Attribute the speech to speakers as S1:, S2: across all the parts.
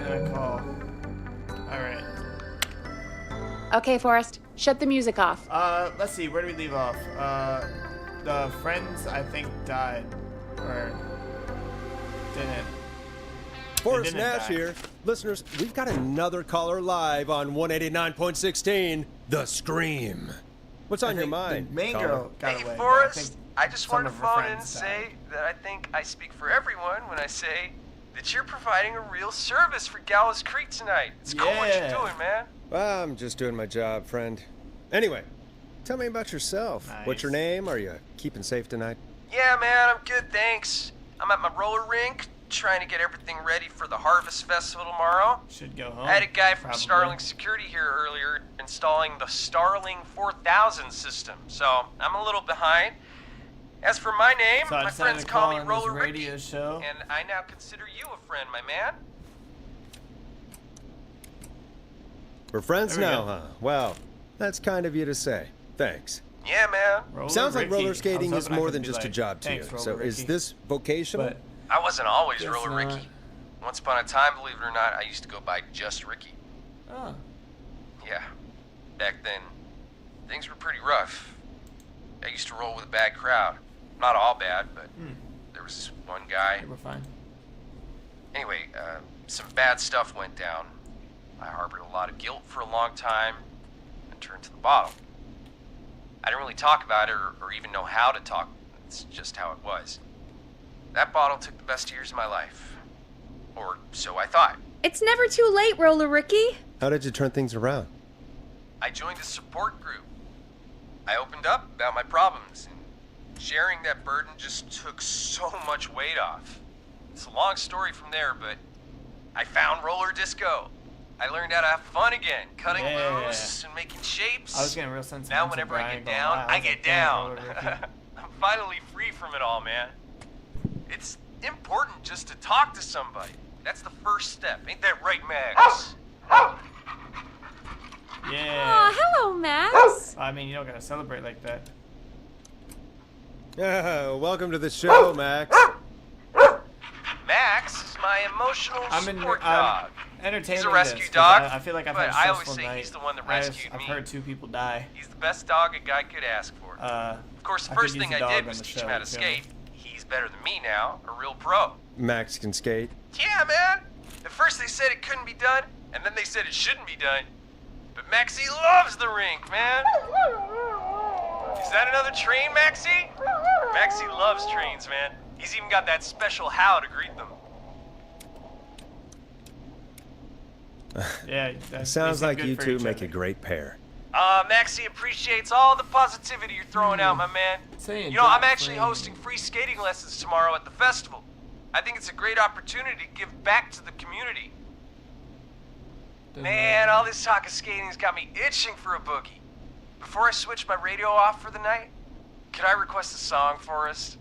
S1: getting a call. Alright.
S2: Okay, Forrest, shut the music off.
S1: Let's see, where do we leave off? The friends, I think, died. Or didn't.
S3: Forrest
S1: didn't
S3: Nash
S1: die.
S3: here. Listeners, we've got another caller live on 189.16, The Scream. What's on your mind,
S1: The main
S3: caller?
S1: girl got
S4: Hey,
S1: away. but
S4: Forrest, I just
S1: some
S4: wanted to
S1: of her
S4: phone in and
S1: friends
S4: say
S1: died.
S4: that I think I speak for everyone when I say that you're providing a real service for Gallows Creek tonight. It's cool what you're
S1: Yeah.
S4: doing, man.
S3: Well, I'm just doing my job, friend. Anyway, tell me about yourself. What's your
S1: Nice.
S3: name? Are you keeping safe tonight?
S4: Yeah, man, I'm good, thanks. I'm at my roller rink, trying to get everything ready for the Harvest Festival tomorrow.
S1: Should go home.
S4: I had a guy from
S1: probably.
S4: Starling Security here earlier installing the Starling 4000 system, so I'm a little behind. As for my name,
S1: So I
S4: my
S1: decided
S4: friends
S1: to
S4: call
S1: call
S4: me
S1: in this
S4: Roller
S1: radio
S4: Ricky,
S1: show.
S4: and I now consider you a friend, my man.
S3: We're friends
S1: There we
S3: now,
S1: go.
S3: huh? Well, that's kind of you to say. Thanks.
S4: Yeah, man.
S1: Roller
S3: Sounds like
S1: Ricky.
S3: roller
S1: I
S3: skating
S1: was
S3: is
S1: hoping I
S3: more
S1: could
S3: than
S1: be
S3: just a
S1: like,
S3: job to
S1: "Thanks,
S3: you.
S1: Roller
S3: So is
S1: Ricky."
S3: this vocational?
S1: But
S4: I wasn't always
S1: Guess
S4: Roller
S1: not.
S4: Ricky. Once upon a time, believe it or not, I used to go by just Ricky.
S1: oh,
S4: Yeah. Back then, things were pretty rough. I used to roll with a bad crowd. Not all bad, but there was this one guy.
S1: okay, we're fine.
S4: Anyway, some bad stuff went down. I harbored a lot of guilt for a long time and turned to the bottle. I didn't really talk about it or even know how to talk. It's just how it was. That bottle took the best years of my life. Or so I thought.
S2: It's never too late, Roller Ricky.
S3: How did you turn things around?
S4: I joined a support group. I opened up about my problems, and sharing that burden just took so much weight off. It's a long story from there, but I found roller disco. I learned how to have fun again, cutting
S1: Yeah.
S4: loose and making shapes.
S1: I was getting real sensitive.
S4: Now whenever I get down, I get down.
S1: Roller Ricky.
S4: I'm finally free from it all, man. It's important just to talk to somebody. That's the first step. Ain't that right, Max?
S1: Yeah.
S2: Hello, Max.
S1: I mean, you don't gotta celebrate like that.
S3: Welcome to the show, Max.
S4: Max is my emotional support dog.
S1: Entertaining
S4: He's a rescue
S1: this, 'cause
S4: dog,
S1: I feel like I've
S4: but
S1: had a
S4: I always
S1: stressful
S4: say
S1: night.
S4: he's the one that
S1: I've-
S4: rescued
S1: I've
S4: me.
S1: heard 2 people die.
S4: He's the best dog a guy could ask for.
S1: Of
S4: course, the
S1: I could
S4: first
S1: use
S4: thing
S1: a
S4: I
S1: dog
S4: did
S1: on
S4: was
S1: the
S4: teach him
S1: show,
S4: how to
S1: too.
S4: skate. He's better than me now, a real pro.
S3: Max can skate.
S4: Yeah, man. At first they said it couldn't be done, and then they said it shouldn't be done. But Maxie loves the rink, man. Is that another train, Maxie? Maxie loves trains, man. He's even got that special how to greet them.
S1: Yeah, that
S3: Sounds like you two
S1: two
S3: make a great pair.
S4: Maxie appreciates all the positivity you're throwing out, my man.
S1: Saying
S4: You know, I'm
S1: Jack
S4: actually
S1: Flynn.
S4: hosting free skating lessons tomorrow at the festival. I think it's a great opportunity to give back to the community. Man, all this talk of skating's got me itching for a boogie. Before I switch my radio off for the night, could I request a song for us?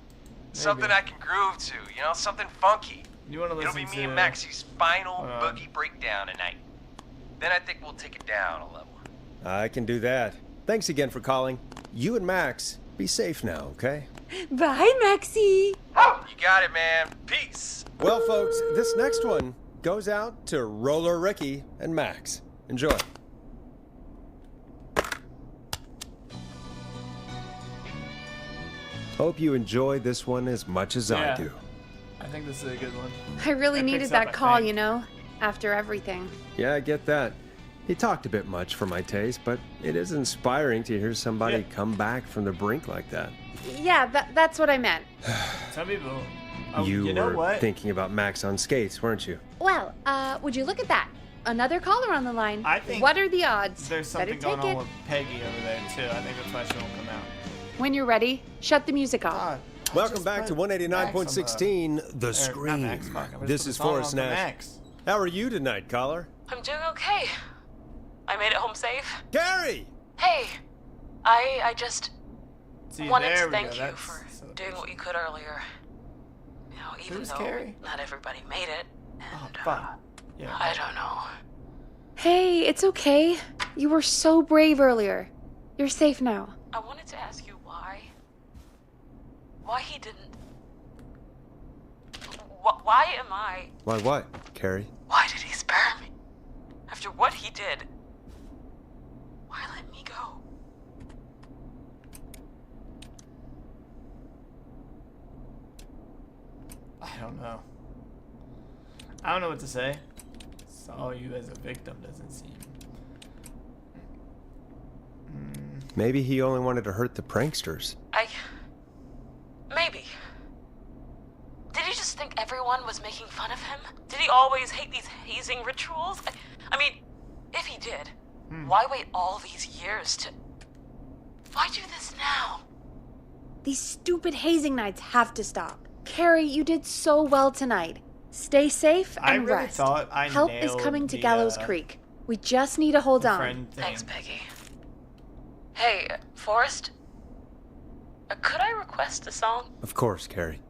S4: Something I can groove to, you know, something funky.
S1: You want to
S4: It'll
S1: listen
S4: be
S1: to
S4: me and Maxie's final
S1: Hold on.
S4: boogie breakdown tonight. Then I think we'll take it down a level.
S3: I can do that. Thanks again for calling. You and Max, be safe now, okay?
S2: Bye, Maxie.
S4: You got it, man. Peace.
S3: Well, folks, this next one goes out to Roller Ricky and Max. Enjoy. Hope you enjoy this one as much as
S1: Yeah.
S3: I do.
S1: I think this is a good one.
S2: I really
S1: That
S2: needed
S1: picks
S2: that
S1: up, I
S2: call,
S1: think.
S2: you know, after everything.
S3: Yeah, I get that. He talked a bit much for my taste, but it is inspiring to hear somebody
S1: Yeah.
S3: come back from the brink like that.
S2: Yeah, that's what I meant.
S1: Some people. Oh,
S3: you
S1: know
S3: were
S1: what?
S3: thinking about Max on skates, weren't you?
S2: Well, would you look at that? Another caller on the line.
S1: I think
S2: What are the odds?
S1: There's something
S2: Better
S1: going
S2: take
S1: on
S2: it.
S1: with Peggy over there too. I think that's why she won't come out.
S2: When you're ready, shut the music off.
S1: God, I
S3: Welcome
S1: just
S3: back
S1: put
S3: to 189.16, The
S1: Max on the- or not
S3: Scream.
S1: Max, fuck, I just
S3: This
S1: put
S3: is
S1: the song
S3: Forrest
S1: on for
S3: Nash.
S1: Max.
S3: How are you tonight, caller?
S5: I'm doing okay. I made it home safe.
S3: Gary!
S5: Hey, I just
S1: See,
S5: wanted
S1: there
S5: to
S1: we
S5: thank
S1: go.
S5: you
S1: That's
S5: for
S1: so
S5: doing
S1: good.
S5: what you could earlier. You know, even
S1: Who's
S5: though
S1: Carrie?
S5: not everybody made it.
S1: Oh,
S5: And,
S1: fuck. Yeah.
S5: I don't know.
S2: Hey, it's okay. You were so brave earlier. You're safe now.
S5: I wanted to ask you why. Why he didn't. Why am I.
S3: Why what, Carrie?
S5: Why did he spend after what he did, why let me go?
S1: I don't know. I don't know what to say. Saw you as a victim doesn't seem.
S3: Maybe he only wanted to hurt the pranksters.
S5: Maybe. Did he just think everyone was making fun of him? Did he always hate these hazing rituals? I mean, if he did, why wait all these years to... Why do this now?
S2: These stupid hazing nights have to stop. Carrie, you did so well tonight. Stay safe and
S1: I really
S2: rest.
S1: thought I
S2: Help is
S1: nailed
S2: coming to
S1: the,
S2: Gallows Creek. We just need to hold on.
S1: friend thing.
S5: Thanks, Peggy. Hey, Forrest? Could I request a song?
S3: Of course, Carrie.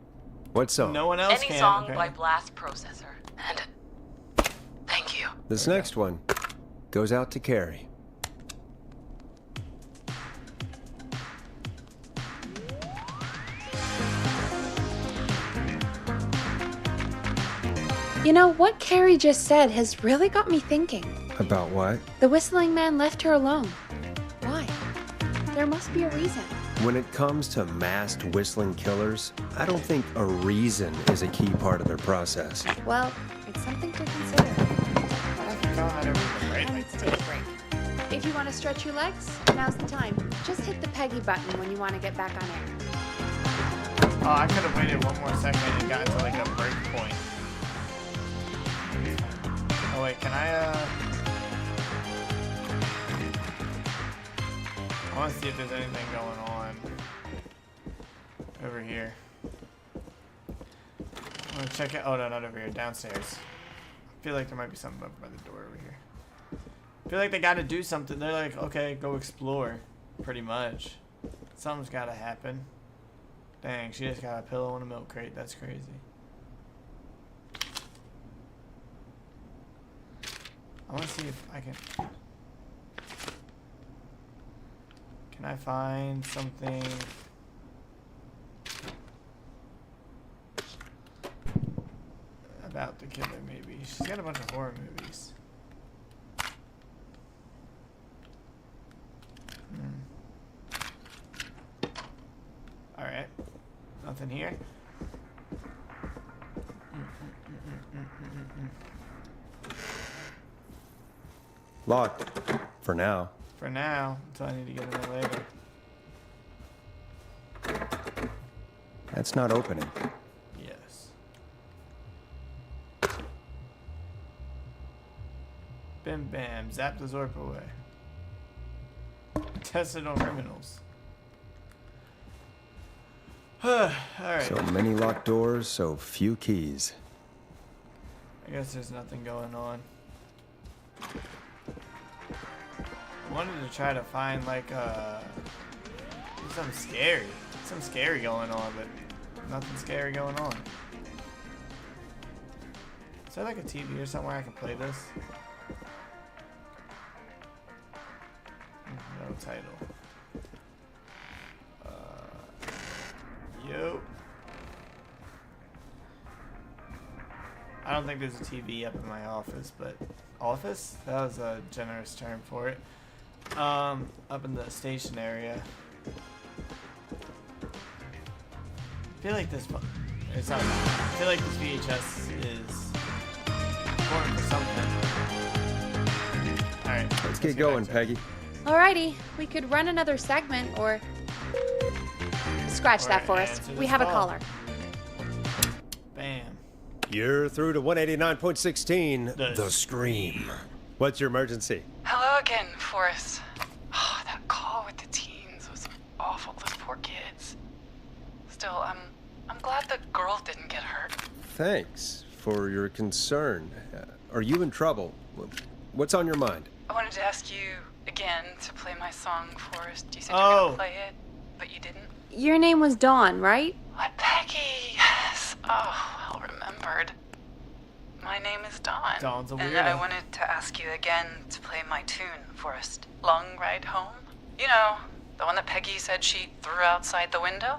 S3: What song?
S1: No one else
S5: Any
S1: can.
S5: song
S1: okay.
S5: by Blast Processor. And thank you.
S3: This next one goes out to Carrie.
S2: You know, what Carrie just said has really got me thinking.
S3: About what?
S2: The whistling man left her alone. Why? There must be a reason.
S3: When it comes to masked whistling killers, I don't think a reason is a key part of their process.
S2: Well, it's something to consider.
S1: I think I had everything right.
S2: And let's take a break. If you want to stretch your legs, now's the time. Just hit the Peggy button when you want to get back on air.
S1: Oh, I could have waited one more second and got to like a break point. Oh wait, can I want to see if there's anything going on over here. I'm gonna check it. Oh no, not over here. Downstairs. I feel like there might be something up by the door over here. I feel like they got to do something. They're like, okay, go explore. Pretty much. Something's got to happen. Dang, she just got a pillow and a milk crate. That's crazy. I want to see if I can... Can I find something... about the killer, maybe? She's got a bunch of horror movies. Alright. Nothing here.
S3: Locked. For now.
S1: For now, until I need to get in there later.
S3: That's not opening.
S1: Yes. Bim bam, zap the Zorp away. Tested on criminals. Alright.
S3: So many locked doors, so few keys.
S1: I guess there's nothing going on. I wanted to try to find like something scary. Something scary going on, but nothing scary going on. Is there like a TV or somewhere I can play this? No title. Yo. I don't think there's a TV up in my office, but office? That was a generous term for it. Up in the station area. I feel like this it's not. I feel like this VHS is important for something. Alright.
S3: Let's get going, Peggy.
S2: Alrighty, we could run another segment or... Scratch that
S1: Or
S2: for us.
S1: answer
S2: We
S1: this
S2: have a
S1: call.
S2: caller.
S1: Bam.
S3: You're through to 189.16,
S1: The
S3: The Scream. What's your emergency?
S5: Hello again, Forrest. Oh, that call with the teens was awful. Those poor kids. Still, I'm glad the girl didn't get hurt.
S3: Thanks for your concern. Are you in trouble? What's on your mind?
S5: I wanted to ask you again to play my song, Forrest. You said you were
S1: Oh.
S5: gonna play it, but you didn't.
S2: Your name was Dawn, right?
S5: What, Peggy? Yes. Oh, well remembered. My name is Dawn.
S1: Dawn's a
S5: And
S1: weirdo.
S5: I wanted to ask you again to play my tune, Forrest. Long Ride Home? You know, the one that Peggy said she threw outside the window?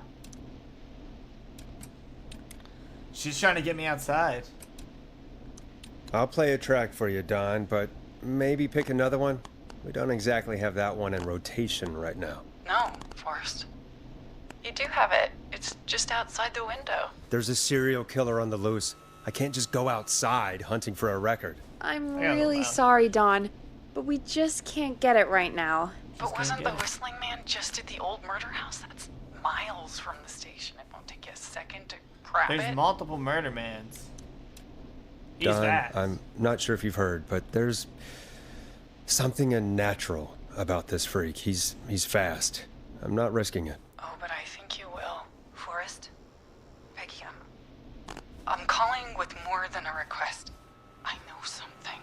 S1: She's trying to get me outside.
S3: I'll play a track for you, Don, but maybe pick another one? We don't exactly have that one in rotation right now.
S6: No, Forrest. You do have it. It's just outside the window.
S3: There's a serial killer on the loose. I can't just go outside hunting for a record.
S2: I'm
S1: Yeah,
S2: really
S1: wow.
S2: sorry, Dawn, but we just can't get it right now.
S6: But
S1: gonna
S6: wasn't
S1: get
S6: the
S1: it.
S6: Whistling Man just at the old murder house? That's miles from the station. It won't take you a second to grab
S1: There's
S6: it.
S1: multiple murder mans. He's
S3: Don,
S1: fast.
S3: I'm not sure if you've heard, but there's something unnatural about this freak. He's fast. I'm not risking it.
S6: Oh, but I think you will. Forrest? Peggy, I'm calling with more than a request. I know something.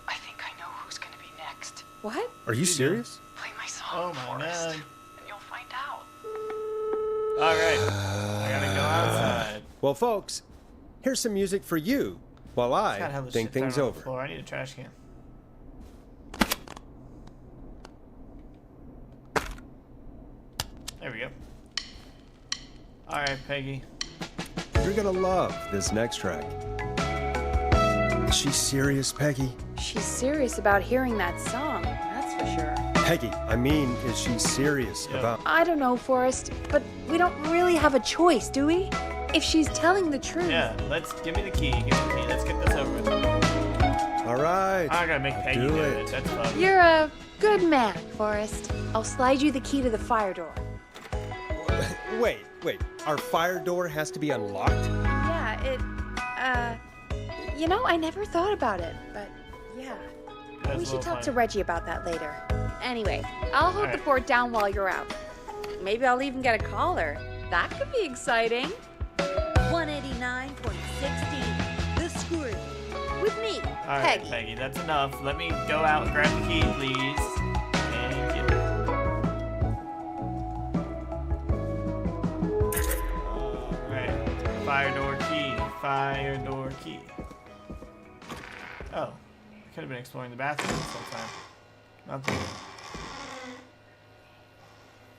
S6: I think I know who's gonna be next.
S2: What?
S3: Are you serious?
S6: Play my song,
S1: Oh my
S6: Forrest,
S1: God.
S6: and you'll find out.
S1: All right. I gotta go outside.
S3: Well, folks, here's some music for you while
S1: Got
S3: I
S1: hella
S3: think
S1: shit thrown
S3: things
S1: on the
S3: over.
S1: floor. I need a trash can. There we go. All right, Peggy.
S3: You're gonna love this next track. Is she serious, Peggy?
S2: She's serious about hearing that song, that's for sure.
S3: Peggy, I mean, is she serious
S1: Yeah.
S3: about...
S2: I don't know, Forrest, but we don't really have a choice, do we? If she's telling the truth.
S1: Yeah, give me the key. Give me the key. Let's get this over with.
S3: All right.
S1: I gotta make
S3: I'll
S1: Peggy
S3: do
S1: do
S3: it.
S1: it. That's fun.
S2: You're a good man, Forrest. I'll slide you the key to the fire door.
S3: Wait. Our fire door has to be unlocked?
S2: Yeah, you know, I never thought about it, but yeah.
S1: That's
S2: We
S1: a
S2: should
S1: little
S2: talk to
S1: funny.
S2: Reggie about that later. Anyway, I'll hold the
S1: Alright.
S2: fort down while you're out. Maybe I'll even get a caller. That could be exciting.
S7: 189.16. The Scream.
S2: With me,
S1: All right,
S2: Peggy.
S1: Peggy, that's enough. Let me go out and grab the key, please. Thank you. All right, fire door key. Fire door key. Oh, I could have been exploring the bathroom this whole time. Nothing.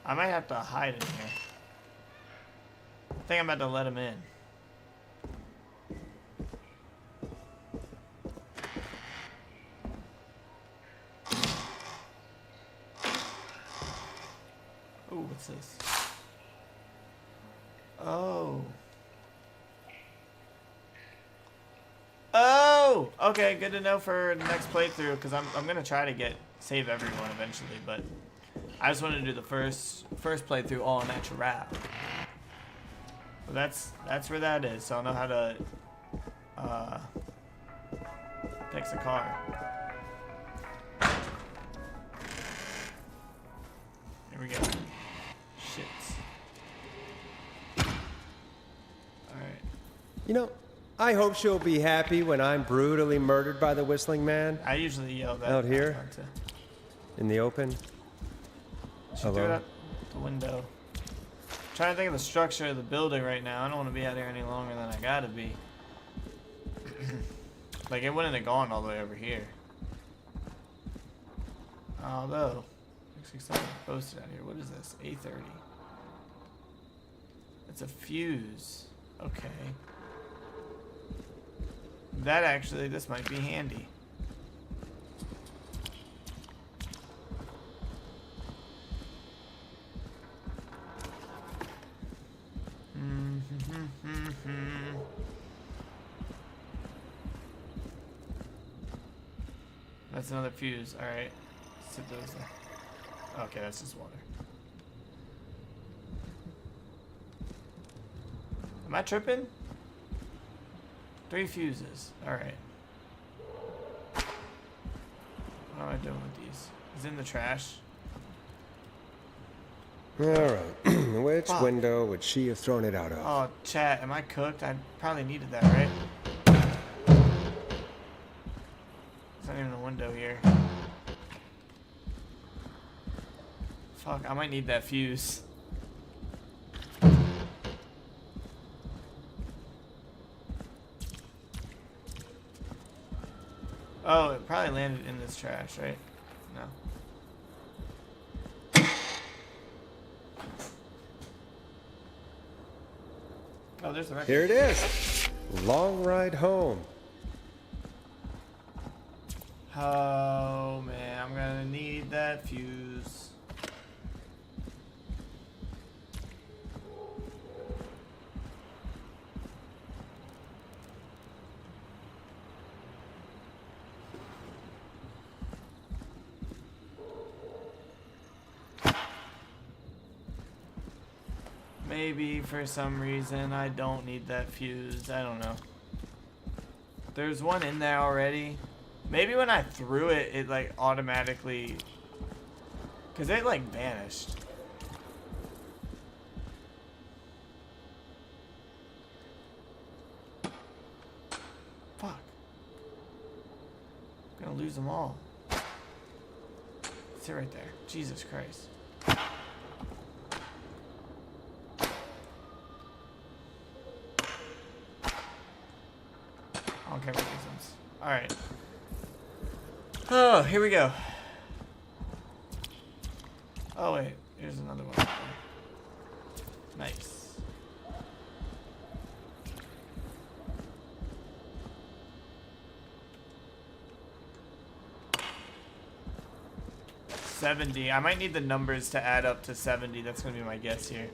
S1: I might have to hide in here. I think I'm about to let him in. Ooh, what's this? Oh. Oh! Okay, good to know for the next playthrough, because I'm gonna try to save everyone eventually, but I just wanted to do the first playthrough all natural. But that's where that is, so I'll know how to fix a car. Here we go. Shit. Alright.
S3: You know, I hope she'll be happy when I'm brutally murdered by the Whistling Man
S1: I usually yell that
S3: Out here?
S1: To
S3: in the open.
S1: throw it
S3: Hello?
S1: out the window. I'm trying to think of the structure of the building right now. I don't want to be out here any longer than I gotta be. Like, it wouldn't have gone all the way over here. Although, looks like something posted out here. What is this? A30. It's a fuse. Okay. This might be handy. That's another fuse. Alright. Sit those there. Okay, that's just water. Am I tripping? 3 fuses. Alright. What am I doing with these? Is it in the trash?
S3: All right. Which
S1: Fuck.
S3: window would she have thrown it out of?
S1: Oh, chat, am I cooked? I probably needed that, right? There's not even a window here. Fuck, I might need that fuse. Oh, it probably landed in this trash, right? No. Oh, there's the record.
S3: Here it is. Long Ride Home.
S1: Oh man, I'm gonna need that fuse. Maybe for some reason I don't need that fuse. I don't know. There's one in there already. Maybe when I threw it, it like automatically, cause it like vanished. Fuck. I'm gonna lose them all. Sit right there. Jesus Christ. I don't care about these ones. Alright. Oh, here we go. Oh wait, here's another one. Nice. $70. I might need the numbers to add up to 70. That's gonna be my guess here.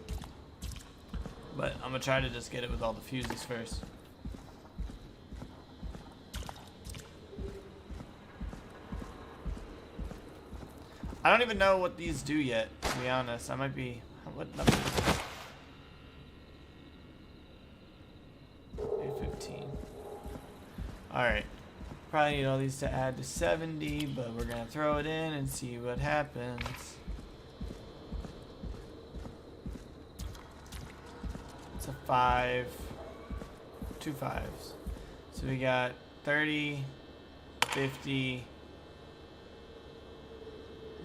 S1: But I'm gonna try to just get it with all the fuses first. I don't even know what these do yet, to be honest. I might be... What number is this? 815. Alright. Probably need all these to add to 70, but we're gonna throw it in and see what happens. It's a 5. 2 5s. So we got 30, 50...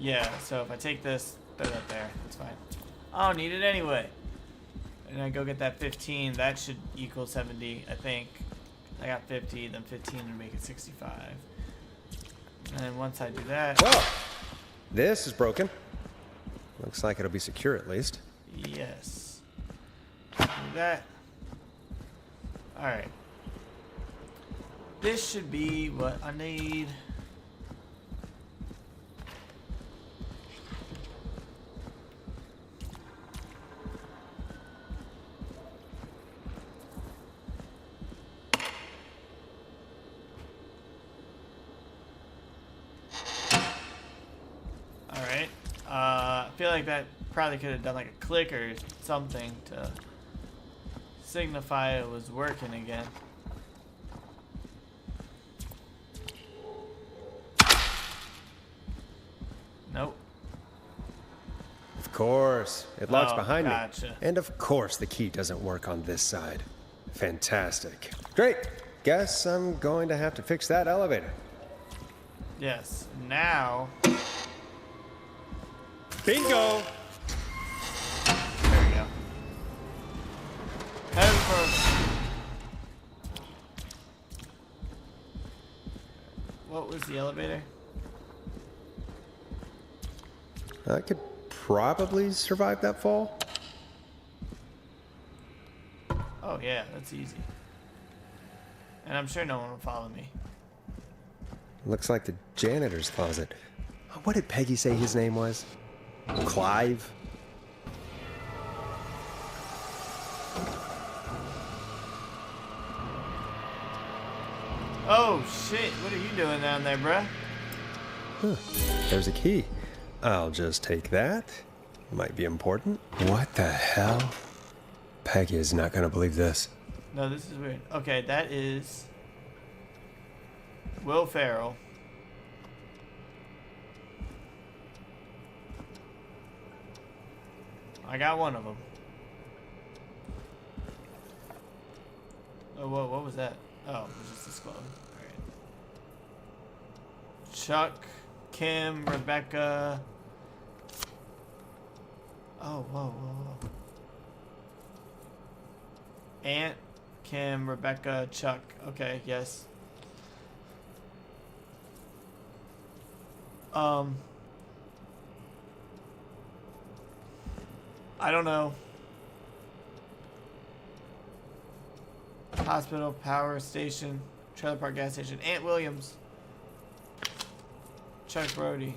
S1: Yeah, so if I take this, throw that there, it's fine. I don't need it anyway. And I go get that 15, that should equal 70, I think. I got 50, then 15 to make it 65. And then once I do that...
S3: Well, this is broken. Looks like it'll be secure at least.
S1: Yes. Do that. Alright. This should be what I need. I feel like that probably could have done like a click or something to signify it was working again. Nope.
S3: Of course. It locks behind
S1: gotcha.
S3: me. And of course the key doesn't work on this side. Fantastic. Great. Guess I'm going to have to fix that elevator.
S1: Yes. Now...
S3: Bingo!
S1: There we go. Head for... What was the elevator?
S3: I could probably survive that fall.
S1: Oh yeah, that's easy. And I'm sure no one will follow me.
S3: Looks like the janitor's closet. What did Peggy say his name was? Clive?
S1: Oh shit, what are you doing down there, bruh?
S3: Huh. There's a key. I'll just take that. Might be important. What the hell? Peggy is not gonna believe this.
S1: No, this is weird. Okay, that is Will Ferrell. I got one of them. Oh, whoa, what was that? Oh, it was just a skull. Alright. Chuck, Kim, Rebecca. Oh, whoa, whoa, whoa. Aunt, Kim, Rebecca, Chuck. Okay, yes. I don't know. Hospital, power station, trailer park, gas station. Aunt Williams. Chuck Brody.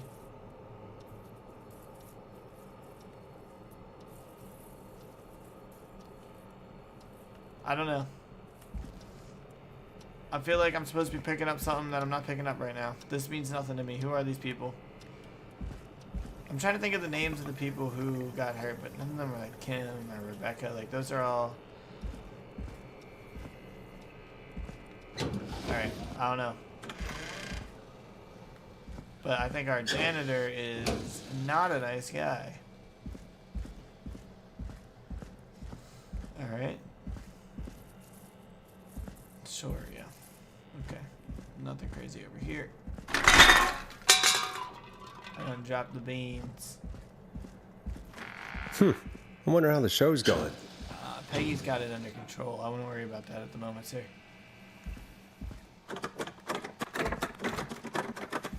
S1: I don't know. I feel like I'm supposed to be picking up something that I'm not picking up right now. This means nothing to me. Who are these people? I'm trying to think of the names of the people who got hurt, but none of them are like Kim or Rebecca. Like, those are all... Alright, I don't know. But I think our janitor is not a nice guy. Alright. Sure, yeah. Okay. Nothing crazy over here. I done dropped the beans.
S3: I wonder how the show's going.
S1: Peggy's got it under control. I wouldn't worry about that at the moment, sir.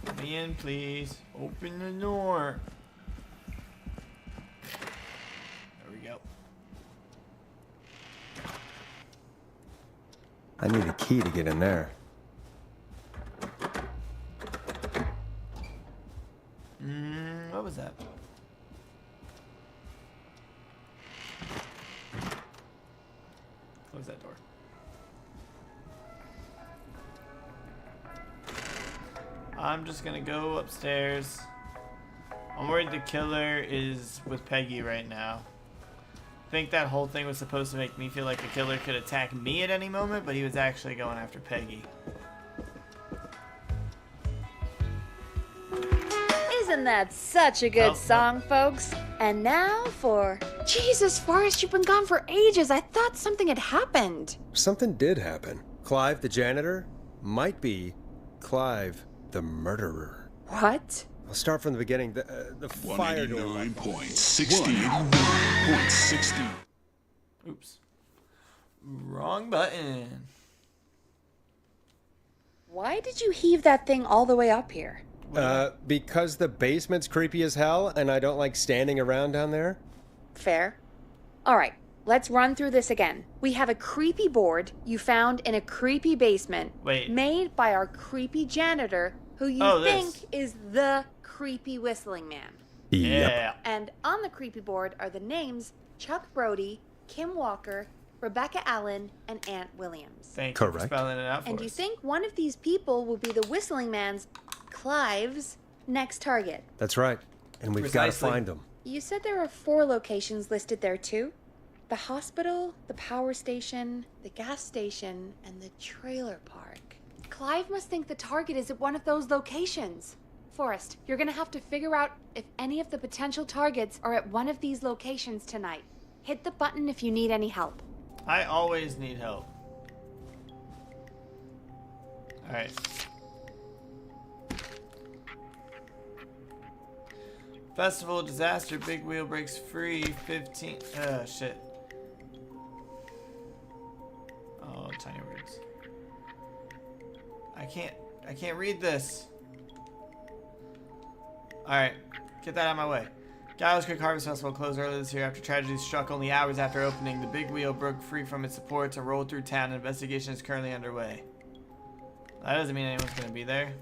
S1: Let me in, please. Open the door. There we go.
S3: I need a key to get in there.
S1: What was that? Close that door. I'm just gonna go upstairs. I'm worried the killer is with Peggy right now. I think that whole thing was supposed to make me feel like the killer could attack me at any moment, but he was actually going after Peggy.
S2: Isn't that such a good song, folks? And now for... Jesus, Forrest, you've been gone for ages. I thought something had happened.
S3: Something did happen. Clive, the janitor, might be Clive, the murderer.
S2: What?
S3: I'll start from the beginning. The fire door.
S8: 189.60.
S1: Oops. Wrong button.
S2: Why did you heave that thing all the way up here?
S3: Because the basement's creepy as hell, and I don't like standing around down there.
S2: Fair. All right, let's run through this again. We have a creepy board you found in a creepy basement.
S1: Wait.
S2: Made by our creepy janitor, who you think is the creepy whistling man.
S1: Yeah.
S2: And on the creepy board are the names Chuck Brody, Kim Walker, Rebecca Allen, and Aunt Williams.
S1: Thank you for spelling it out for us.
S2: And you think one of these people will be the whistling man's, Clive's, next target.
S3: That's right. And we've got to find them.
S2: You said there are 4 locations listed there too? The hospital, the power station, the gas station, and the trailer park. Clive must think the target is at one of those locations. Forrest, you're gonna have to figure out if any of the potential targets are at one of these locations tonight. Hit the button if you need any help.
S1: I always need help. Alright. Festival disaster, big wheel breaks free, 15. Shit. Oh, tiny words. I can't read this. Alright, get that out of my way. Gallows Creek Harvest Festival closed earlier this year after tragedy struck only hours after opening. The big wheel broke free from its supports and rolled through town. An investigation is currently underway. That doesn't mean anyone's going to be there.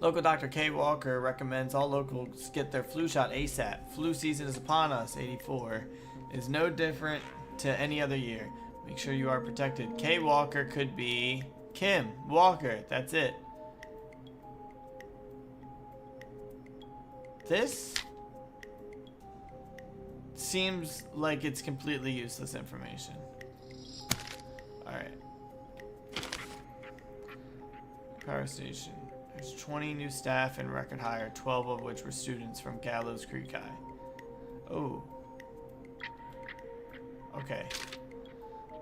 S1: Local Dr. K. Walker recommends all locals get their flu shot ASAP. Flu season is upon us, 84. It is no different to any other year. Make sure you are protected. K. Walker could be Kim Walker. That's it. This seems like it's completely useless information. Alright. Power station. There's 20 new staff and record hire, 12 of which were students from Gallows Creek High. Oh. Okay.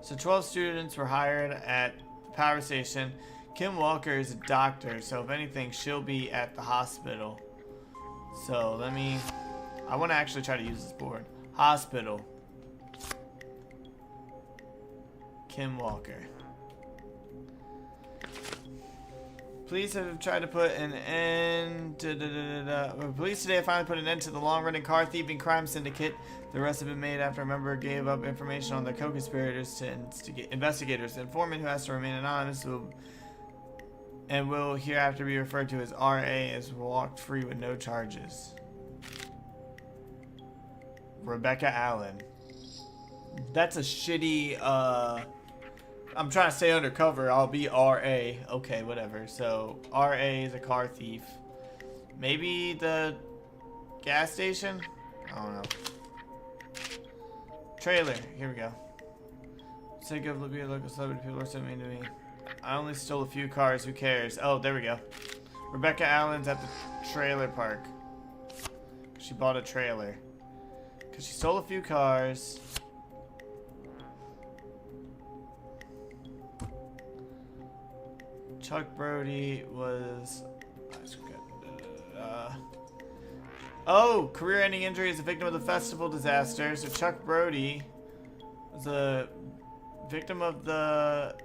S1: So 12 students were hired at the power station. Kim Walker is a doctor, so if anything, she'll be at the hospital. So I want to actually try to use this board. Hospital. Kim Walker. Police have tried to put an end to Police today have finally put an end to the long-running car thieving crime syndicate. The arrests have been made after a member gave up information on the co-conspirators to investigators. The informant, who has to remain anonymous, and will hereafter be referred to as RA, as walked free with no charges. Rebecca Allen. That's a shitty, I'm trying to stay undercover. I'll be RA. Okay, whatever. So, RA is a car thief. Maybe the gas station? I don't know. Trailer. Here we go. Sick of being a local celebrity. People are so mean to me. I only stole a few cars. Who cares? Oh, there we go. Rebecca Allen's at the trailer park. She bought a trailer. Because she stole a few cars. Chuck Brody was... oh! Career-ending injury is a victim of the festival disaster. So Chuck Brody was a victim of the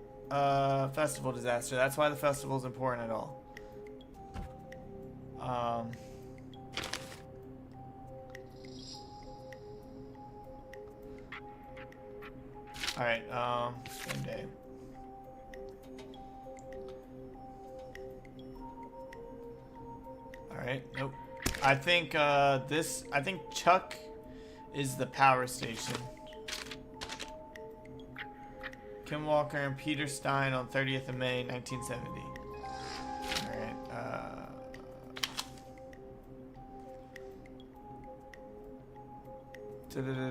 S1: festival disaster. That's why the festival is important at all. Alright, same day. Alright, nope. I think I think Chuck is the power station. Kim Walker and Peter Stein on 30th of May, 1970.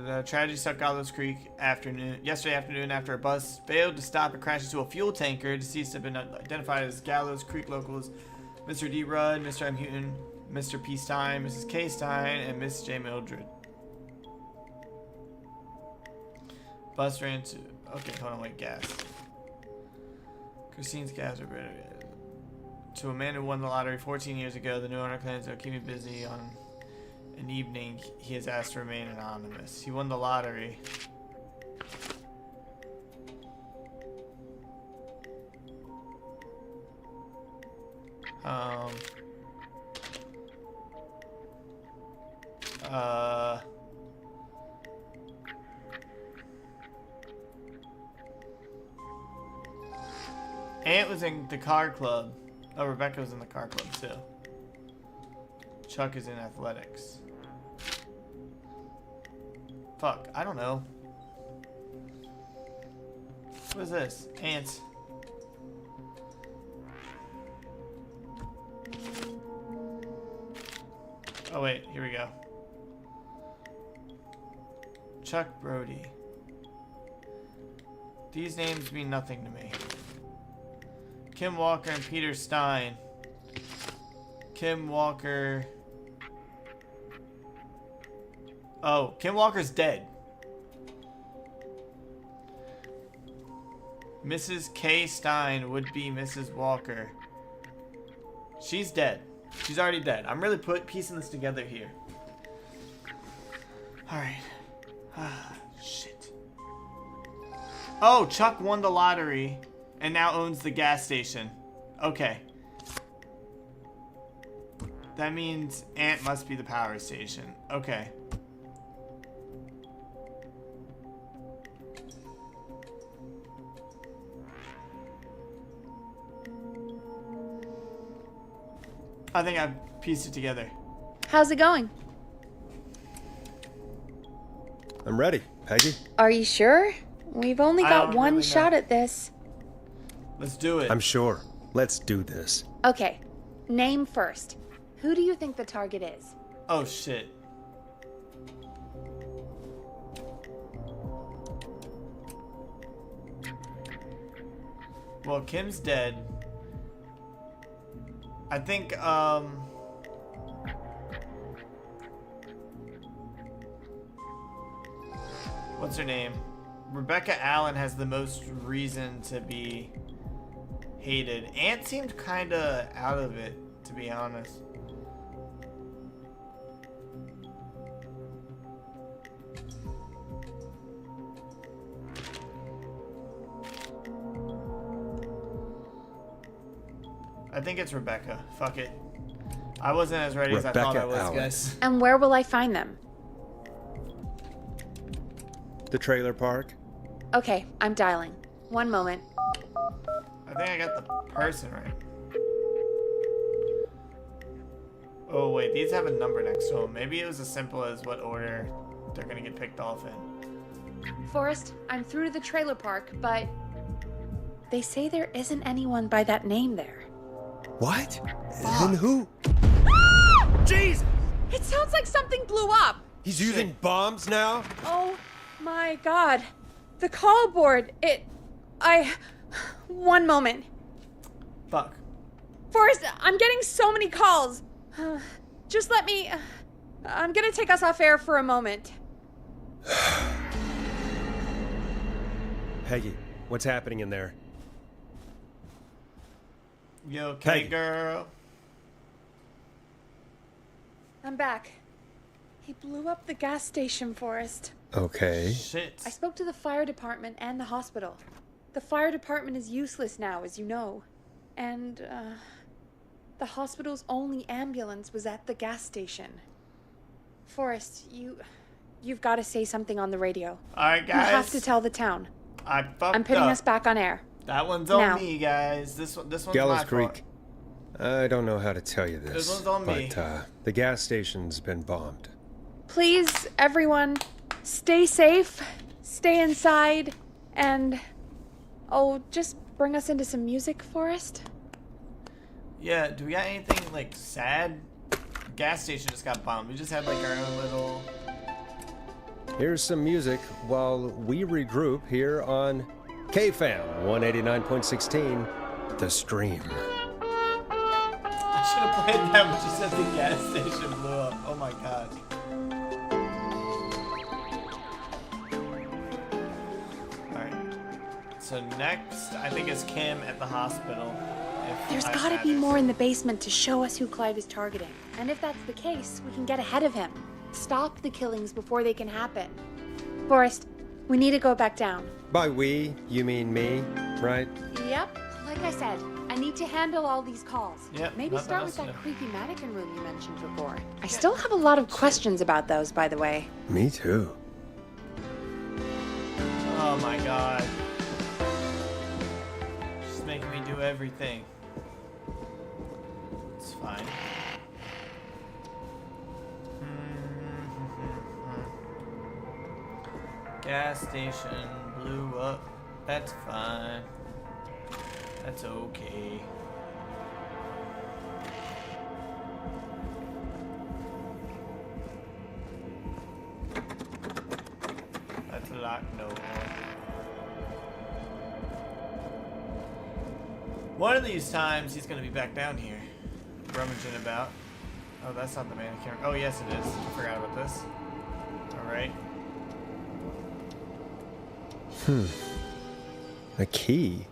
S1: Alright, tragedy struck Gallows Creek yesterday afternoon after a bus failed to stop and crashed into a fuel tanker. Deceased have been identified as Gallows Creek locals Mr. D. Rudd, Mr. M. Houghton, Mr. P. Stein, Mrs. K. Stein, and Miss J. Mildred. Bus ran to... Okay, hold on, wait, gas. Christine's gas are better. To a man who won the lottery 14 years ago, the new owner claims to keep me busy on an evening. He has asked to remain anonymous. He won the lottery. Ant was in the car club. Oh, Rebecca was in the car club too. Chuck is in athletics. Fuck, I don't know. What is this? Ants. Oh wait, here we go. Chuck Brody. These names mean nothing to me. Kim Walker and Peter Stein. Kim Walker. Oh, Kim Walker's dead. Mrs. K. Stein would be Mrs. Walker. She's dead. She's already dead. I'm really piecing this together here. Alright. Shit. Oh, Chuck won the lottery and now owns the gas station. Okay. That means Ant must be the power station. Okay. I think I've pieced it together.
S2: How's it going?
S3: I'm ready, Peggy.
S2: Are you sure? We've only got one
S1: really
S2: shot
S1: know.
S2: at this.
S1: Let's do it.
S3: I'm sure. Let's do this.
S2: Okay, name first. Who do you think the target is?
S1: Oh shit. Well, Kim's dead. I think, what's her name? Rebecca Allen has the most reason to be hated. Ant seemed kinda out of it, to be honest. I think it's Rebecca. Fuck it. I wasn't as ready as I thought I was,
S3: Rebecca Allen.
S1: guys.
S2: And where will I find them?
S3: The trailer park.
S2: Okay, I'm dialing. One moment.
S1: I think I got the person right. Oh wait, these have a number next to them. Maybe it was as simple as what order they're gonna get picked off in.
S2: Forrest, I'm through to the trailer park, but they say there isn't anyone by that name there.
S3: What? Then who? Jesus!
S2: It sounds like something blew up.
S3: He's using bombs now?
S2: Oh my god. The call board, one moment.
S1: Fuck.
S2: Forrest, I'm getting so many calls. Just let me... I'm gonna take us off air for a moment.
S3: Peggy, what's happening in there?
S1: You okay,
S3: Hey.
S1: girl?
S2: I'm back. He blew up the gas station, Forrest.
S3: Okay.
S1: Shit.
S2: I spoke to the fire department and the hospital. The fire department is useless now, as you know. And, the hospital's only ambulance was at the gas station. Forrest, you've got to say something on the radio.
S1: Alright,
S2: You
S1: guys.
S2: have to tell the town.
S1: I fucked
S2: I'm putting
S1: up.
S2: us back on air.
S1: That one's on
S2: Now.
S1: me, guys. This one's
S3: Gallows
S1: my
S3: Creek.
S1: fault.
S3: I don't know how to tell you this,
S1: This one's on me.
S3: but the gas station's been bombed.
S2: Please, everyone, stay safe, stay inside, and... Oh, just bring us into some music, Forrest.
S1: Yeah, do we got anything, like, sad? Gas station just got bombed. We just had, like, our own little...
S3: Here's some music while we regroup here on KFAM 189.16, The Stream.
S1: I should have played that when she said the gas station blew up. Oh my god. Alright. So next, I think it's Kim at the hospital. if
S2: There's
S1: I
S2: gotta
S1: had
S2: be
S1: it.
S2: more in the basement to show us who Clive is targeting. And if that's the case, we can get ahead of him. Stop the killings before they can happen. Forrest, we need to go back down.
S3: By we, you mean me, right?
S2: Yep. Like I said, I need to handle all these calls.
S1: Yep,
S2: Maybe
S1: nothing
S2: start
S1: else
S2: with
S1: to
S2: that
S1: do.
S2: creepy mannequin room you mentioned before. I still have a lot of questions about those, by the way.
S3: Me too.
S1: Oh my god. She's making me do everything. It's fine. Gas station blew up. That's fine. That's okay. That's a locked door. One of these times he's gonna be back down here, rummaging about. Oh, that's not the mannequin. Oh, yes, it is. I forgot about this. All right.
S3: A key?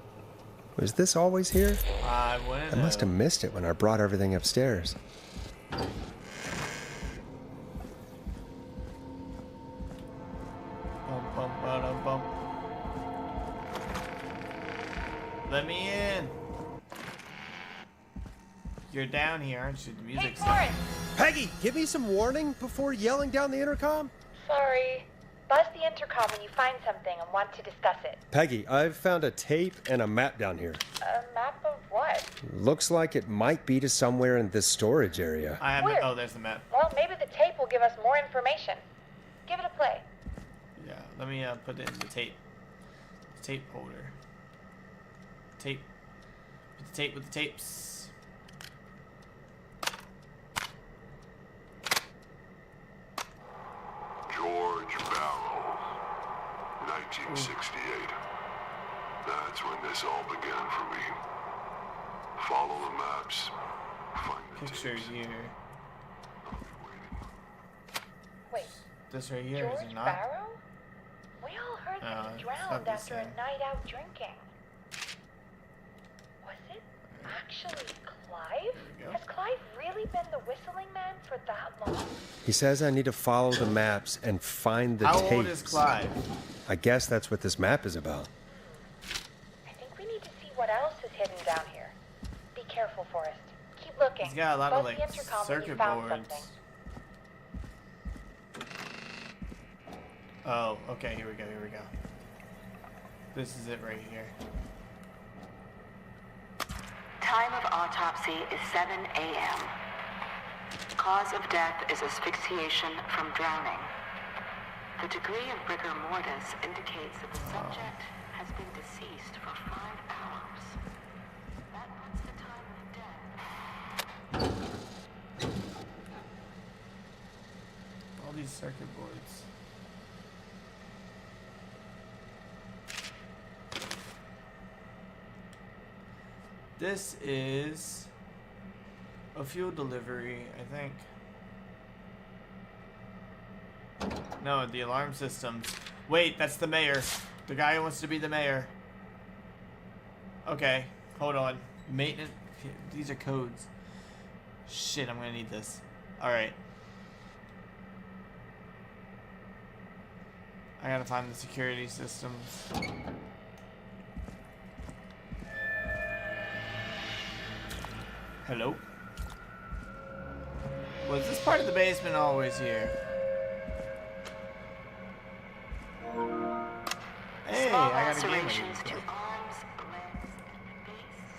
S3: Was this always here?
S1: I wouldn't
S3: I must have
S1: know.
S3: missed it when I brought everything upstairs.
S1: Bum, bum, ba-dum, bum. Let me in. You're down here, aren't you? The music's
S2: Forrest!
S3: Peggy, give me some warning before yelling down the intercom.
S8: Sorry. Buzz the intercom when you find something and want to discuss it.
S3: Peggy, I've found a tape and a map down here.
S8: A map of what?
S3: Looks like it might be to somewhere in this storage area.
S1: I have.
S8: Where?
S1: Oh, there's the map.
S8: Well, maybe the tape will give us more information. Give it a play.
S1: Yeah. Let me put it in the tape. Tape holder. Tape. Put the tape with the tapes.
S9: George Barrow, 1968. That's when this all began for me. Follow the maps. Find the
S1: Picture
S9: tapes.
S1: here.
S8: Wait,
S1: This right here, is
S8: George
S1: it not?
S8: Barrow? We all heard that
S1: No,
S8: he
S1: it's
S8: drowned
S1: not the
S8: after a
S1: same.
S8: night out drinking. Was it actually Clive?
S1: we go.
S8: Has Clive really been the whistling man for that long?
S3: He says I need to follow the maps and find the
S1: How
S3: tapes.
S1: old is Clive?
S3: I guess that's what this map is about.
S8: I think we need to see what else is hidden down here. Be careful, Forrest. Keep looking.
S1: He's got a lot of,
S8: Buzz
S1: like,
S8: the intercom when you
S1: circuit
S8: found
S1: boards.
S8: something.
S1: Oh, okay, here we go, here we go. This is it right here.
S10: Time of autopsy is 7 a.m.
S6: cause of death is asphyxiation from drowning. The degree of rigor mortis indicates that the subject has been deceased for 5 hours. That puts the time of death.
S1: All these circuit boards. This is a fuel delivery, I think. No, the alarm systems. Wait, that's the mayor. The guy who wants to be the mayor. Okay, hold on. Maintenance. These are codes. Shit, I'm gonna need this. Alright. I gotta find the security systems. Hello? Was this part of the basement always here? Hey,
S6: Small
S1: I got a game ready
S6: lacerations
S1: to
S6: to
S1: play.
S6: arms, legs, and face.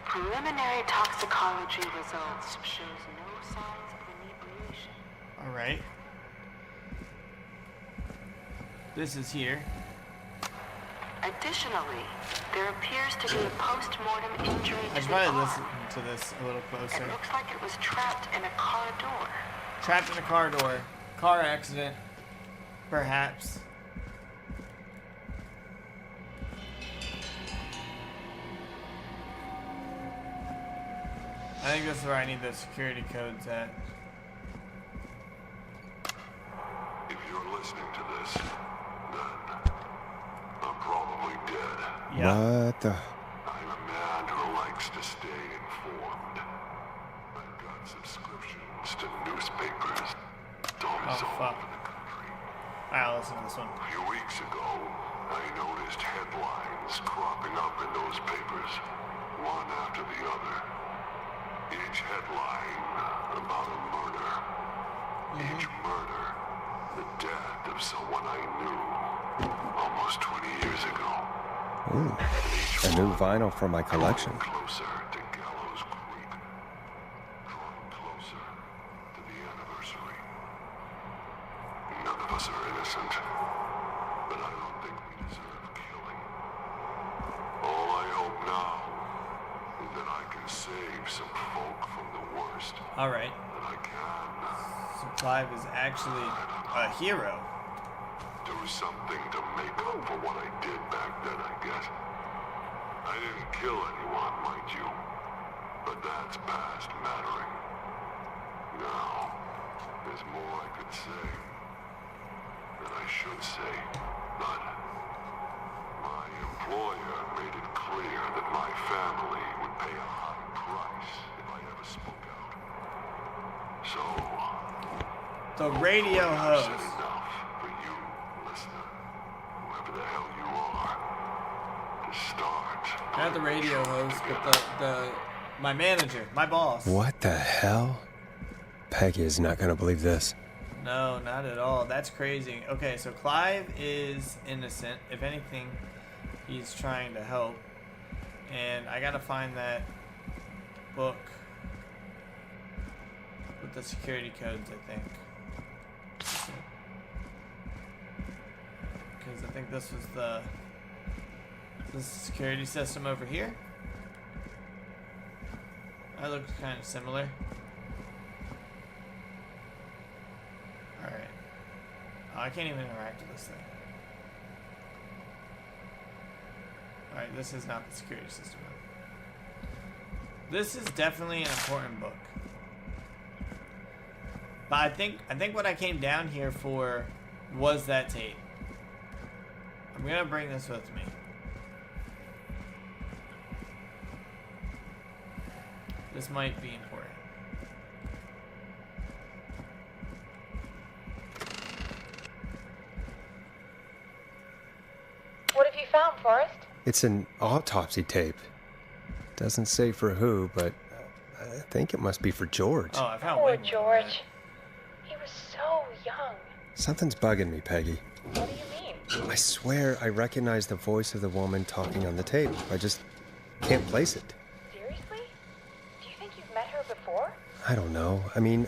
S6: Preliminary toxicology results shows no signs of inebriation.
S1: Alright. This is here.
S6: Additionally, there appears to be a post-mortem injury
S1: I
S6: to
S1: should
S6: the
S1: probably
S6: arm.
S1: listen to this a little closer.
S6: It looks like it was trapped in a car door.
S1: Trapped in a car door. Car accident. Perhaps. I think this is where I need the security codes at.
S9: If you're listening to this, then I'm probably dead.
S1: Yeah.
S3: What the?
S9: I'm a man who likes to stay informed. I've got subscriptions to newspapers. Almost all
S1: fuck.
S9: over the country.
S1: Alright, listen to this one.
S9: A few weeks ago, I noticed headlines cropping up in those papers, one after the other. Each headline about a murder. Each murder, the death of someone I knew almost 20 years ago.
S3: Ooh, a new vinyl for my collection.
S9: Closer to Gallows Creek. Drawing closer to the anniversary. None of us are innocent, but I don't think we deserve killing. All I hope now is that I can save some folk from the worst
S1: Alright.
S9: that I can.
S1: So Clive is actually a hero.
S9: Do something to make up for what I did back then, I guess. I didn't kill anyone, mind you, but that's past mattering. Now, there's more I could say, that I should say, but my employer made it clear that my family would pay a high price if I ever spoke out. So,
S1: The radio
S9: I've said
S1: host.
S9: enough for you, listener, whoever the hell you are, to start.
S1: Not the radio host, but my manager, my boss.
S3: What the hell? Peggy is not gonna believe this.
S1: No, not at all. That's crazy. Okay, so Clive is innocent. If anything, he's trying to help. And I gotta find that book with the security codes, I think. Because I think this was this security system over here. That looks kind of similar. Alright. Oh, I can't even interact with this thing. Alright, this is not the security system. This is definitely an important book. But I think what I came down here for was that tape. I'm gonna bring this with me. This might be important.
S8: What have you found, Forrest?
S3: It's an autopsy tape. Doesn't say for who, but I think it must be for George.
S1: Oh, I found
S8: Poor
S1: way more than
S8: George. He was so young.
S3: Something's bugging me, Peggy.
S8: What do you mean?
S3: I swear I recognize the voice of the woman talking on the tape. I just can't place it.
S8: Seriously? Do you think you've met her before?
S3: I don't know. I mean,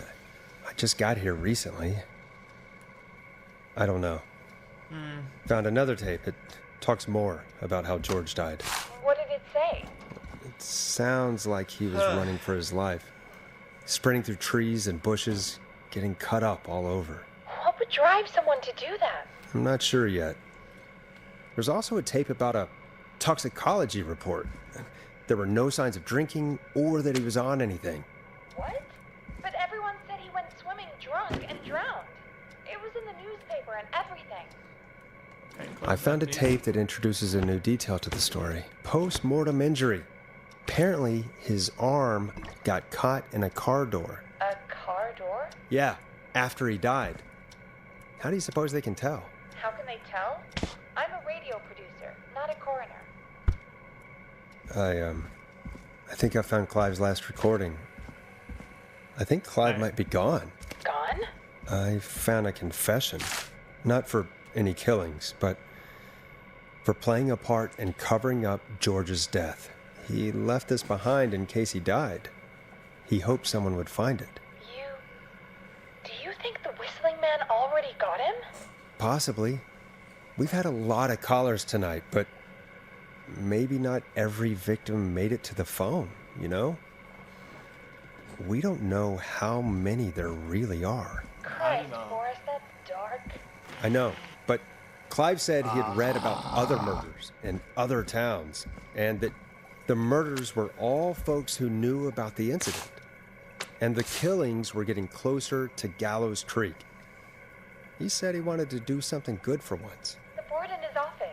S3: I just got here recently. I don't know. Found another tape. It talks more about how George died.
S8: What did it say?
S3: It sounds like he was running for his life. Sprinting through trees and bushes, getting cut up all over.
S8: What would drive someone to do that?
S3: I'm not sure yet. There's also a tape about a toxicology report. There were no signs of drinking or that he was on anything.
S8: What? But everyone said he went swimming drunk and drowned. It was in the newspaper and everything.
S3: I found a tape that introduces a new detail to the story. Post-mortem injury. Apparently, his arm got caught in a car door.
S8: A car door?
S3: Yeah, after he died. How do you suppose they can tell?
S8: How can they tell? I'm a radio producer, not a coroner.
S3: I think I found Clive's last recording. I think Clive might be gone.
S8: Gone?
S3: I found a confession. Not for any killings, but for playing a part in covering up George's death. He left this behind in case he died. He hoped someone would find it.
S8: Do you think the Whistling Man already got him?
S3: Possibly. We've had a lot of callers tonight, but maybe not every victim made it to the phone, you know? We don't know how many there really are.
S8: Christ, Forrest, that's dark.
S3: I know, but Clive said he had read about other murders in other towns, and that the murders were all folks who knew about the incident. And the killings were getting closer to Gallows Creek. He said he wanted to do something good for once.
S8: The board in his office.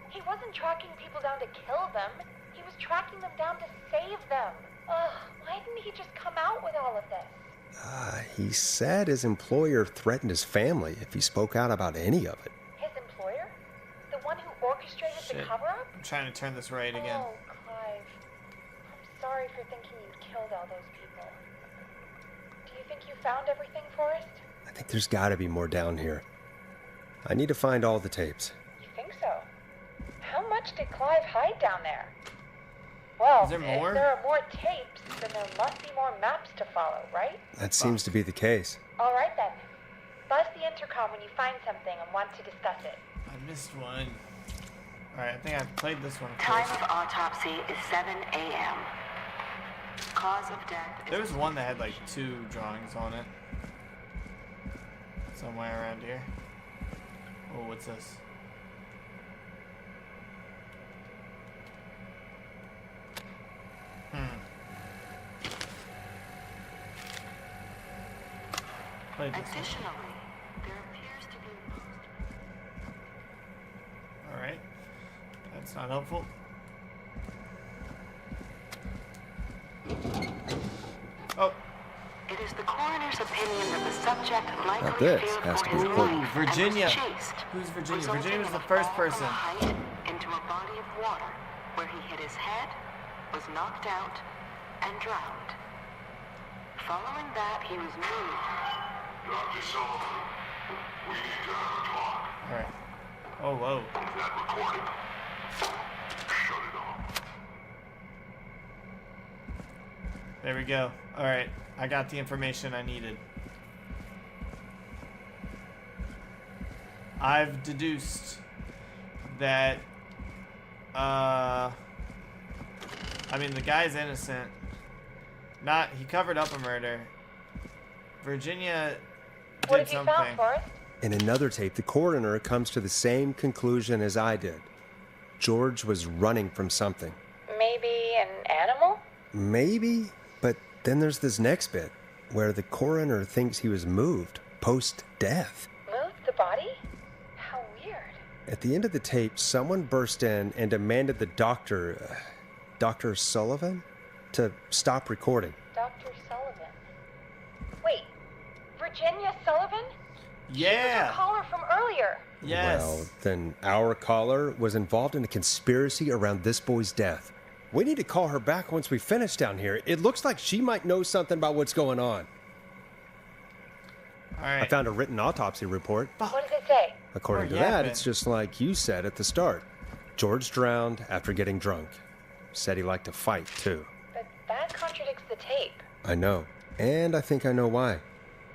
S8: He wasn't tracking people down to kill them. He was tracking them down to save them. Ugh, why didn't he just come out with all of this?
S3: He said his employer threatened his family if he spoke out about any of it.
S8: His employer? The one who orchestrated the cover-up?
S1: I'm trying to turn this right again.
S8: Oh, Clive. I'm sorry for thinking you'd killed all those people. Do you think you found everything, Forrest?
S3: I think there's gotta be more down here. I need to find all the tapes.
S8: You think so? How much did Clive hide down there? Well,
S1: Is there more?
S8: if there are more tapes, then there must be more maps to follow, right?
S3: That seems to be the case.
S8: All right, then. Buzz the intercom when you find something and want to discuss it.
S1: I missed one. Alright, I think I played this one
S6: Time
S1: first.
S6: of autopsy is 7 a.m. Cause of death is...
S1: There was one that had like 2 drawings on it. Somewhere around here. Oh, what's this? Played this one.
S6: Additionally, there appears to be a
S1: Alright. That's not helpful. Oh.
S6: It is the coroner's opinion that the subject likely
S3: Now this
S6: feared
S3: has
S6: for
S3: to be
S6: his
S3: important.
S6: life
S1: Virginia.
S6: and was chased,
S1: Who's Virginia?
S6: resulting
S1: Virginia was
S6: in
S1: the
S6: a
S1: first
S6: fall from
S1: person.
S6: a height into a body of water where he hit his head, was knocked out, and drowned. Following that, he was moved.
S9: Dr. Sullivan, we need to have a talk.
S1: Alright. Oh, whoa.
S9: That recording. Shut it off.
S1: There we go. Alright. I got the information I needed. I've deduced that, I mean, the guy's innocent. He covered up a murder. Virginia
S8: What
S1: did
S8: have you
S1: something.
S8: found, Forrest?
S3: In another tape, the coroner comes to the same conclusion as I did. George was running from something.
S8: Maybe an animal?
S3: Maybe, but then there's this next bit where the coroner thinks he was moved post-death.
S8: Moved the body? How weird.
S3: At the end of the tape, someone burst in and demanded the doctor, Dr. Sullivan, to stop recording.
S8: Dr. Sullivan. Wait, Virginia Sullivan? She was
S1: Yeah.
S8: our caller from earlier.
S1: Yes.
S3: Well, then our caller was involved in a conspiracy around this boy's death. We need to call her back once we finish down here. It looks like she might know something about what's going on.
S1: Alright.
S3: I found a written autopsy report.
S8: What does it it say?
S3: According to
S1: Or
S3: that,
S1: yapping.
S3: it's just like you said at the start. George drowned after getting drunk. Said he liked to fight, too.
S8: But that contradicts the tape.
S3: I know. And I think I know why.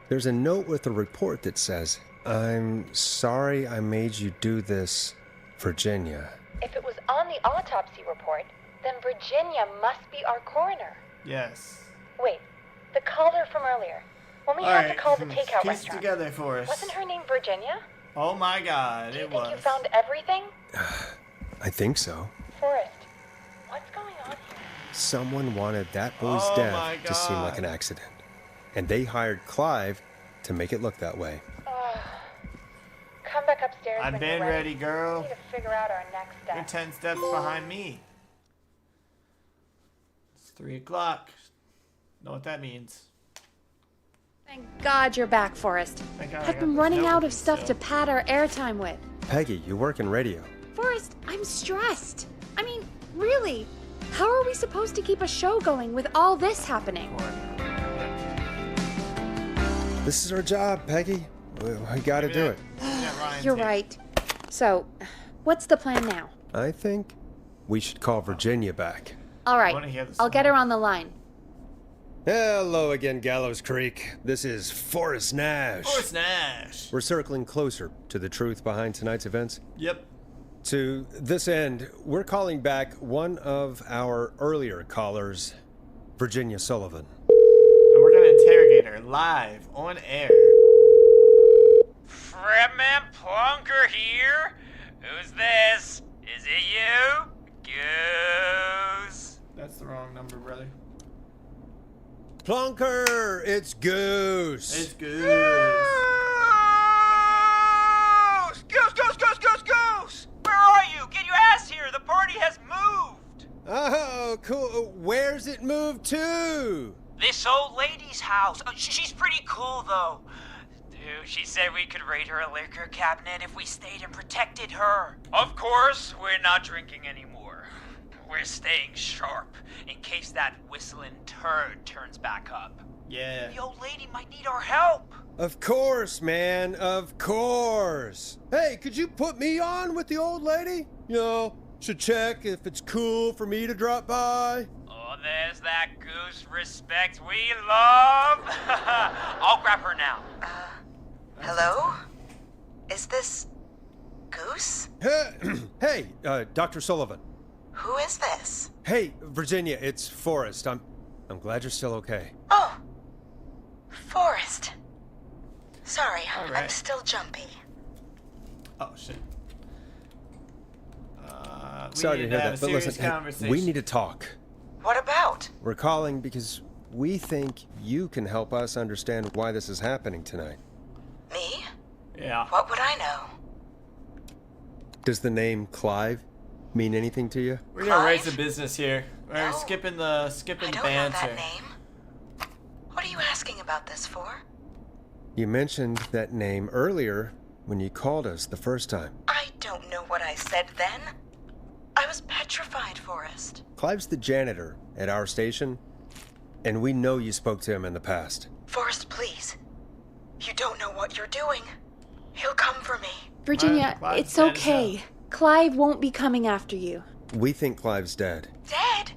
S3: There's a note with a report that says, "I'm sorry I made you do this, Virginia."
S8: If it was on the autopsy report, then Virginia must be our coroner.
S1: Yes.
S8: Wait, the caller from earlier. When we
S1: All
S8: had to
S1: right.
S8: call the takeout
S1: Piece
S8: restaurant.
S1: together for us.
S8: Wasn't her name Virginia?
S1: Oh my God,
S8: Do you
S1: it
S8: think
S1: was.
S8: you found everything?
S3: I think so.
S8: Forrest, what's going on here?
S3: Someone wanted that boy's
S1: Oh my
S3: death to seem like
S1: God.
S3: an accident. And they hired Clive to make it look that way.
S8: Come back upstairs
S1: I've
S8: when
S1: been
S8: you're
S1: ready,
S8: We
S1: girl.
S8: need to figure out our next
S1: You're
S8: step.
S1: 10 steps behind me. It's 3 o'clock. Know what that means.
S2: Thank God you're back, Forrest.
S1: Thank God I
S2: I've
S1: got
S2: been
S1: this
S2: running out
S1: notebook
S2: of stuff
S1: still.
S2: to pad our airtime with.
S3: Peggy, you work in radio.
S2: Forrest, I'm stressed. I mean, really, how are we supposed to keep a show going with all this happening?
S3: This is our job, Peggy. We gotta do it.
S2: You're right. So, what's the plan now?
S3: I think we should call Virginia back.
S2: All right,
S1: wanna hear the
S2: I'll get her
S1: song.
S2: on the line.
S3: Hello again, Gallows Creek. This is Forrest Nash.
S1: Forrest Nash.
S3: We're circling closer to the truth behind tonight's events.
S1: Yep.
S3: To this end, we're calling back one of our earlier callers, Virginia Sullivan.
S1: And we're gonna interrogate her live on air.
S10: Fredman Plunker here. Who's this? Is it you? Goose.
S1: That's the wrong number, brother.
S3: Plunker, it's Goose.
S1: It's good.
S10: Goose! Where are you? Get your ass here. The party has moved.
S3: Oh, cool. Where's it moved to?
S10: This old lady's house. She's pretty cool, though. Dude, she said we could raid her liquor cabinet if we stayed and protected her. Of course, we're not drinking anymore. We're staying sharp in case that whistling turd turns back up.
S1: Yeah.
S10: The old lady might need our help.
S3: Of course, man. Of course. Hey, could you put me on with the old lady? You know, should check if it's cool for me to drop by.
S10: Oh, there's that Goose respect we love. I'll grab her now.
S11: Hello? Is this Goose?
S3: Hey, Dr. Sullivan.
S11: Who is this?
S3: Hey, Virginia, it's Forrest. I'm glad you're still okay.
S11: Oh, Forrest. Sorry,
S1: All
S11: I'm
S1: right.
S11: still jumpy.
S1: Oh shit. We
S3: Sorry to
S1: need
S3: hear
S1: have
S3: that,
S1: a
S3: but
S1: serious
S3: listen, hey,
S1: conversation.
S3: we need to talk.
S11: What about?
S3: We're calling because we think you can help us understand why this is happening tonight.
S11: Me?
S1: Yeah.
S11: What would I know?
S3: Does the name Clive mean anything to you?
S1: We're gonna raise the
S11: Clive?
S1: business here. We're
S11: No.
S1: skipping
S11: I
S1: skipping
S11: don't
S1: banter.
S11: know that name. What are you asking about this for?
S3: You mentioned that name earlier when you called us the first time.
S11: I don't know what I said then. I was petrified, Forrest.
S3: Clive's the janitor at our station, and we know you spoke to him in the past.
S11: Forrest, please. You don't know what you're doing. He'll come for me.
S2: Virginia,
S1: Clive's
S2: it's
S1: dead as
S2: okay.
S1: hell.
S2: Clive won't be coming after you.
S3: We think Clive's dead.
S11: Dead?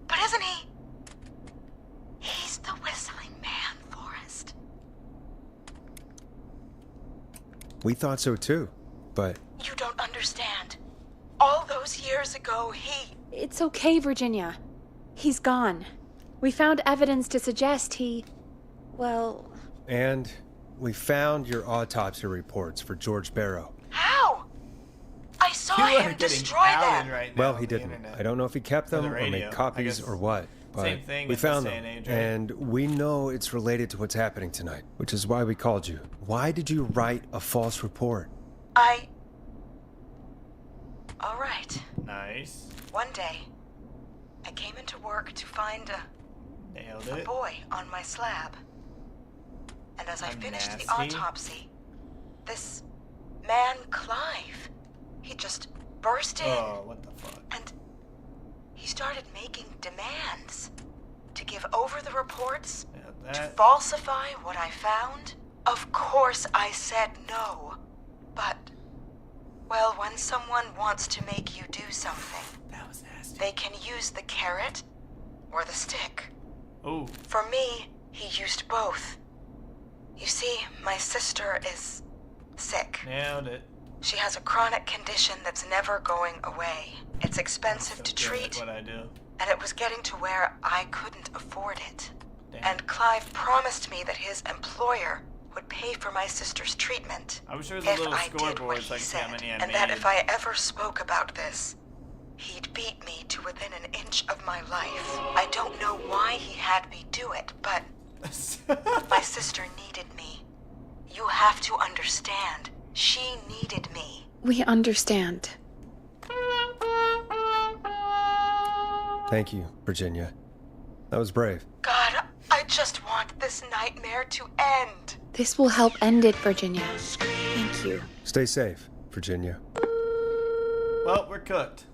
S11: But isn't he? He's the whistling man, Forrest.
S3: We thought so too, but
S11: You don't understand. All those years ago, he...
S2: It's okay, Virginia. He's gone. We found evidence to suggest he... Well,
S3: and we found your autopsy reports for George Barrow.
S11: How? I saw
S1: You are
S11: him
S1: getting
S11: destroy
S1: outed
S11: them.
S1: right now
S3: Well,
S1: on
S3: he
S1: the
S3: didn't.
S1: internet.
S3: I don't know if he kept
S1: For the
S3: them or
S1: radio,
S3: made
S1: I
S3: copies
S1: guess.
S3: or what. But
S1: Same thing
S3: we
S1: in this
S3: found
S1: day
S3: them,
S1: and age, right?
S3: and we know it's related to what's happening tonight, which is why we called you. Why did you write a false report?
S11: All right.
S1: Nice.
S11: One day, I came into work to find
S1: Nailed
S11: a
S1: it.
S11: boy on my slab. And as I
S1: I'm
S11: finished the
S1: nasty.
S11: autopsy, this man, Clive, he just burst in
S1: Oh, what the fuck?
S11: and he started making demands to give over the reports,
S1: Yeah,
S11: to
S1: that.
S11: falsify what I found. Of course I said no. But, well, when someone wants to make you do something,
S1: That was nasty.
S11: they can use the carrot or the stick.
S1: Oh.
S11: For me, he used both. You see, my sister is sick.
S1: Nailed it.
S11: She has a chronic condition that's never going away. It's expensive
S1: So
S11: to
S1: good at
S11: treat,
S1: what I do.
S11: and it was getting to where I couldn't afford it.
S1: Damn.
S11: And Clive promised me that his employer would pay for my sister's treatment
S1: I wish there was a
S11: if
S1: little
S11: I did
S1: scoreboard
S11: what
S1: so I
S11: he
S1: could see how
S11: said,
S1: many I
S11: and
S1: made.
S11: that if I ever spoke about this, he'd beat me to within an inch of my life. I don't know why he had me do it, but my sister needed me. You have to understand. She needed me.
S2: We understand.
S3: Thank you, Virginia. That was brave.
S11: God, I just want this nightmare to end.
S2: This will help end it, Virginia. Thank you.
S3: Stay safe, Virginia.
S1: Well, we're cooked.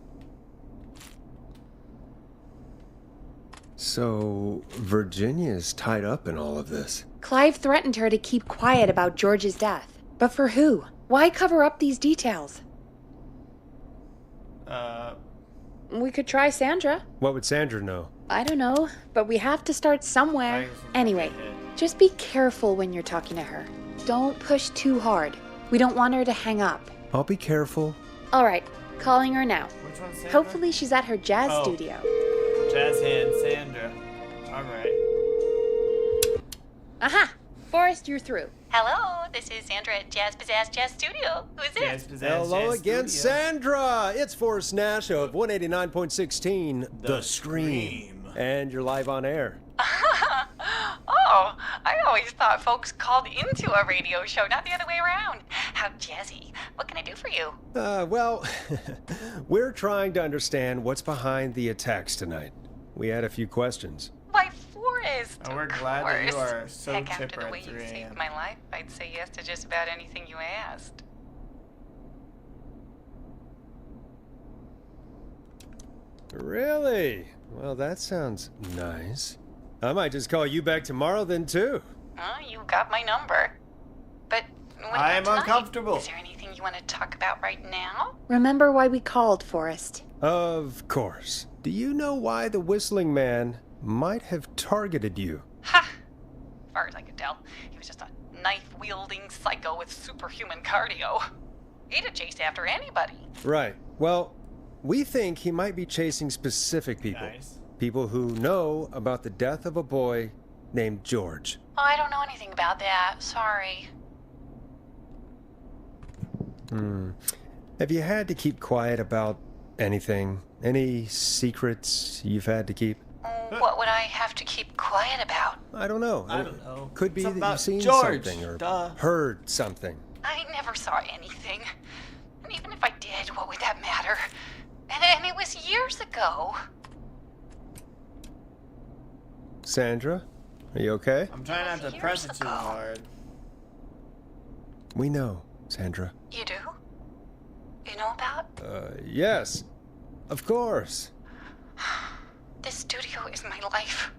S3: So, Virginia's tied up in all of this.
S2: Clive threatened her to keep quiet about George's death. But for who? Why cover up these details? We could try Sandra.
S3: What would Sandra know?
S2: I don't know, but we have to start somewhere. Anyway, just be careful when you're talking to her. Don't push too hard. We don't want her to hang up.
S3: I'll be careful.
S2: All right, calling her now.
S1: Which one's Sandra?
S2: Hopefully she's at her jazz
S1: Oh.
S2: studio.
S1: Jazz hand Sandra. Alright.
S2: Aha! Forrest, you're through.
S5: Hello, this is Sandra at Jazz Pizzazz Jazz Studio. Who is this?
S3: Hello again, Sandra! It's Forrest Nash of 189.16, The Scream. And you're live on air.
S5: Oh, I always thought folks called into a radio show, not the other way around. How jazzy. What can I do for you?
S3: Well, we're trying to understand what's behind the attacks tonight. We had a few questions.
S5: Why, Forrest.
S1: And we're
S5: of
S1: glad that you
S5: course.
S1: are so
S5: Heck, after
S1: chipper
S5: the
S1: at
S5: way you
S1: 3 a.m.
S5: saved my life, I'd say yes to just about anything you asked.
S3: Really? Well, that sounds nice. I might just call you back tomorrow then, too.
S5: You got my number. But what
S1: I
S5: about
S1: am
S5: tonight?
S1: uncomfortable.
S5: Is there anything you want to talk about right now?
S2: Remember why we called, Forrest.
S3: Of course. Do you know why the Whistling Man might have targeted you?
S5: Ha! As far as I could tell, he was just a knife-wielding psycho with superhuman cardio. He'd have chased after anybody.
S3: Right. Well, we think he might be chasing specific people.
S1: Nice.
S3: People who know about the death of a boy named George.
S5: Oh, I don't know anything about that. Sorry.
S3: Have you had to keep quiet about anything? Any secrets you've had to keep?
S5: What would I have to keep quiet about?
S3: I don't know.
S1: I don't know.
S3: Could be
S1: Something
S3: that
S1: about
S3: you've seen
S1: George.
S3: something or
S1: Duh.
S3: heard something.
S5: I never saw anything. And even if I did, what would that matter? And it was years ago.
S3: Sandra, are you okay?
S1: I'm trying not to press it too hard.
S3: We know, Sandra.
S5: You do? You know about?
S3: Yes. Of course.
S5: This studio is my life.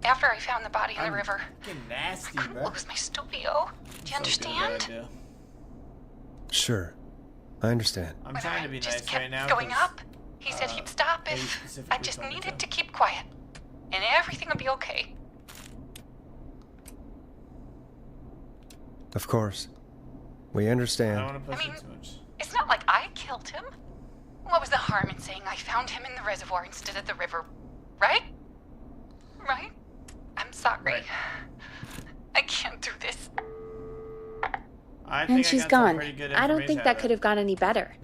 S5: After I found the body in the river,
S1: Fucking nasty,
S5: I couldn't
S1: bro.
S5: lose my studio. Do you understand?
S3: Sure. I understand.
S1: I'm trying to be
S5: Just
S1: nice
S5: kept
S1: right now.
S5: going
S1: 'cause,
S5: up. He said he'd stop
S1: he
S5: if
S1: specifically
S5: I just
S1: told me
S5: needed
S1: to.
S5: to keep quiet. And everything would be okay.
S3: Of course. We
S1: I
S3: understand.
S1: don't want to push
S5: I mean,
S1: it too much.
S5: It's not like I killed him. What was the harm in saying I found him in the reservoir instead of the river? Right? Right? I'm sorry.
S1: Right.
S5: I can't do this.
S1: I think
S2: And
S1: I
S2: she's
S1: got some
S2: gone.
S1: pretty good
S2: I don't think
S1: information out
S2: that
S1: of
S2: could
S1: it.
S2: have gone any better.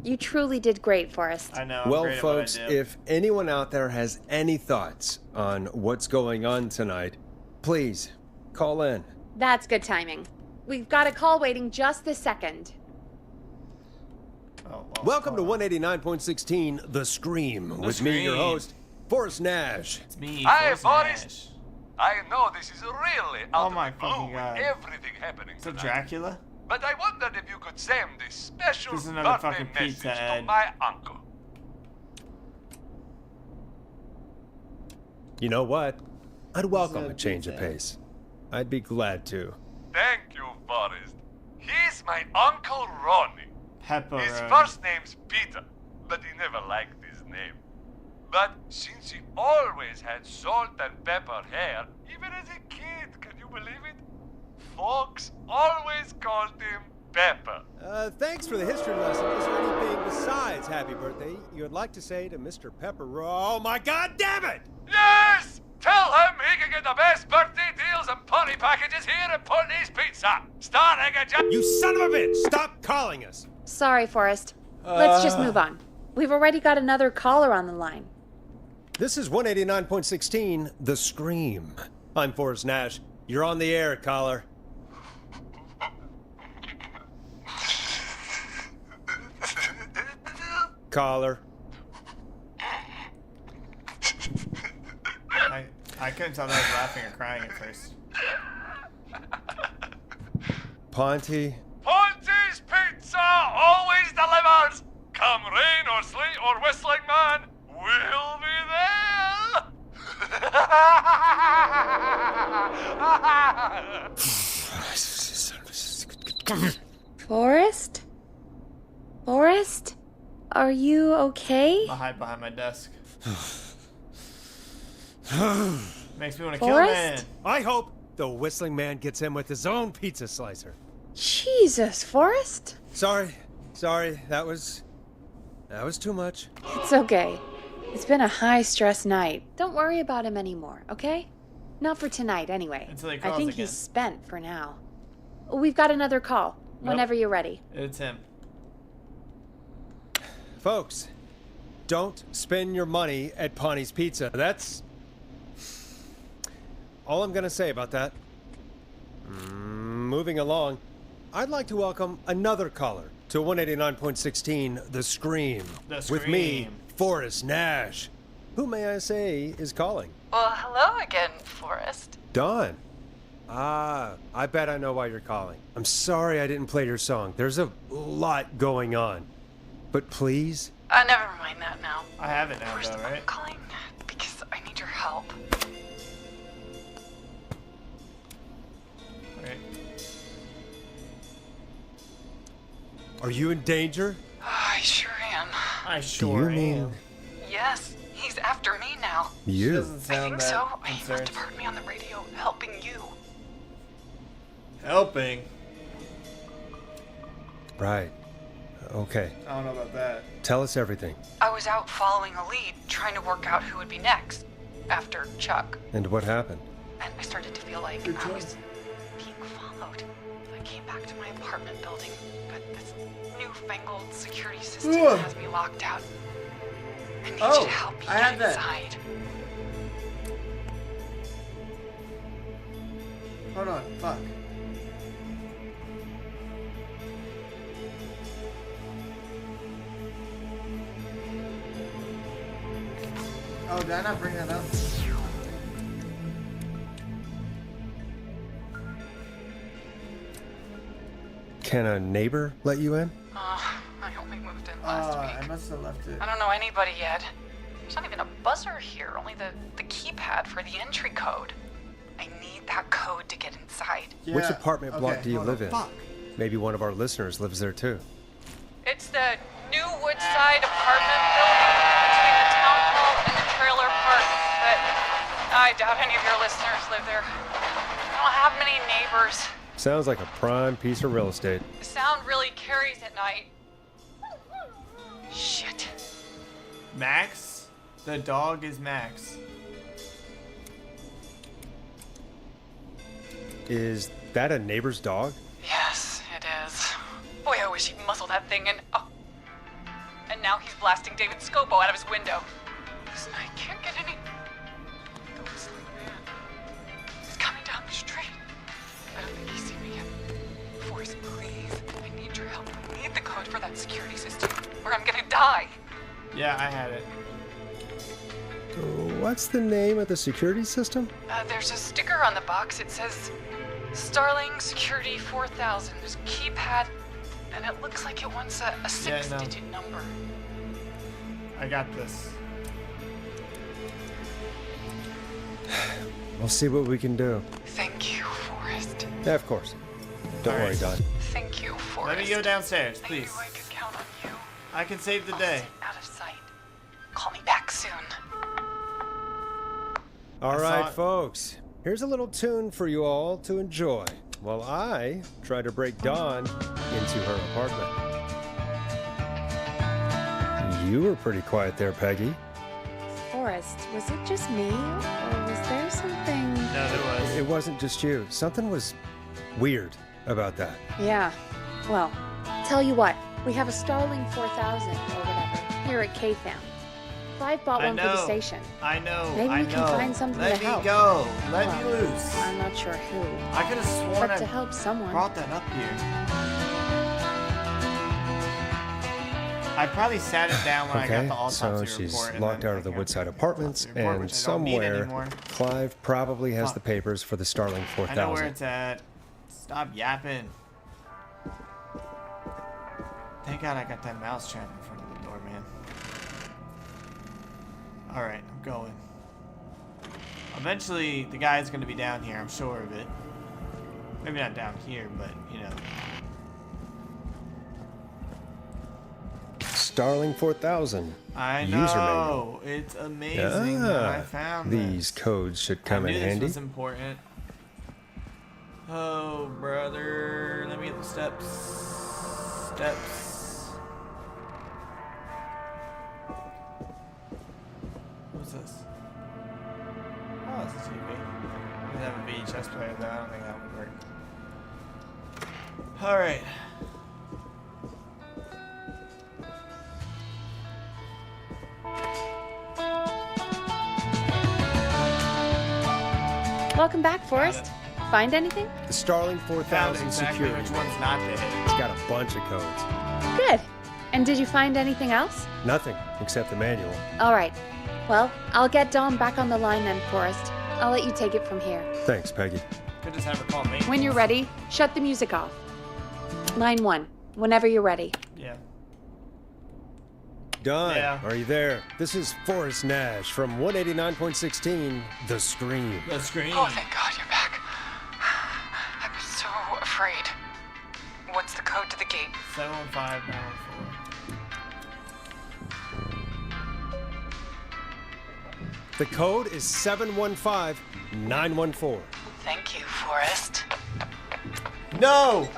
S2: You truly did great, Forrest.
S1: I know. I'm
S3: Well,
S1: great at what I
S3: folks,
S1: do.
S3: if anyone out there has any thoughts on what's going on tonight, please call in.
S2: That's good timing. We've got a call waiting just this second.
S1: Oh, well,
S3: Welcome to
S1: hold on.
S3: 189.16 The Scream with me, your
S1: Scream.
S3: host, Forrest Nash.
S1: It's me,
S12: Hi,
S1: Forrest
S12: Boris.
S1: Nash.
S12: I know this is really
S1: Oh
S12: out
S1: my
S12: of the blue
S1: fucking
S12: with
S1: God.
S12: everything happening
S1: Is it
S12: tonight.
S1: Dracula?
S12: But I wondered if you could send this special
S1: This is another
S12: birthday
S1: fucking
S12: message
S1: pizza
S12: to
S1: ad.
S12: my uncle.
S3: You know what? I'd welcome
S1: a
S3: a change of
S1: pizza.
S3: pace. I'd be glad to.
S12: Thank you, Forrest. He's my Uncle Ronnie.
S1: Pepperoni.
S12: His first name's Peter, but he never liked his name. But since he always had salt and pepper hair, even as a kid, can you believe it? Folks always called him Pepper.
S3: Thanks for the history lesson. Is there anything besides happy birthday you would like to say to Mr. Pepper? Oh my God damn it!
S12: Yes! Tell him he can get the best birthday deals and party packages here at Putney's Pizza. Starting at
S3: You son of a bitch! Stop calling us!
S2: Sorry, Forrest. Let's just move on. We've already got another caller on the line.
S3: This is 189.16, The Scream. I'm Forrest Nash. You're on the air, caller. Caller.
S1: I couldn't tell if I was laughing or crying at first.
S3: Ponty.
S12: Ponty's Pizza always delivers. Come rain or sleet or whistling man, we'll be there.
S2: Forrest? Forrest? Are you okay?
S1: I'll hide behind my desk. Makes me want to kill
S2: Forrest?
S1: man.
S3: I hope the Whistling Man gets him with his own pizza slicer.
S2: Jesus, Forrest.
S3: Sorry. That was too much.
S2: It's okay. It's been a high-stress night. Don't worry about him anymore, okay? Not for tonight, anyway.
S1: Until he
S2: I
S1: calls
S2: think
S1: again.
S2: he's spent for now. We've got another call. Whenever you're ready.
S1: It's him.
S3: Folks, don't spend your money at Ponty's Pizza. That's all I'm going to say about that. Moving along, I'd like to welcome another caller to 189.16, The Scream. With me, Forrest Nash. Who, may I say, is calling?
S11: Well, hello again, Forrest.
S3: Dawn. I bet I know why you're calling. I'm sorry I didn't play your song. There's a lot going on. But please?
S11: Never mind that now.
S1: I have it now,
S11: Forrest,
S1: though, right?
S11: I'm calling because I need your help.
S1: Alright.
S3: Are you in danger?
S11: I sure am.
S1: I sure
S3: Do you mean
S1: am.
S11: Yes, he's after me now.
S3: you?
S1: Doesn't
S11: I
S1: sound
S11: think
S1: that
S11: so. He
S1: concerned.
S11: must have heard me on the radio helping you.
S1: Helping?
S3: Right. Okay.
S1: I don't know about that.
S3: Tell us everything.
S11: I was out following a lead, trying to work out who would be next after Chuck.
S3: And what happened?
S11: And I started to feel like I was being followed. I came back to my apartment building, but this newfangled security system has me locked out. I need you to help me
S1: I
S11: get
S1: had that.
S11: inside.
S1: Hold on, fuck. Oh, did I not bring that up?
S11: Can
S3: a neighbor let you in?
S11: I only moved in last week.
S1: I must have left it.
S11: I don't know anybody yet. There's not even a buzzer here, only the keypad for the entry code. I need that code to get inside.
S3: Which apartment block do you live in?
S1: Fuck.
S3: Maybe one of our listeners lives there too.
S11: It's the New Woodside apartment building between the town hall and the trailer park, but I doubt any of your listeners live there. I don't have many neighbors.
S3: Sounds like a prime piece of real estate.
S11: The sound really carries at night. Shit.
S1: Max? The dog is Max.
S3: Is that a neighbor's dog?
S11: Yes, it is. Boy, I wish he'd muzzle that thing and... Oh. And now he's blasting David Scopo out of his window. Listen, I can't get any... The whistling man. He's coming down the street. I don't think he's seen me yet. Forrest, please. I need your help. I need the code for that security system, or I'm gonna die.
S1: Yeah, I had it.
S3: What's the name of the security system?
S11: There's a sticker on the box. It says Starling Security 4000. There's a keypad, and it looks like it wants a six-digit number.
S1: I got this.
S3: We'll see what we can do.
S11: Thank you, Forrest.
S3: Yeah, of course. Don't worry, Don.
S11: Thank you, Forrest.
S1: Let me go downstairs,
S11: I
S1: please.
S11: knew I could count on you.
S1: I can save the day.
S11: Out of sight. Call me back soon.
S3: All
S1: I saw
S3: right,
S1: it. folks.
S3: Here's a little tune for you all to enjoy while I try to break Dawn into her apartment. You were pretty quiet there, Peggy.
S2: Forrest, was it just me? Or was there something...
S1: No, there was.
S3: It wasn't just you. Something was weird about that.
S2: Yeah. Well, tell you what. We have a Starling 4000 or whatever here at K-Fam. Clive bought one for the station.
S1: I know.
S2: Maybe
S1: I
S2: we can
S1: know.
S2: find something
S1: Let
S2: to
S1: me
S2: help.
S1: go. Let me
S2: Well,
S1: loose.
S2: I'm not sure who.
S1: I could have sworn
S2: But to
S1: I
S2: help someone.
S1: brought that up here. I probably sat it down when I got
S3: Okay,
S1: the autopsy
S3: so she's
S1: report. and
S3: locked
S1: then
S3: out of the
S1: I got
S3: Woodside
S1: the
S3: Apartments,
S1: autopsy report,
S3: and
S1: which I don't need
S3: somewhere
S1: anymore.
S3: Clive probably has
S1: Fuck.
S3: the papers for the Starling
S1: I know where
S3: 4000.
S1: it's at. Stop yapping. Thank God I got that mouse trap in front of the door, man. Alright, I'm going. Eventually, the guy's gonna be down here, I'm sure of it. Maybe not down here, but, you know.
S3: Starling 4000.
S1: I
S3: User manual.
S1: know. It's amazing that I found
S3: These codes should come
S1: I
S3: in
S1: knew this
S3: handy.
S1: was important. Oh, brother. Let me get the steps. Steps. What's this? Oh, it's a TV. We have a VHS player though. I don't think that would work. Alright.
S2: Welcome back, Forrest. Find anything?
S3: The Starling
S1: Found
S3: 4000
S1: exactly
S3: security.
S1: which one's not to hit.
S3: It's got a bunch of codes.
S2: Good. And did you find anything else?
S3: Nothing except the manual.
S2: All right. Well, I'll get Dom back on the line then, Forrest. I'll let you take it from here.
S3: Thanks, Peggy.
S1: Could just have her call me.
S2: When you're ready, shut the music off. Line 1, whenever you're ready.
S1: Yeah.
S3: Don,
S1: Yeah.
S3: are you there? This is Forrest Nash from 189.16, The Scream.
S1: The screen.
S11: Oh, thank God you're back. I was so afraid. What's the code to the gate?
S1: 715-914.
S3: The code is 715-914.
S11: Thank you, Forrest.
S1: No!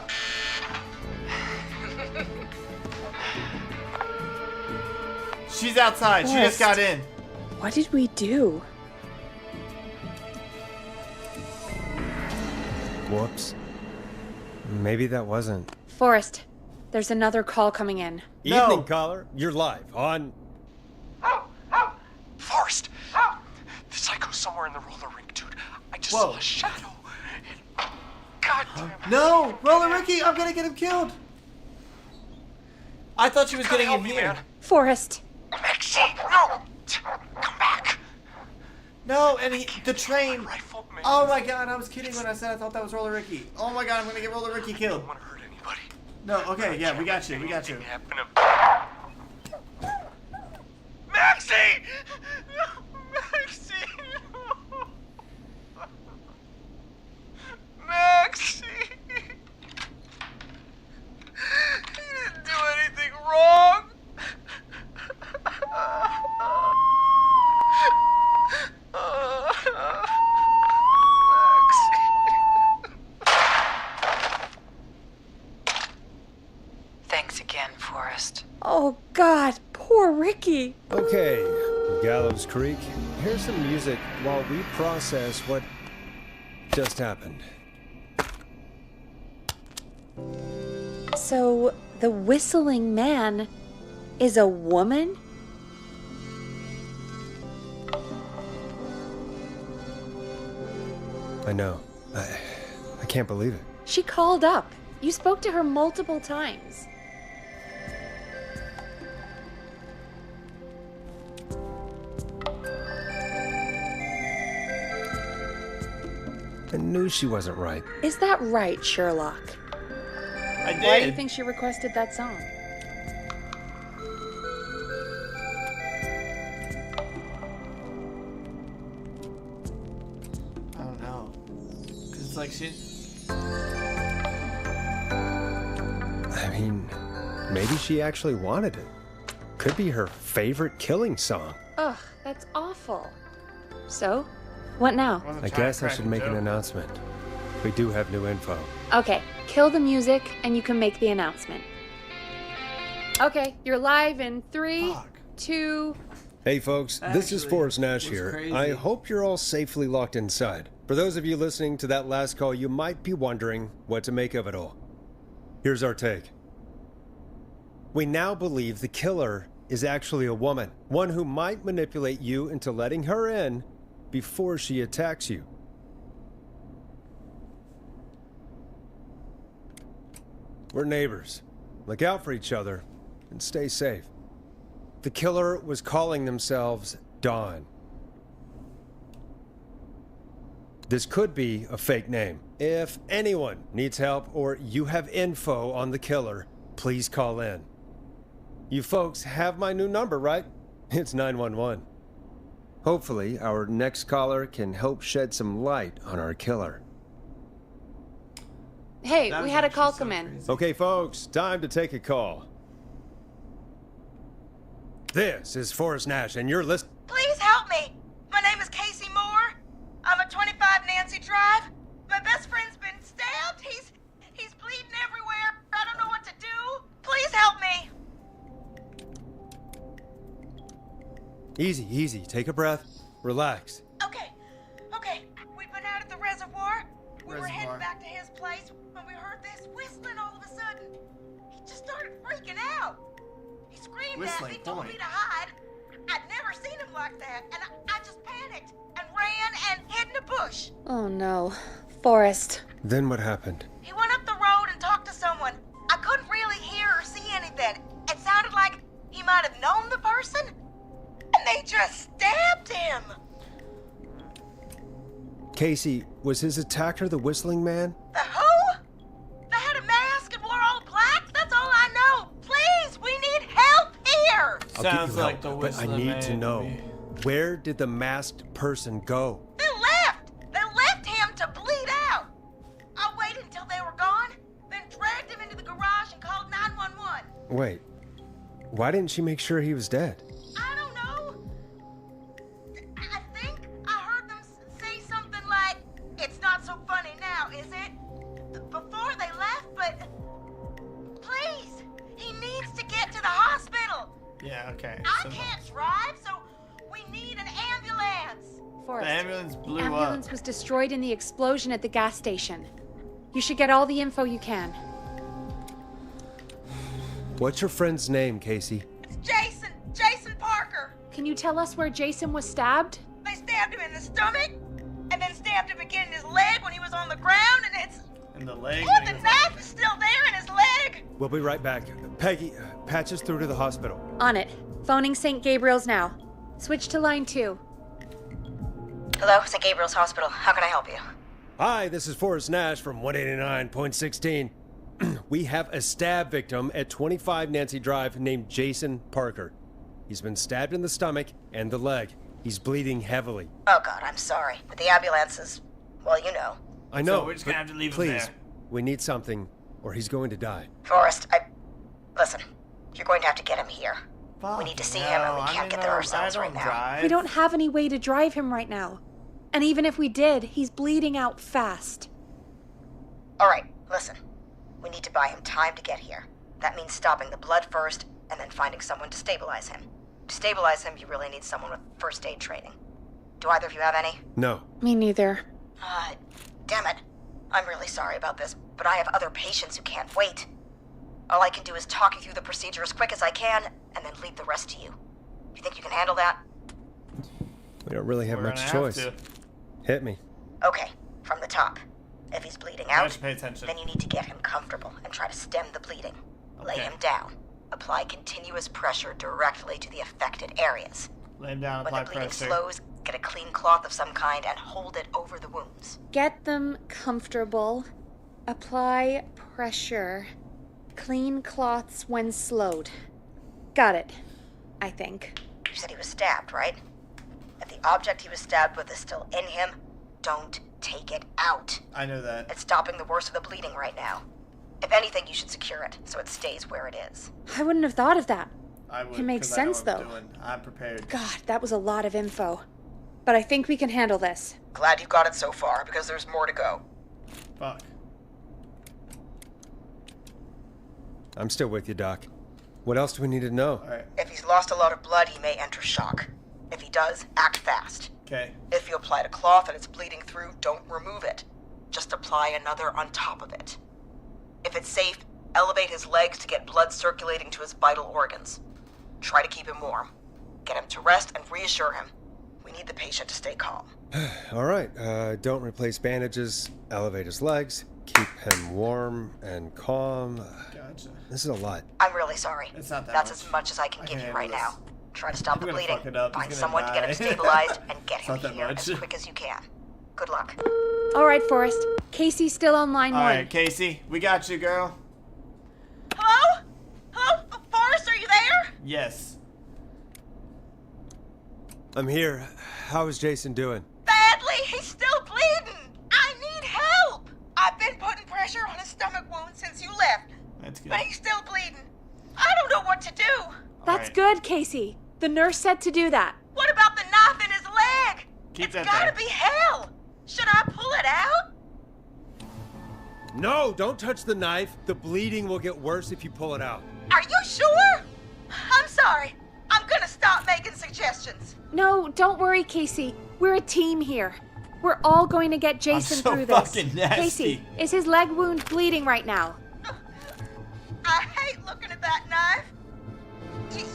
S1: She's outside. She just got in.
S2: What did we do?
S3: Whoops. Maybe that wasn't.
S2: Forrest, there's another call coming in.
S1: No.
S3: Evening caller, you're live on.
S4: Forrest! The psycho's somewhere in the roller rink, dude. I just
S1: Whoa.
S4: saw a shadow. God damn it.
S1: No! Roller Ricky, I'm gonna get him killed. I thought she was
S4: Gotta
S1: getting
S4: help
S1: in
S4: me,
S1: here.
S4: man.
S2: Forrest,
S4: Maxie, no! Come back!
S1: No, and the train.
S4: Rifle, man.
S1: Oh my God, I was kidding when I said I thought that was Roller Ricky. Oh my God, I'm gonna get Roller Ricky
S4: I
S1: killed.
S4: don't want to hurt anybody.
S1: No, okay, yeah, we got you, we got you.
S4: Anything happen to- Maxie! No, Maxie! Maxie! He didn't do anything wrong!
S11: Thanks again, Forrest.
S2: oh God, poor Ricky.
S3: Okay, Gallows Creek, here's some music while we process what just happened.
S2: So, the whistling man is a woman?
S3: I know. I can't believe it.
S2: She called up. You spoke to her multiple times.
S3: I knew she wasn't right.
S2: Is that right, Sherlock?
S1: I did.
S2: Why do you think she requested that song?
S1: I don't know. Cause it's like she.
S3: I mean, maybe she actually wanted it. Could be her favorite killing song.
S2: Ugh, that's awful. So, what now?
S3: I guess I should make an announcement. We do have new info.
S2: Okay, kill the music and you can make the announcement. Okay, you're live in 3, 2...
S3: Hey folks, this is Forrest Nash here.
S1: crazy.
S3: I hope you're all safely locked inside. For those of you listening to that last call, you might be wondering what to make of it all. Here's our take. We now believe the killer is actually a woman, one who might manipulate you into letting her in before she attacks you. We're neighbors. Look out for each other and stay safe. The killer was calling themselves Dawn. This could be a fake name. If anyone needs help or you have info on the killer, please call in. You folks have my new number, right? It's 911. Hopefully, our next caller can help shed some light on our killer.
S2: Hey,
S1: That
S2: we
S1: was
S2: had a
S1: actually
S2: call
S1: so
S2: come in.
S1: crazy.
S3: Okay, folks, time to take a call. This is Forrest Nash, and you're listening.
S11: Please help me. My name is Casey Moore. I'm at 25 Nancy Drive. My best friend's been stabbed. He's bleeding everywhere. I don't know what to do. Please help me.
S3: Easy, easy. Take a breath. Relax.
S11: Okay. We've been out at the reservoir. We were
S1: Reservoir.
S11: heading back to his place when we heard this whistling all of a sudden. He just started freaking out. He screamed
S1: Whistling
S11: at me, told me
S1: point.
S11: to hide. I'd never seen him like that, and I just panicked and ran and hid in a bush.
S2: Oh no. Forrest.
S3: Then what happened?
S11: He went up the road and talked to someone. I couldn't really hear or see anything. It sounded like he might have known the person, and they just stabbed him.
S3: Casey, was his attacker the whistling man?
S11: The who? They had a mask and wore all black? That's all I know. Please, we need help here.
S3: I'll
S1: Sounds
S3: give you
S1: like
S3: help,
S1: the
S3: but I
S1: whistling
S3: need to
S1: man
S3: know,
S1: me.
S3: where did the masked person go?
S11: They left. They left him to bleed out. I waited until they were gone, then dragged him into the garage and called 911.
S3: Wait, why didn't she make sure he was dead?
S11: I don't know. I think I heard them say something like, "It's not so funny now, is it?" Before they left, but please, he needs to get to the hospital.
S1: Yeah, okay.
S11: I
S1: So
S11: can't drive, so we need an ambulance.
S2: Forrest.
S1: the ambulance blew
S2: Ambulance
S1: up.
S2: was destroyed in the explosion at the gas station. You should get all the info you can.
S3: What's your friend's name, Casey?
S11: It's Jason Parker.
S2: Can you tell us where Jason was stabbed?
S11: They stabbed him in the stomach, and then stabbed him again in his leg when he was on the ground, and it's...
S1: In the leg.
S11: Oh, the knife is still there in his leg!
S3: We'll be right back. Peggy, patch us through to the hospital.
S2: On it. Phoning St. Gabriel's now. Switch to line 2.
S11: Hello, St. Gabriel's Hospital. How can I help you?
S3: Hi, this is Forrest Nash from 189.16. We have a stab victim at 25 Nancy Drive named Jason Parker. He's been stabbed in the stomach and the leg. He's bleeding heavily.
S11: Oh, God, I'm sorry. But the ambulance is... well, you know.
S3: I know.
S1: So we're just gonna have to leave him
S3: please,
S1: there.
S3: we need something, or he's going to die.
S11: Forrest, listen, you're going to have to get him here. We need to see him, and we can't get there ourselves right now.
S2: We don't have any way to drive him right now. And even if we did, he's bleeding out fast.
S11: All right, listen. We need to buy him time to get here. That means stopping the blood first, and then finding someone to stabilize him. To stabilize him, you really need someone with first aid training. Do either of you have any?
S3: No.
S2: Me neither.
S11: Damn it. I'm really sorry about this, but I have other patients who can't wait. All I can do is talk you through the procedure as quick as I can, and then leave the rest to you. You think you can handle that?
S3: We don't really have
S1: We're
S3: much
S1: gonna
S3: choice.
S1: have
S3: Hit me.
S11: Okay, from the top. If he's bleeding
S1: I
S11: out,
S1: should pay attention.
S11: then you need to get him comfortable and try to stem the bleeding. Lay
S1: Okay.
S11: him down. Apply continuous pressure directly to the affected areas.
S1: Lay him down,
S11: When
S1: apply
S11: the bleeding
S1: pressure.
S11: slows, get a clean cloth of some kind and hold it over the wounds.
S2: Get them comfortable. Apply pressure. Clean cloths when slowed. Got it. I think.
S11: You said he was stabbed, right? If the object he was stabbed with is still in him, don't take it out.
S1: I know that.
S11: It's stopping the worst of the bleeding right now. If anything, you should secure it so it stays where it is.
S2: I wouldn't have thought of that.
S1: I would.
S2: It makes
S1: 'cause I know
S2: sense,
S1: what I'm
S2: though.
S1: doing. I'm prepared.
S2: God, that was a lot of info. But I think we can handle this.
S11: Glad you got it so far, because there's more to go.
S1: Fuck.
S3: I'm still with you, Doc. What else do we need to know?
S1: Alright.
S11: If he's lost a lot of blood, he may enter shock. If he does, act fast.
S1: Okay.
S11: If you applied a cloth and it's bleeding through, don't remove it. Just apply another on top of it. If it's safe, elevate his legs to get blood circulating to his vital organs. Try to keep him warm. Get him to rest and reassure him. We need the patient to stay calm.
S3: All right, don't replace bandages, elevate his legs, keep him warm and calm.
S1: Gotcha.
S3: This is a lot.
S11: I'm really sorry.
S1: It's not that
S11: That's
S1: much.
S11: as much as I can
S1: I
S11: give
S1: can
S11: you
S1: handle
S11: right
S1: this.
S11: now. Try to stop
S1: I'm
S11: the
S1: gonna
S11: bleeding.
S1: fuck it up. He's
S11: Find
S1: gonna
S11: someone to get him
S1: die.
S11: stabilized and get
S1: It's
S11: him
S1: not that
S11: here
S1: much.
S11: as quick as you can. Good luck.
S2: All right, Forrest. Casey's still on line 1.
S1: Alright, Casey. We got you, girl.
S11: Hello? Hello? Forrest, are you there?
S1: Yes.
S3: I'm here. How is Jason doing?
S11: Badly. He's still bleeding. I need help. I've been putting pressure on his stomach wound since you left,
S1: That's good.
S11: but he's still bleeding. I don't know what to do.
S2: That's
S1: Alright.
S2: good, Casey. The nurse said to do that.
S11: What about the knife in his leg?
S1: Keep
S11: It's
S1: that
S11: gotta
S1: there.
S11: be hell. Should I pull it out?
S3: No, don't touch the knife. The bleeding will get worse if you pull it out.
S11: Are you sure? I'm sorry. I'm gonna stop making suggestions.
S2: No, don't worry, Casey. We're a team here. We're all going to get Jason
S1: so
S2: through this.
S1: fucking nasty.
S2: Casey, is his leg wound bleeding right now?
S11: I hate looking at that knife.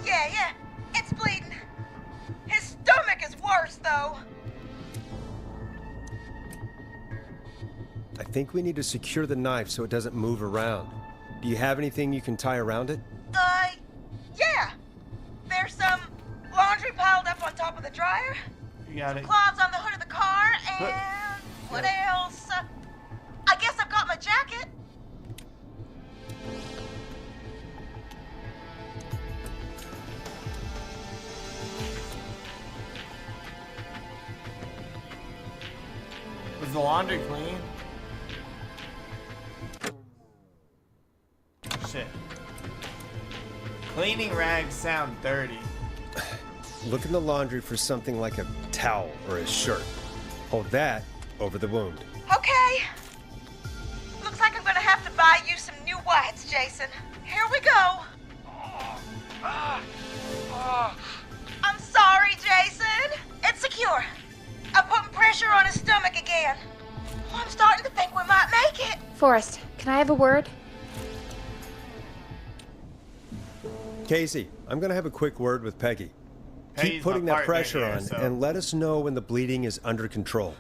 S11: Yeah, it's bleeding. His stomach is worse, though.
S3: I think we need to secure the knife so it doesn't move around. Do you have anything you can tie around it?
S11: Yeah. There's some laundry piled up on top of the dryer.
S1: You got it.
S11: Cloths on the hood of the car, and what else? I guess I've got my jacket.
S1: Was the laundry clean? Shit. Cleaning rags sound dirty.
S3: Look in the laundry for something like a towel or a shirt. Hold that over the wound.
S11: Okay. Looks like I'm gonna have to buy you some new whites, Jason. Here we go. I'm sorry, Jason. It's secure. I'm putting pressure on his stomach again. Oh, I'm starting to think we might make it.
S2: Forrest, can I have a word?
S3: Casey, I'm gonna have a quick word with Peggy.
S1: Peggy's
S3: Keep putting
S1: my
S3: that
S1: partner
S3: pressure
S1: here,
S3: on
S1: so-
S3: and let us know when the bleeding is under control.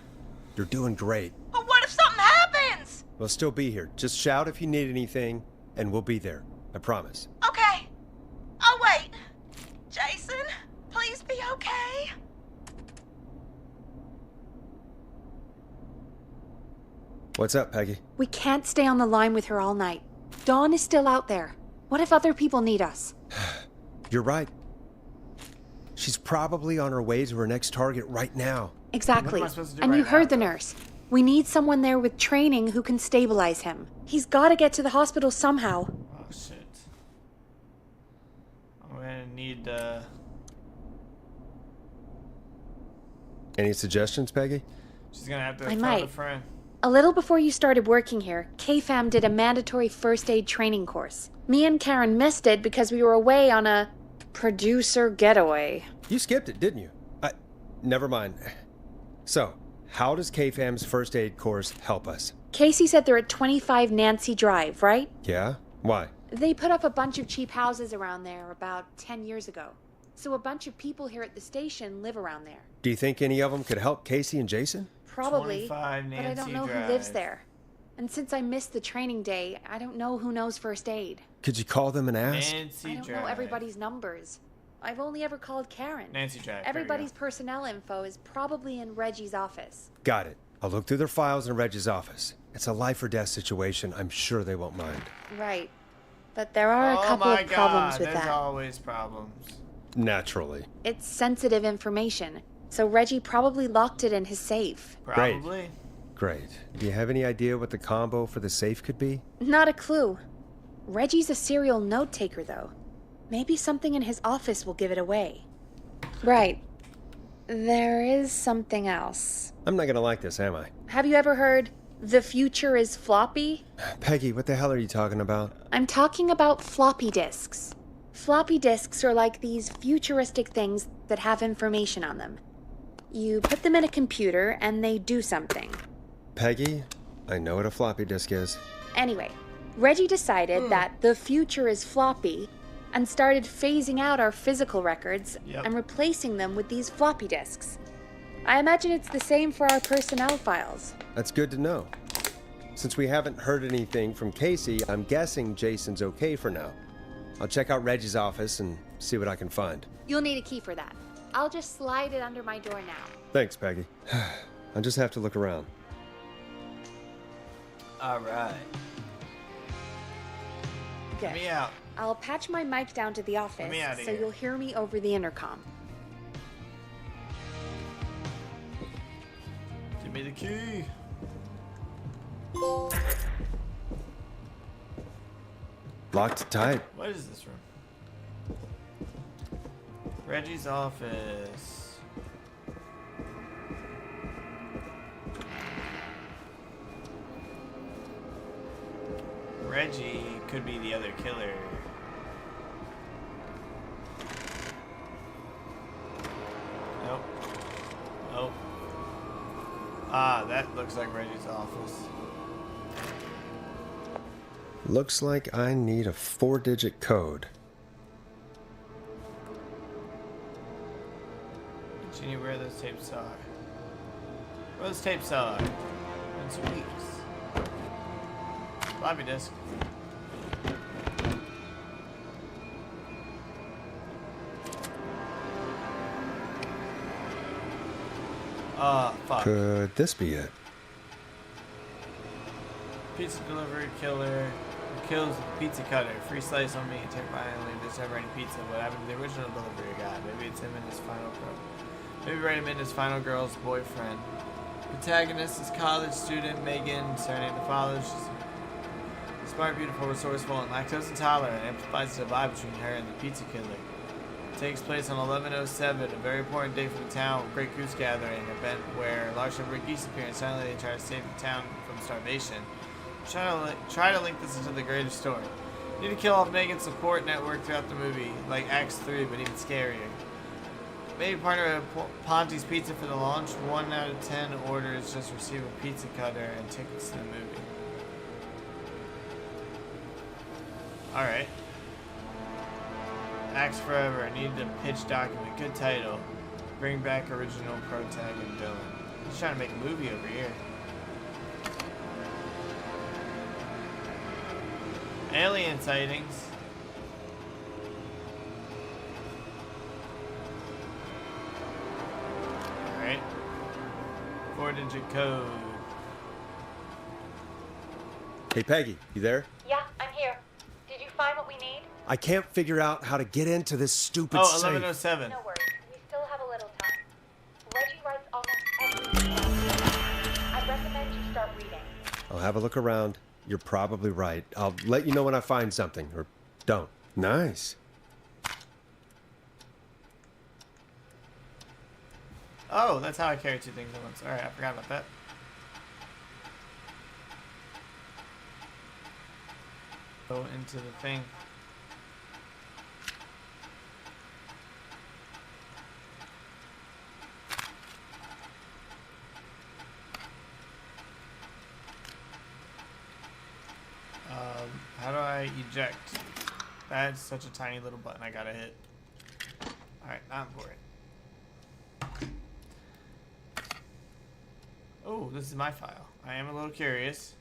S3: You're doing great.
S11: But what if something happens?
S3: We'll still be here. Just shout if you need anything, and we'll be there. I promise.
S11: Okay. I'll wait. Jason, please be okay.
S3: What's up, Peggy?
S2: We can't stay on the line with her all night. Dawn is still out there. What if other people need us?
S3: You're right. She's probably on her way to her next target right now.
S2: Exactly.
S1: What am I supposed to do
S2: And you
S1: right
S2: heard
S1: now?
S2: the nurse. We need someone there with training who can stabilize him. He's got to get to the hospital somehow.
S1: Oh shit. I'm gonna need
S3: Any suggestions, Peggy?
S1: she's gonna have to
S2: I
S1: phone
S2: might.
S1: a friend.
S2: A little before you started working here, KFAM did a mandatory first aid training course. Me and Karen missed it because we were away on a producer getaway.
S3: You skipped it, didn't you? Never mind. So, how does KFAM's first aid course help us?
S2: Casey said they're at 25 Nancy Drive, right?
S3: Yeah? Why?
S2: They put up a bunch of cheap houses around there about 10 years ago. So a bunch of people here at the station live around there.
S3: Do you think any of them could help Casey and Jason?
S2: Probably,
S1: 25
S2: but I don't
S1: Nancy
S2: know who lives
S1: Drive.
S2: there. And since I missed the training day, I don't know who knows first aid.
S3: Could you call them and ask?
S1: Nancy
S2: I don't
S1: Drive.
S2: know everybody's numbers. I've only ever called Karen.
S1: Nancy Drive. there we go.
S2: Everybody's personnel info is probably in Reggie's office.
S3: Got it. I'll look through their files in Reggie's office. It's a life or death situation. I'm sure they won't mind.
S2: Right. But there are a couple
S1: my
S2: of problems
S1: God,
S2: with
S1: there's
S2: that.
S1: always problems.
S3: Naturally.
S2: It's sensitive information, so Reggie probably locked it in his safe.
S1: Probably.
S3: Great. Do you have any idea what the combo for the safe could be?
S2: Not a clue. Reggie's a serial note taker, though. Maybe something in his office will give it away. Right. There is something else.
S3: I'm not gonna like this, am I?
S2: Have you ever heard, "The future is floppy"?
S3: Peggy, what the hell are you talking about?
S2: I'm talking about floppy disks. Floppy disks are like these futuristic things that have information on them. You put them in a computer and they do something.
S3: Peggy, I know what a floppy disk is.
S2: Anyway, Reggie decided that the future is floppy and started phasing out our physical records and replacing them with these floppy disks. I imagine it's the same for our personnel files.
S3: That's good to know. Since we haven't heard anything from Casey, I'm guessing Jason's okay for now. I'll check out Reggie's office and see what I can find.
S2: You'll need a key for that. I'll just slide it under my door now.
S3: Thanks, Peggy. I'll just have to look around.
S1: All right.
S2: Good.
S1: Get me out.
S2: I'll patch my mic down to the office
S1: me outta
S2: so
S1: here.
S2: you'll hear me over the intercom.
S1: Give me the key.
S3: Locked tight.
S1: What is this room? Reggie's office. Reggie could be the other killer. Nope. Nope. Ah, that looks like Reggie's office.
S3: Looks like I need a 4-digit code.
S1: Genie, where those tapes are. Where those tapes are. And some weeks. Floppy disk. Fuck.
S3: Could this be it?
S1: Pizza delivery killer. Kills with a pizza cutter. Free slice on me. Temporarily discover any pizza. What happened to the original delivery guy? Maybe it's him and his final girl. Maybe write him in his final girl's boyfriend. Protagonist is college student Megan. Surname to follow. She's smart, beautiful, resourceful, and lactose intolerant. Amplifies the vibe between her and the pizza killer. Takes place on 11/07, a very important day for the town. Great Goose Gathering event where large number of geese appear and silently they try to save the town from starvation. Try to link this into the greater story. You need to kill off Megan's support network throughout the movie, like Acts 3, but even scarier. Maybe partner with Ponti's Pizza for the launch. 1 out of 10 orders just receive a pizza cutter and tickets to the movie. Alright. Acts Forever. I need a pitch document. Good title. Bring back original protagonist Dylan. He's trying to make a movie over here. Alien sightings. Alright. 4-digit code.
S3: Hey, Peggy, you there?
S8: Yeah, I'm here. Did you find what we need?
S3: I can't figure out how to get into this stupid
S1: Oh,
S3: safe.
S1: 11:07.
S8: No worries. We still have a little time. Reggie writes almost everything. I recommend you start reading.
S3: I'll have a look around. You're probably right. I'll let you know when I find something, or don't. Nice.
S1: Oh, that's how I carry 2 things at once. Alright, I forgot about that. Go into the thing. How do I eject? That's such a tiny little button I gotta hit. Alright, now I'm for it. Oh, this is my file. I am a little curious.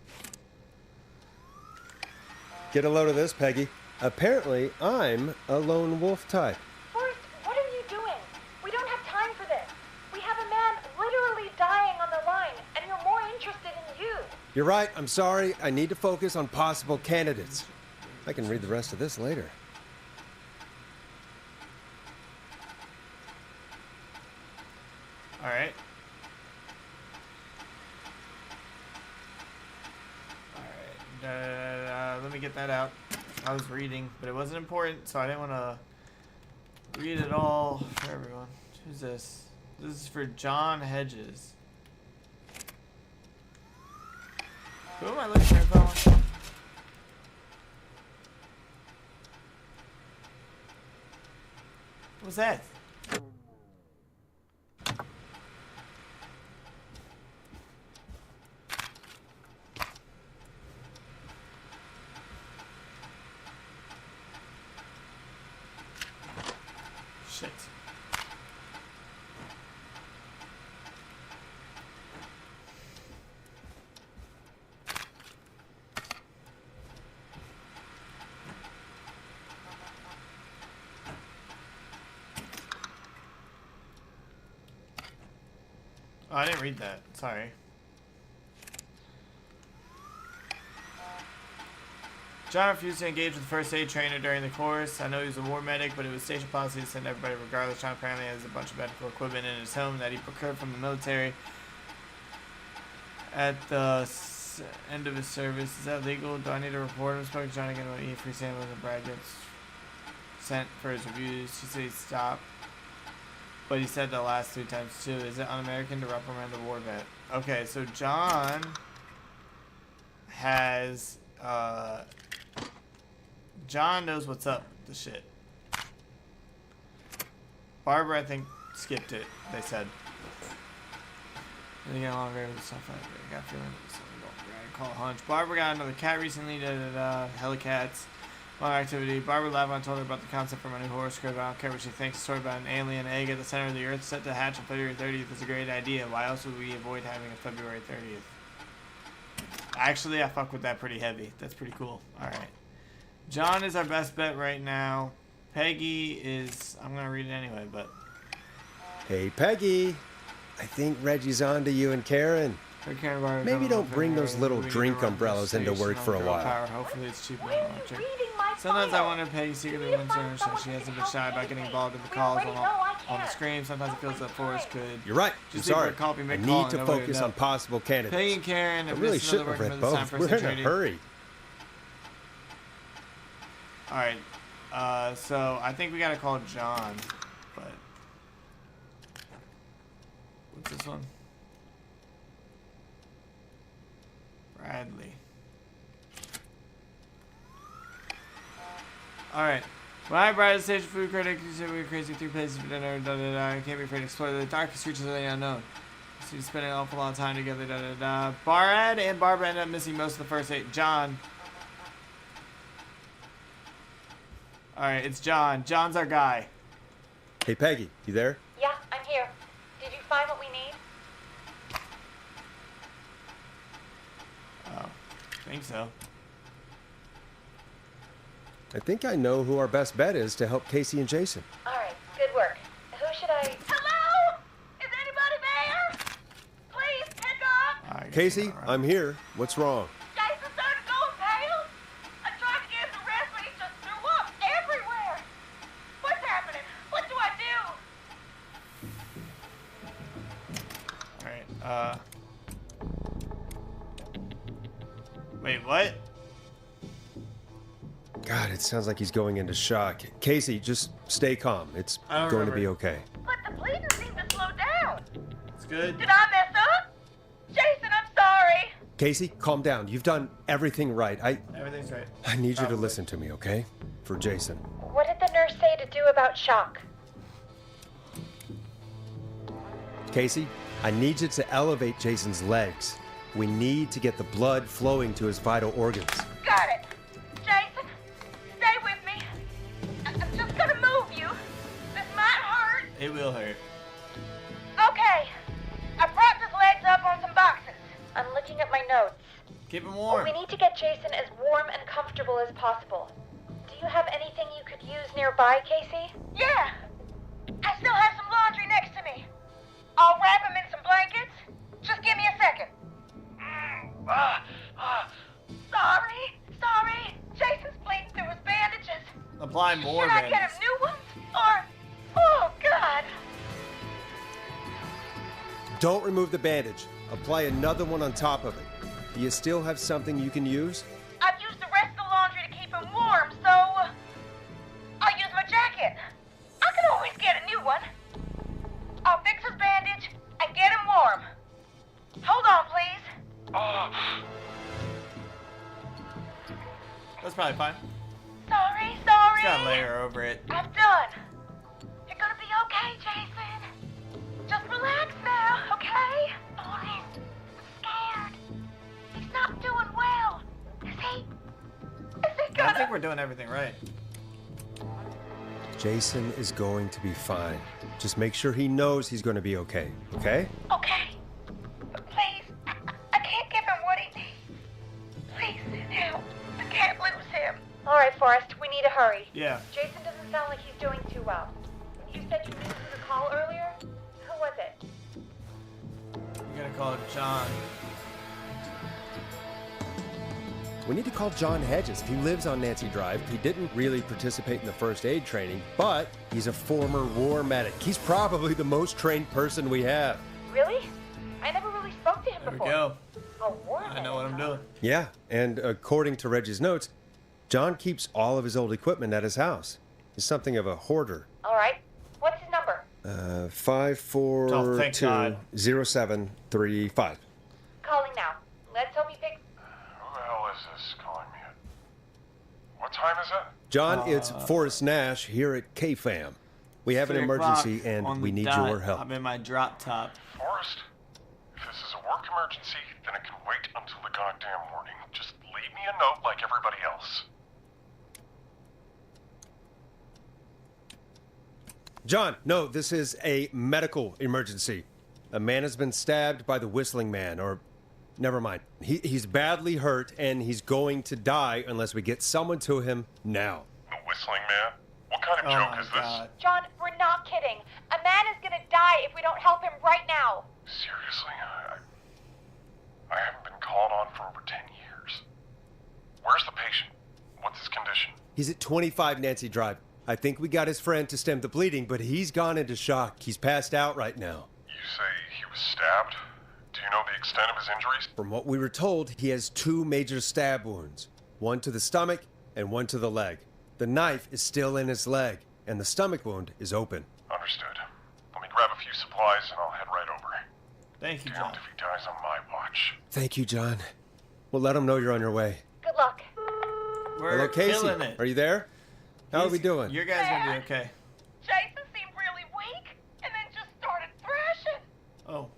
S3: Get a load of this, Peggy. Apparently, I'm a lone wolf type.
S8: Forrest, what are you doing? We don't have time for this. We have a man literally dying on the line, and you're more interested in you.
S3: You're right. I'm sorry. I need to focus on possible candidates. I can read the rest of this later.
S1: Alright. that out. I was reading, but it wasn't important, so I didn't want to read it all for everyone. Who's this? This is for John Hedges. Who am I looking at, fellas? What's that? Shit. Oh, I didn't read that. Sorry. John refused to engage with the first aid trainer during the course. I know he was a war medic, but it was station policy to send everybody regardless. John apparently has a bunch of medical equipment in his home that he procured from the military at the end of his service. Is that legal? Do I need to report him? Spoke to John again about eating free sandwiches and Brad gets sent for his reviews. She said he stopped, but he said the last 3 times too. Is it un-American to reprimand the war vet? Okay, so John has John knows what's up with the shit. Barbara, I think, skipped it, they said. They get along great with the stuff. I got a feeling it was something going call a hunch. Barbara got another cat recently. Helicats. Long activity. Barbara Lavon told her about the concept from a new horror script. I don't care what she thinks. The story about an alien egg at the center of the earth set to hatch on February 30th is a great idea. Why else would we avoid having a February 30th? Actually, I fuck with that pretty heavy. That's pretty cool. Alright. John is our best bet right now. Peggy is... I'm going to read it anyway, but...
S3: Hey, Peggy. I think Reggie's on to you and Karen. Maybe don't bring those little drink umbrellas into work for a while.
S1: Hopefully it's cheaper than electric. Sometimes I wonder if Peggy secretly wins her, so she hasn't been shy about getting involved in the calls on the screen. Sometimes it feels that Forrest could...
S3: You're right. I'm sorry. I need to focus on possible candidates.
S1: Peggy and Karen...
S3: I really shouldn't have read both. We're in a hurry.
S1: Alright. So I think we gotta call John, but... What's this one? Bradley. Alright. When I brought a station food critic, you said we were crazy 3 places for dinner, I can't be afraid to explore the darkest reaches of the unknown. So you spent an awful lot of time together, Barad and Barbara ended up missing most of the first 8. John. Alright, it's John. John's our guy.
S3: Hey, Peggy, you there?
S8: Yeah, I'm here. Did you find what we need?
S1: Oh, I think so.
S3: I think I know who our best bet is to help Casey and Jason.
S8: Alright, good work. Who should I... Hello? Is anybody there? Please, pick up!
S3: Casey, I'm here. What's wrong?
S8: Jason started going pale. I tried to get him to rest, but he just threw up everywhere. What's happening? What do I do?
S1: Alright, wait, what?
S3: God, it sounds like he's going into shock. Casey, just stay calm. It's going to be okay.
S8: But the bleeding seemed to slow down.
S1: It's good.
S8: Did I mess up? Jason, I'm sorry.
S3: Casey, calm down. You've done everything right.
S1: Everything's right.
S3: I need you to listen to me, okay? For Jason.
S8: What did the nurse say to do about shock?
S3: Casey, I need you to elevate Jason's legs. We need to get the blood flowing to his vital organs.
S8: Got it. Jason, stay with me. I'm just gonna move you. This might hurt.
S1: It will hurt.
S8: Okay. I propped his legs up on some boxes. I'm looking at my notes.
S1: Keep him warm.
S8: We need to get Jason as warm and comfortable as possible. Do you have anything you could use nearby, Casey? Yeah. I still have some laundry next to me. I'll wrap him in some blankets. Just give me a second. Sorry. Jason's bleeding through his bandages.
S1: Apply more
S8: Should I
S1: bandages.
S8: get him new ones? Or... Oh, God.
S3: Don't remove the bandage. Apply another one on top of it. Do you still have something you can use?
S8: I've used the rest of the laundry to
S1: fine.
S8: Sorry.
S1: Just gotta layer over it.
S8: I'm done. You're gonna be okay, Jason. Just relax now, okay? Forrest, I'm scared. He's not doing well. Is he
S1: I
S8: gonna...
S1: think we're doing everything right.
S3: Jason is going to be fine. Just make sure he knows he's going to be okay, okay?
S8: Okay. But please, I can't give him what he needs. Please send help. I can't lose him. All right, Forrest, we need to hurry.
S1: Yeah.
S8: Jason doesn't sound like he's doing too well. You said you knew who to call earlier? Who was it?
S1: We're gonna call John.
S3: We need to call John Hedges. He lives on Nancy Drive. He didn't really participate in the first aid training, but he's a former war medic. He's probably the most trained person we have.
S8: Really? I never really spoke to him
S1: There we
S8: before.
S1: go.
S8: A war
S1: I know what I'm doing.
S3: Yeah, and according to Reggie's notes, John keeps all of his old equipment at his house. He's something of a hoarder.
S8: All right. What's his number?
S3: 5420735.
S8: Calling now. Let's hope he picks.
S9: Who the hell is this calling me? What time is it?
S3: John, it's Forrest Nash here at KFAM. We have an
S1: 3
S3: emergency
S1: o'clock
S3: and
S1: on
S3: we
S1: the
S3: need
S1: dot.
S3: your help.
S1: I'm in my drop top.
S9: Forrest, if this is a work emergency, then it can wait until the goddamn morning. Just leave me a note like everybody else.
S3: John, no, this is a medical emergency. A man has been stabbed by the Whistling Man, or never mind. He's badly hurt and he's going to die unless we get someone to him now.
S9: The Whistling Man? What kind of joke is this?
S8: John, we're not kidding. A man is gonna die if we don't help him right now.
S9: Seriously? I haven't been called on for over 10 years. Where's the patient? What's his condition?
S3: He's at 25 Nancy Drive. I think we got his friend to stem the bleeding, but he's gone into shock. He's passed out right now.
S9: You say he was stabbed? Do you know the extent of his injuries?
S3: From what we were told, he has 2 major stab wounds. One to the stomach and one to the leg. The knife is still in his leg, and the stomach wound is open.
S9: Understood. Let me grab a few supplies and I'll head right over.
S1: Thank you, John.
S9: Damned if he dies on my watch.
S3: Thank you, John. We'll let him know you're on your way.
S8: Good luck.
S1: We're
S3: Hello, Casey.
S1: killing it.
S3: Are you there? How are we doing?
S1: Your guy's gonna be okay.
S8: Jason seemed really weak and then just started thrashing.
S1: Oh.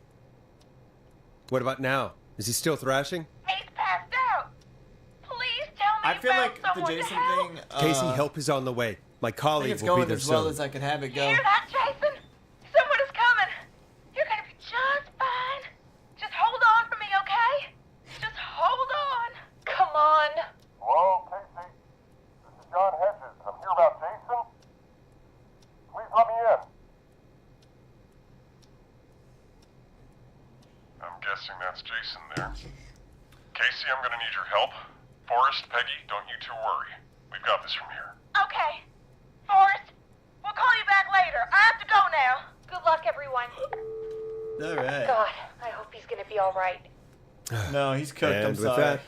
S3: What about now? Is he still thrashing?
S8: He's passed out. Please tell me
S1: I
S8: you
S1: feel
S8: found
S1: like the
S8: someone to
S1: Jason
S8: help.
S1: thing.
S3: Casey, help is on the way. My
S1: I think
S3: colleague
S1: it's
S3: will be
S1: going
S3: there
S1: as well
S3: soon.
S1: as I can have it
S8: You
S1: go.
S8: hear that, Jason? Someone is coming. You're gonna be just fine. Just hold on for me, okay? Just hold on. Come on.
S9: Hello, Casey. This is John Hedges. I'm here about Jason. Please let me in. I'm guessing that's Jason there. Casey, I'm gonna need your help. Forrest, Peggy, don't you two worry. We've got this from here.
S8: Okay. Forrest, we'll call you back later. I have to go now. Good luck, everyone.
S1: All right.
S8: God, I hope he's gonna be all right.
S1: No, he's cooked.
S3: And
S1: I'm
S3: with
S1: sorry.
S3: that,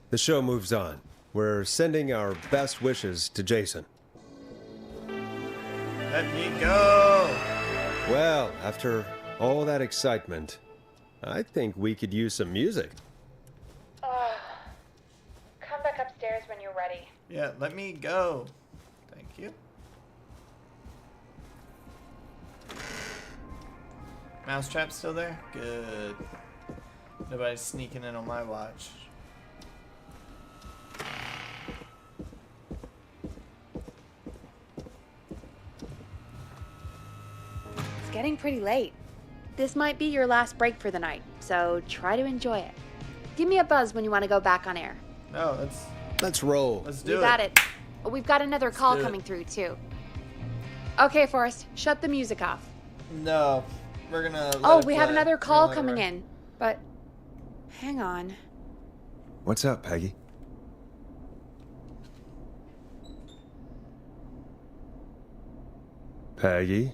S3: the show moves on. We're sending our best wishes to Jason.
S1: Let me go.
S3: Well, after all that excitement, I think we could use some music.
S8: Come back upstairs when you're ready.
S1: Yeah, let me go. Thank you. Mousetrap still there? Good. Nobody's sneaking in on my watch.
S2: It's getting pretty late. This might be your last break for the night, so try to enjoy it. Give me a buzz when you want to go back on air.
S1: No,
S3: let's roll.
S1: Let's do
S2: You
S1: it.
S2: got it. We've got another call
S1: do it.
S2: coming through, too. Okay, Forrest, shut the music off.
S1: No, we're gonna.
S2: Oh, we have another call coming in, but hang on.
S3: What's up, Peggy? Peggy?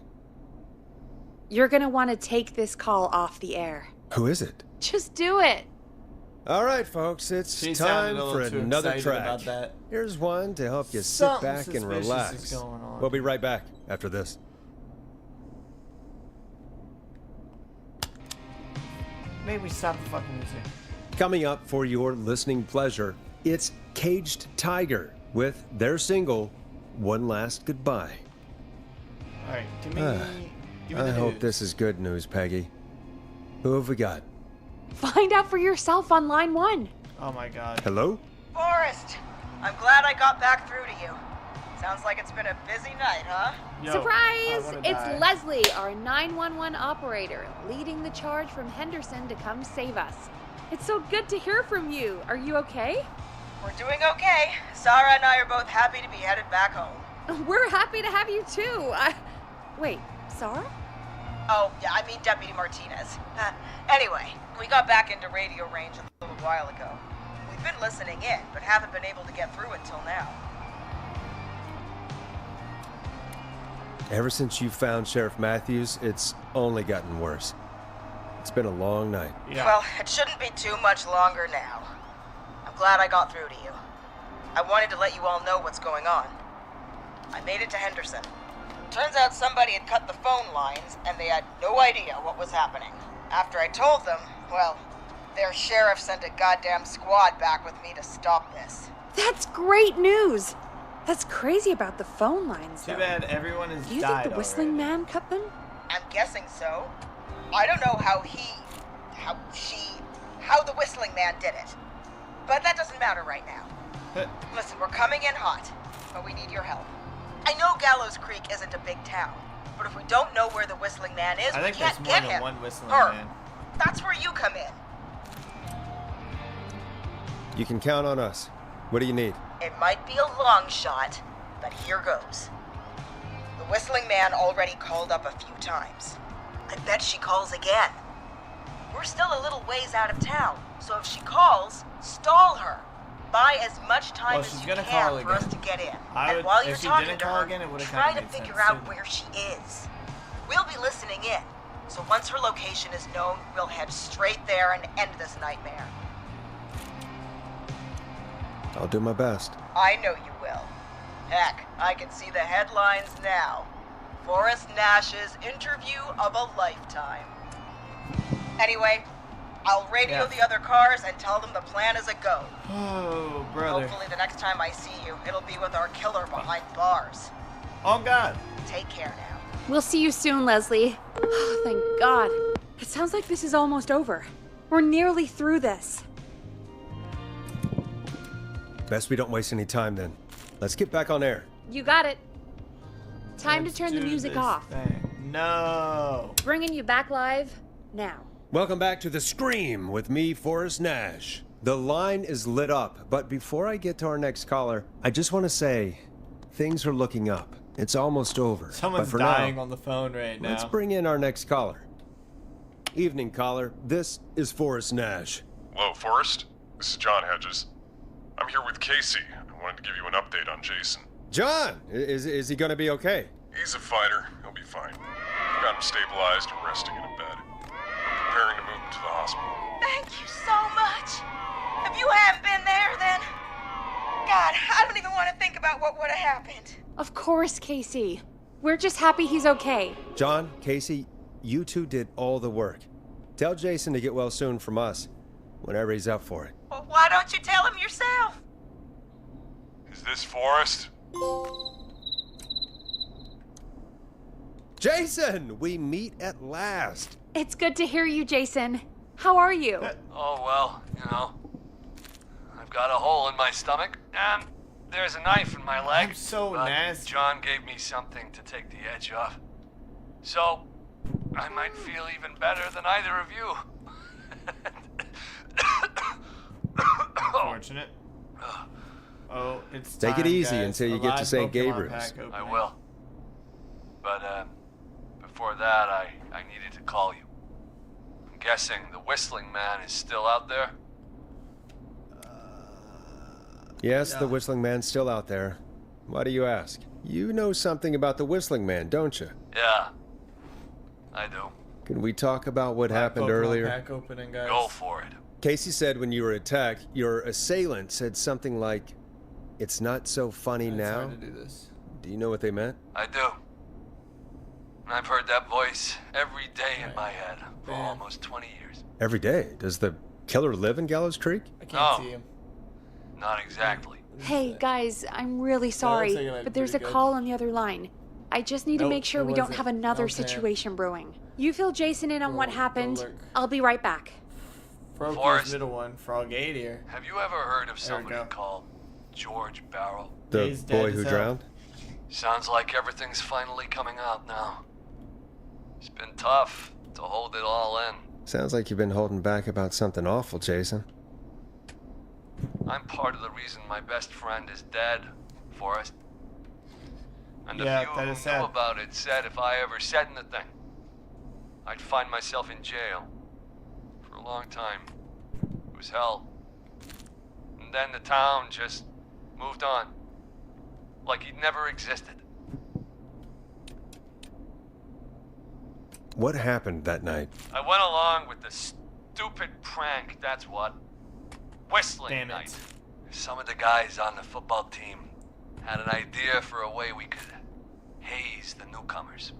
S2: You're gonna want to take this call off the air.
S3: Who is it?
S2: Just do it.
S3: All right, folks, it's
S1: She
S3: time
S1: sounded a
S3: for
S1: little too
S3: another
S1: excited
S3: track.
S1: about that.
S3: Here's one to help you sit
S1: Something
S3: back and
S1: suspicious
S3: relax.
S1: is going on.
S3: We'll be right back after this.
S1: Maybe we stop the fucking music.
S3: Coming up for your listening pleasure, it's Caged Tiger. with their single, One Last Goodbye.
S1: Alright, give me the
S3: I hope
S1: news.
S3: this is good news, Peggy. Who have we got?
S2: Find out for yourself on line 1.
S1: Oh my god.
S3: Hello?
S11: Forrest, I'm glad I got back through to you. Sounds like it's been a busy night, huh?
S1: Yo, I
S2: Surprise!
S1: wanna
S2: It's
S1: die.
S2: Leslie, our 911 operator, leading the charge from Henderson to come save us. It's so good to hear from you. Are you okay?
S11: We're doing okay. Sarah and I are both happy to be headed back home.
S2: We're happy to have you too. Wait, Sarah?
S11: Oh, yeah, I mean Deputy Martinez. Anyway, we got back into radio range a little while ago. We've been listening in, but haven't been able to get through until now.
S3: Ever since you found Sheriff Matthews, it's only gotten worse. It's been a long night.
S1: Yeah.
S11: Well, it shouldn't be too much longer now. I'm glad I got through to you. I wanted to let you all know what's going on. I made it to Henderson. Turns out somebody had cut the phone lines, and they had no idea what was happening. After I told them, well, their sheriff sent a goddamn squad back with me to stop this.
S2: That's great news. That's crazy about the phone lines,
S1: Too
S2: though.
S1: bad everyone has
S2: Do you
S1: died
S2: think the Whistling
S1: already.
S2: Man cut them?
S11: I'm guessing so. I don't know how the Whistling Man did it. But that doesn't matter right now. Listen, we're coming in hot, but we need your help. I know Gallows Creek isn't a big town, but if we don't know where the Whistling Man is,
S1: I
S11: we
S1: think
S11: can't
S1: there's more
S11: get
S1: than
S11: him.
S1: one Whistling
S11: Or,
S1: Man.
S11: that's where you come in.
S3: You can count on us. What do you need?
S11: It might be a long shot, but here goes. The Whistling Man already called up a few times. I bet she calls again. We're still a little ways out of town, so if she calls, stall her. Buy as much time
S1: Well,
S11: as
S1: she's
S11: you
S1: gonna
S11: can
S1: call
S11: for us
S1: again.
S11: to get in.
S1: I
S11: And
S1: would-
S11: while
S1: if
S11: you're
S1: she
S11: talking
S1: didn't
S11: to
S1: call
S11: her,
S1: again, it would've
S11: try
S1: kinda
S11: to
S1: made
S11: figure
S1: sense,
S11: out
S1: too.
S11: where she is. We'll be listening in, so once her location is known, we'll head straight there and end this nightmare.
S3: I'll do my best.
S11: I know you will. Heck, I can see the headlines now. Forrest Nash's interview of a lifetime. Anyway, I'll radio the other cars and tell them the plan is a go.
S1: Oh, brother.
S11: Hopefully the next time I see you, it'll be with our killer behind bars.
S1: Oh, God.
S11: Take care now.
S2: We'll see you soon, Leslie. Oh, thank God. It sounds like this is almost over. We're nearly through this.
S3: Best we don't waste any time then. Let's get back on air.
S2: You got it. Time
S1: Let's
S2: to turn the
S1: do
S2: music
S1: this
S2: off.
S1: thing. No.
S2: Bringing you back live now.
S3: Welcome back to The Scream with me, Forrest Nash. The line is lit up, but before I get to our next caller, I just want to say things are looking up. It's almost over.
S1: Someone's
S3: but for
S1: dying
S3: now,
S1: on the phone right now.
S3: let's bring in our next caller. Evening, caller. This is Forrest Nash.
S13: Hello, Forrest. This is John Hedges. I'm here with Casey. I wanted to give you an update on Jason.
S3: John, is he going to be okay?
S13: He's a fighter. He'll be fine. I've got him stabilized and resting in a bed. I'm preparing to move him to the hospital.
S11: Thank you so much. If you hadn't been there, then... God, I don't even want to think about what would have happened.
S2: Of course, Casey. We're just happy he's okay.
S3: John, Casey, you two did all the work. Tell Jason to get well soon from us, whenever he's up for it.
S11: Well, why don't you tell him yourself?
S13: Is this Forrest?
S3: Jason, we meet at last.
S2: It's good to hear you, Jason. How are you?
S14: Oh, well, you know. I've got a hole in my stomach, and there's a knife in my leg.
S1: I'm so
S14: but
S1: nasty.
S14: John gave me something to take the edge off. So, I might feel even better than either of you.
S1: Unfortunate. Oh, it's
S3: Take it
S1: time,
S3: easy
S1: guys.
S3: until you
S1: A
S3: get to
S1: live
S3: St.
S1: Pokemon
S3: Gabriel's.
S1: pack opening.
S14: I will. But, before that, I needed to call you. I'm guessing the Whistling Man is still out there?
S3: Yes, the Whistling Man's still out there. Why do you ask? You know something about the Whistling Man, don't you?
S14: Yeah, I do.
S3: Can we talk about what
S1: Live
S3: happened
S1: Pokemon
S3: earlier?
S1: pack opening, guys.
S14: Go for it.
S3: Casey said when you were attacked, your assailant said something like, "It's not so funny
S1: It's
S3: now."
S1: hard to do this.
S3: Do you know what they meant?
S14: I do. And I've heard that voice every day in my head for
S1: Damn.
S14: almost 20 years.
S3: Every day. Does the killer live in Gallows Creek?
S1: I can't
S14: No.
S1: see him.
S14: Not exactly.
S2: Hey, guys, I'm really sorry,
S1: like it might
S2: but
S1: be
S2: there's a
S1: pretty good.
S2: call on the other line. I just need to
S1: Nope,
S2: make sure
S1: it
S2: we don't
S1: wasn't.
S2: have another
S1: Okay.
S2: situation brewing. You fill Jason in on what
S1: Go
S2: happened.
S1: lurk.
S2: I'll be right back.
S1: Froke's
S14: Forrest.
S1: middle one, Frogade here.
S14: Have you ever heard of
S1: There we
S14: somebody
S1: go.
S14: called George Barrow?
S3: The
S1: He's dead
S3: boy
S1: as
S3: who
S1: hell.
S3: drowned?
S14: Sounds like everything's finally coming out now. It's been tough to hold it all in.
S3: Sounds like you've been holding back about something awful, Jason.
S14: I'm part of the reason my best friend is dead, Forrest. And
S1: Yeah,
S14: the few
S1: that
S14: who
S1: is
S14: knew
S1: sad.
S14: about it said if I ever said anything, I'd find myself in jail. For a long time. It was hell. And then the town just moved on. Like he'd never existed.
S3: What happened that night?
S14: I went along with the stupid prank, that's what. Whistling
S1: Damn it.
S14: night. Some of the guys on the football team had an idea for a way we could haze the newcomers.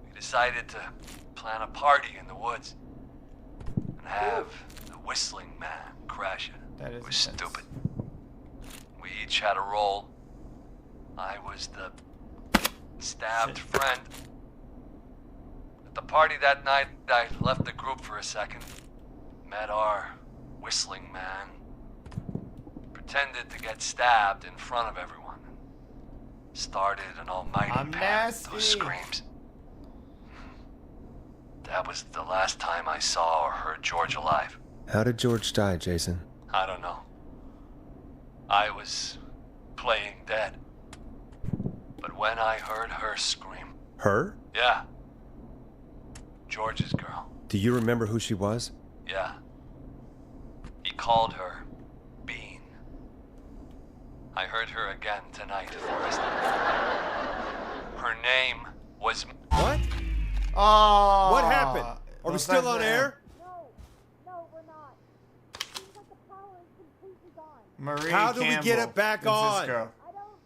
S14: We decided to plan a party in the woods and have the Whistling Man crash it.
S1: That is
S14: It was
S1: intense.
S14: stupid. We each had a role. I was the stabbed
S1: Shit.
S14: friend. At the party that night, I left the group for a second. Met our Whistling Man. Pretended to get stabbed in front of everyone. Started an almighty
S1: I'm
S14: pack of those
S1: nasty.
S14: screams. That was the last time I saw or heard George alive.
S3: How did George die, Jason?
S14: I don't know. I was playing dead. But when I heard her scream,
S3: Her?
S14: yeah. George's girl,
S3: Do you remember who she was?
S14: yeah. He called her Bean. I heard her again tonight, Forrest. Her name was...
S3: What?
S1: Oh.
S3: What happened? Are we
S1: What's
S3: still
S1: that
S3: on
S1: sound?
S3: air?
S8: No, we're not. Seems like the power is completely gone.
S1: Marie
S3: How do we get
S1: Campbell
S3: it back
S1: is this
S3: on?
S1: girl.
S8: I don't,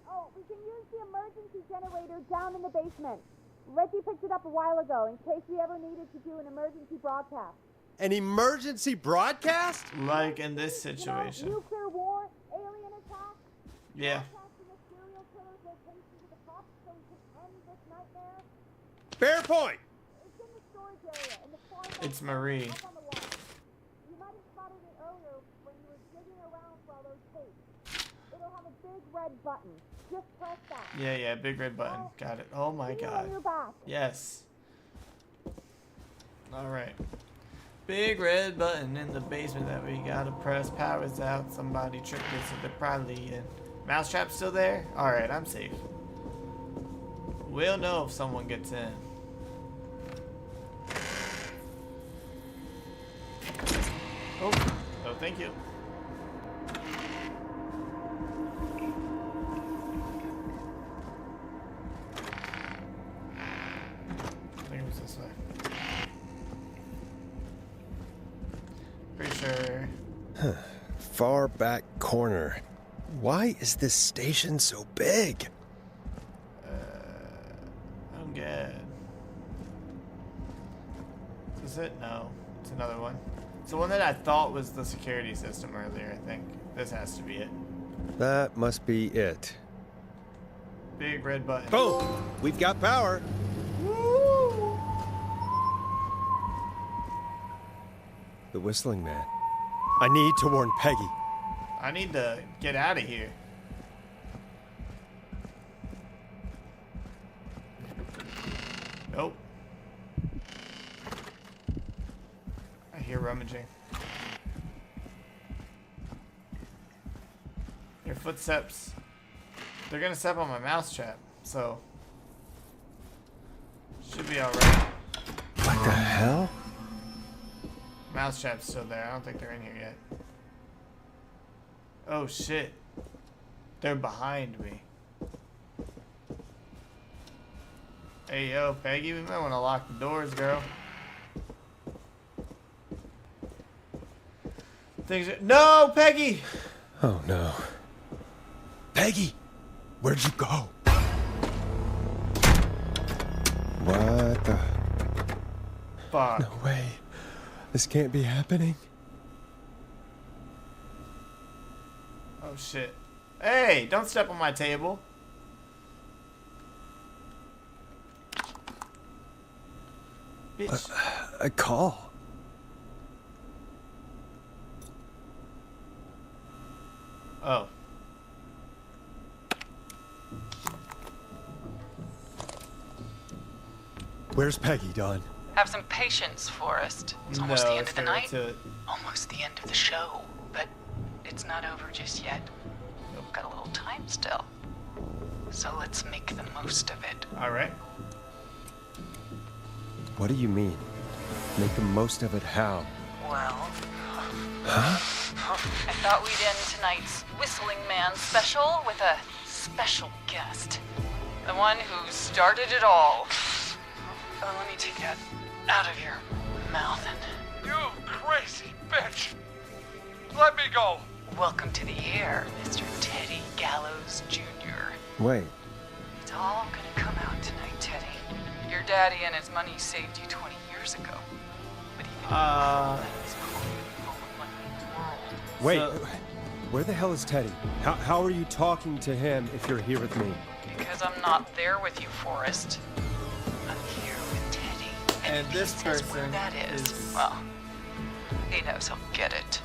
S8: oh, we can use the emergency generator down in the basement. Reggie picked it up a while ago in case we ever needed to do an emergency broadcast.
S3: An emergency broadcast?
S1: Like in this situation.
S8: Nuclear war, alien attack,
S1: Yeah.
S8: broadcasting a serial killer's location to the cops so we can end this nightmare.
S3: Fair point.
S8: It's in the storage area in the far left
S1: It's Marie.
S8: up on the wall. You might have spotted it earlier when you were digging around for all those tapes. It'll have a big red button. Just press that.
S1: Yeah, big red button. Got it. Oh my
S8: See you
S1: god.
S8: on your back.
S1: Yes. Alright. Big red button in the basement that we gotta press. Power's out. Somebody tricked it, so they're probably in. Mousetrap's still there? Alright, I'm safe. We'll know if someone gets in. Oh, no, thank you. I think it was this way. Pretty sure.
S3: Far back corner. Why is this station so big?
S1: I don't get it. Is this it? No. It's another one. It's the one that I thought was the security system earlier, I think. This has to be it.
S3: That must be it.
S1: Big red button.
S3: Boom! We've got power. The Whistling Man. I need to warn Peggy.
S1: I need to get out of here. Nope. I hear rummaging. Your footsteps. They're gonna step on my mousetrap, so should be alright.
S3: What the hell?
S1: Mousetrap's still there. I don't think they're in here yet. Oh shit. They're behind me. Hey yo, Peggy, we might want to lock the doors, girl. Things are— No, Peggy!
S3: Oh no. Peggy! Where'd you go? What the?
S1: Fuck.
S3: No way. This can't be happening.
S1: Oh shit. Hey, don't step on my table. Bitch.
S3: A call.
S1: Oh.
S3: Where's Peggy, Don?
S5: Have some patience, Forrest. It's almost the end of the night. Almost the end of the show. But it's not over just yet. We've got a little time still. So let's make the most of it.
S1: Alright.
S3: What do you mean? Make the most of it how?
S5: Well,
S3: Huh?
S5: I thought we'd end tonight's Whistling Man special with a special guest. The one who started it all. Let me take that out of your mouth and...
S12: You crazy bitch! Let me go!
S5: Welcome to the air, Mr. Teddy Gallows Jr.
S3: Wait.
S5: It's all gonna come out tonight, Teddy. Your daddy and his money saved you 20 years ago. But even
S3: Wait. Where the hell is Teddy? How are you talking to him if you're here with me?
S5: because I'm not there with you, Forrest. I'm here with Teddy.
S1: And this person
S5: where that is. Well, he knows he'll get it.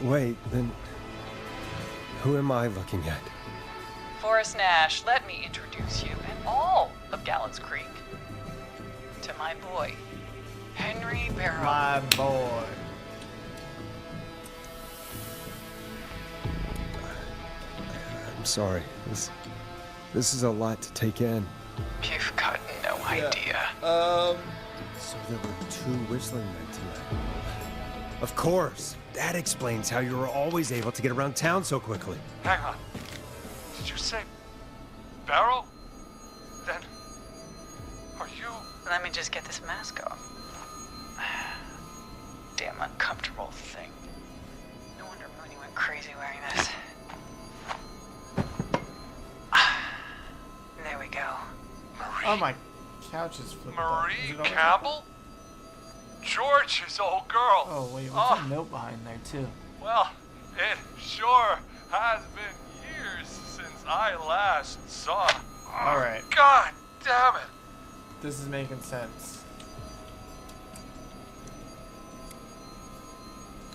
S3: Wait, then who am I looking at?
S5: Forrest Nash, let me introduce you and all of Gallows Creek to my boy, Henry Barrow.
S1: My boy.
S3: I'm sorry. This is a lot to take in.
S5: You've got no idea.
S3: So there were 2 whistling men tonight. Of course. That explains how you were always able to get around town so quickly.
S12: Hang on. Did you say Barrow? Then are you?
S5: Let me just get this mask off. Damn uncomfortable thing. No wonder Mooney went crazy wearing this. There we go.
S1: Oh, my couch is flipped up. Is
S12: Marie
S1: it over?
S12: Campbell? George's old girl.
S1: Oh, wait, what's that note behind there, too?
S12: Well, it sure has been years since I last saw her.
S1: Alright.
S12: God damn it.
S1: This is making sense.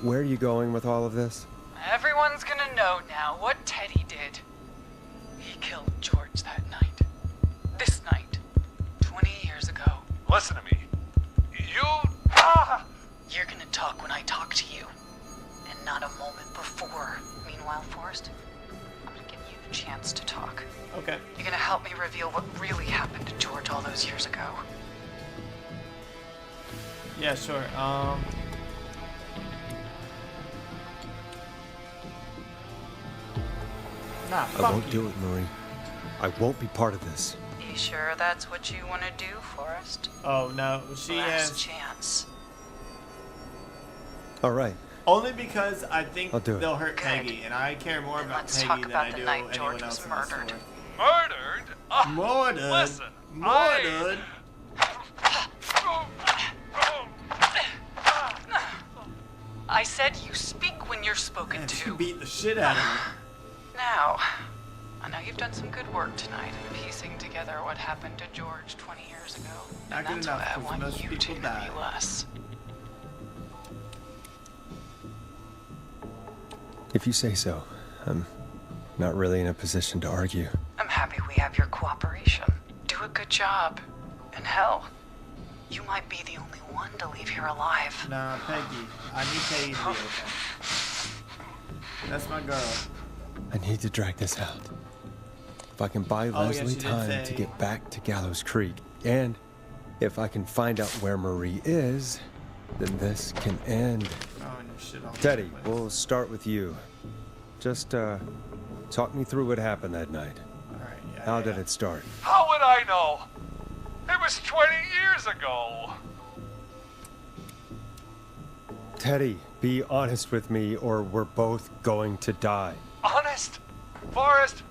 S3: Where are you going with all of this?
S5: Everyone's gonna know now what Teddy did. He killed George that night. This night. 20 years ago.
S12: Listen to me. You...
S5: You're gonna talk when I talk to you. And not a moment before. Meanwhile, Forrest, I'm gonna give you the chance to talk.
S1: Okay.
S5: You're gonna help me reveal what really happened to George all those years ago.
S1: Yeah, sure. Nah,
S3: I
S1: fuck
S3: won't
S1: you.
S3: do it, Marie. I won't be part of this.
S5: You sure that's what you want to do, Forrest?
S1: Oh, no. She
S5: Last
S1: has...
S5: chance.
S3: All right.
S1: Only because I think
S3: I'll do it.
S1: they'll hurt Peggy, and I care more about
S5: let's
S1: Peggy
S5: talk
S1: than
S5: about
S1: I
S5: the
S1: do
S5: night
S1: anyone
S5: George
S1: else
S5: was
S1: in this
S5: murdered.
S1: story.
S12: Murdered?
S1: Murdered?
S12: Listen,
S1: Murdered?
S5: I said you speak when you're spoken
S1: Man,
S5: to.
S1: she beat the shit out of her.
S5: Now, I know you've done some good work tonight in piecing together what happened to George 20 years ago.
S1: Not
S5: And
S1: good
S5: that's
S1: enough,
S5: why I
S1: 'cause
S5: want
S1: most
S5: you to
S1: people die.
S5: reveal us.
S3: If you say so, I'm not really in a position to argue.
S5: I'm happy we have your cooperation. Do a good job. And hell, you might be the only one to leave here alive.
S1: Nah, Peggy. I need Peggy to be okay. That's my girl.
S3: I need to drag this out. If I can buy
S1: Oh, yeah,
S3: Leslie
S1: she did
S3: time
S1: say-
S3: to get back to Gallows Creek, and if I can find out where Marie is, then this can end.
S1: Oh, and your shit all over
S3: Teddy,
S1: the place.
S3: we'll start with you. Just, talk me through what happened that night.
S1: Alright, yeah.
S3: How did it start?
S12: How would I know? It was 20 years ago.
S3: Teddy, be honest with me or we're both going to die.
S12: Honest? Forrest,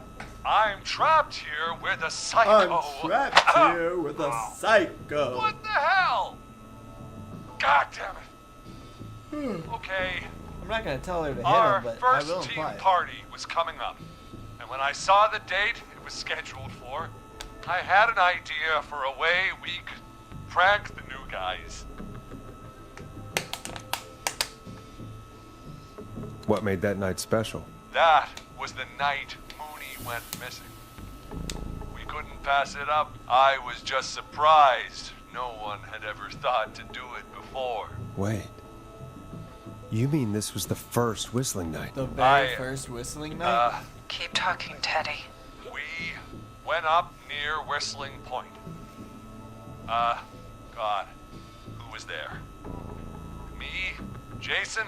S12: I'm trapped here with a psycho.
S1: I'm trapped here with a psycho.
S12: What the hell? God damn it. Okay,
S1: I'm not gonna tell her to hit
S12: Our
S1: him, but I
S12: first
S1: will
S12: team
S1: imply it.
S12: party was coming up, and when I saw the date it was scheduled for, I had an idea for a way we could prank the new guys.
S3: What made that night special?
S12: That was the night Mooney went missing. We couldn't pass it up. I was just surprised no one had ever thought to do it before.
S3: Wait. You mean this was the first whistling night?
S1: The very first whistling night?
S11: Keep talking, Teddy.
S12: We went up near Whistling Point. God, who was there? Me, Jason,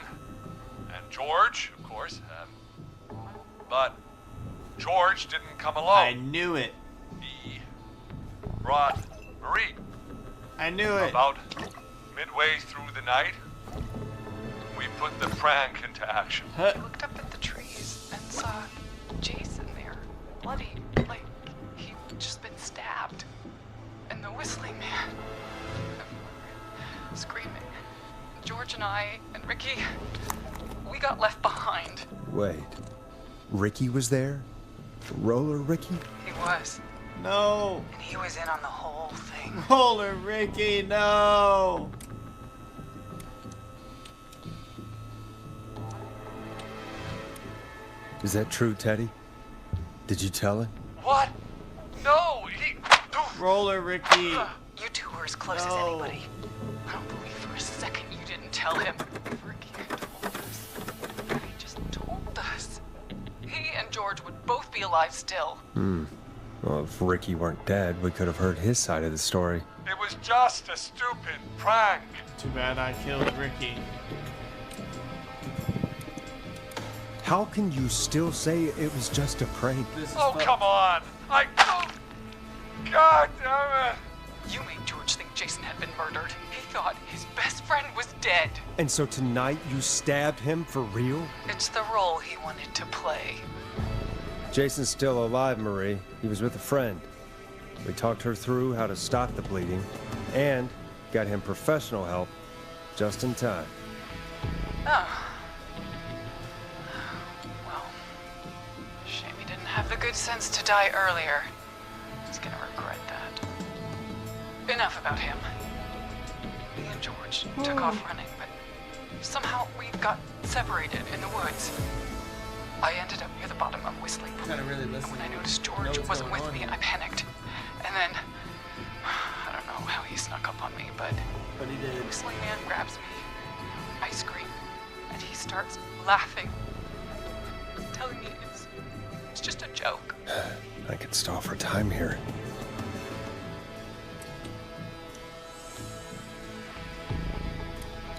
S12: and George, of course. But George didn't come alone.
S1: I knew it.
S12: He brought Marie.
S1: I knew it.
S12: About midway through the night, we put the prank into action.
S11: I looked up at the trees and saw Jason there, bloody, like he'd just been stabbed. And the whistling man, screaming. George and I and Ricky, we got left behind.
S3: Wait. Ricky was there? Roller Ricky?
S11: He was.
S1: No.
S11: And he was in on the whole thing.
S1: Roller Ricky, no.
S3: Is that true, Teddy? Did you tell him?
S12: What? No, he...
S1: Roller Ricky.
S11: You two were as close as anybody. I don't believe for a second you didn't tell him. Ricky told us. He just told us. He and George would both be alive still.
S3: Well, if Ricky weren't dead, we could have heard his side of the story.
S12: It was just a stupid prank.
S1: Too bad I killed Ricky.
S3: How can you still say it was just a prank?
S12: Oh, come on. God damn it.
S11: You made George think Jason had been murdered. He thought his best friend was dead.
S3: And so tonight you stabbed him for real?
S11: It's the role he wanted to play.
S3: Jason's still alive, Marie. He was with a friend. We talked her through how to stop the bleeding and got him professional help just in time.
S11: Oh. Well, shame he didn't have the good sense to die earlier. He's gonna regret that. Enough about him. Me and George took off running, but somehow we got separated in the woods. I ended up near the bottom of Whistling Point, and when I noticed George wasn't with me, I panicked. And then, I don't know how he snuck up on me, but
S1: he did.
S11: The Whistling Man grabs me, I scream, and he starts laughing, telling me it's just a joke.
S3: I could stall for time here.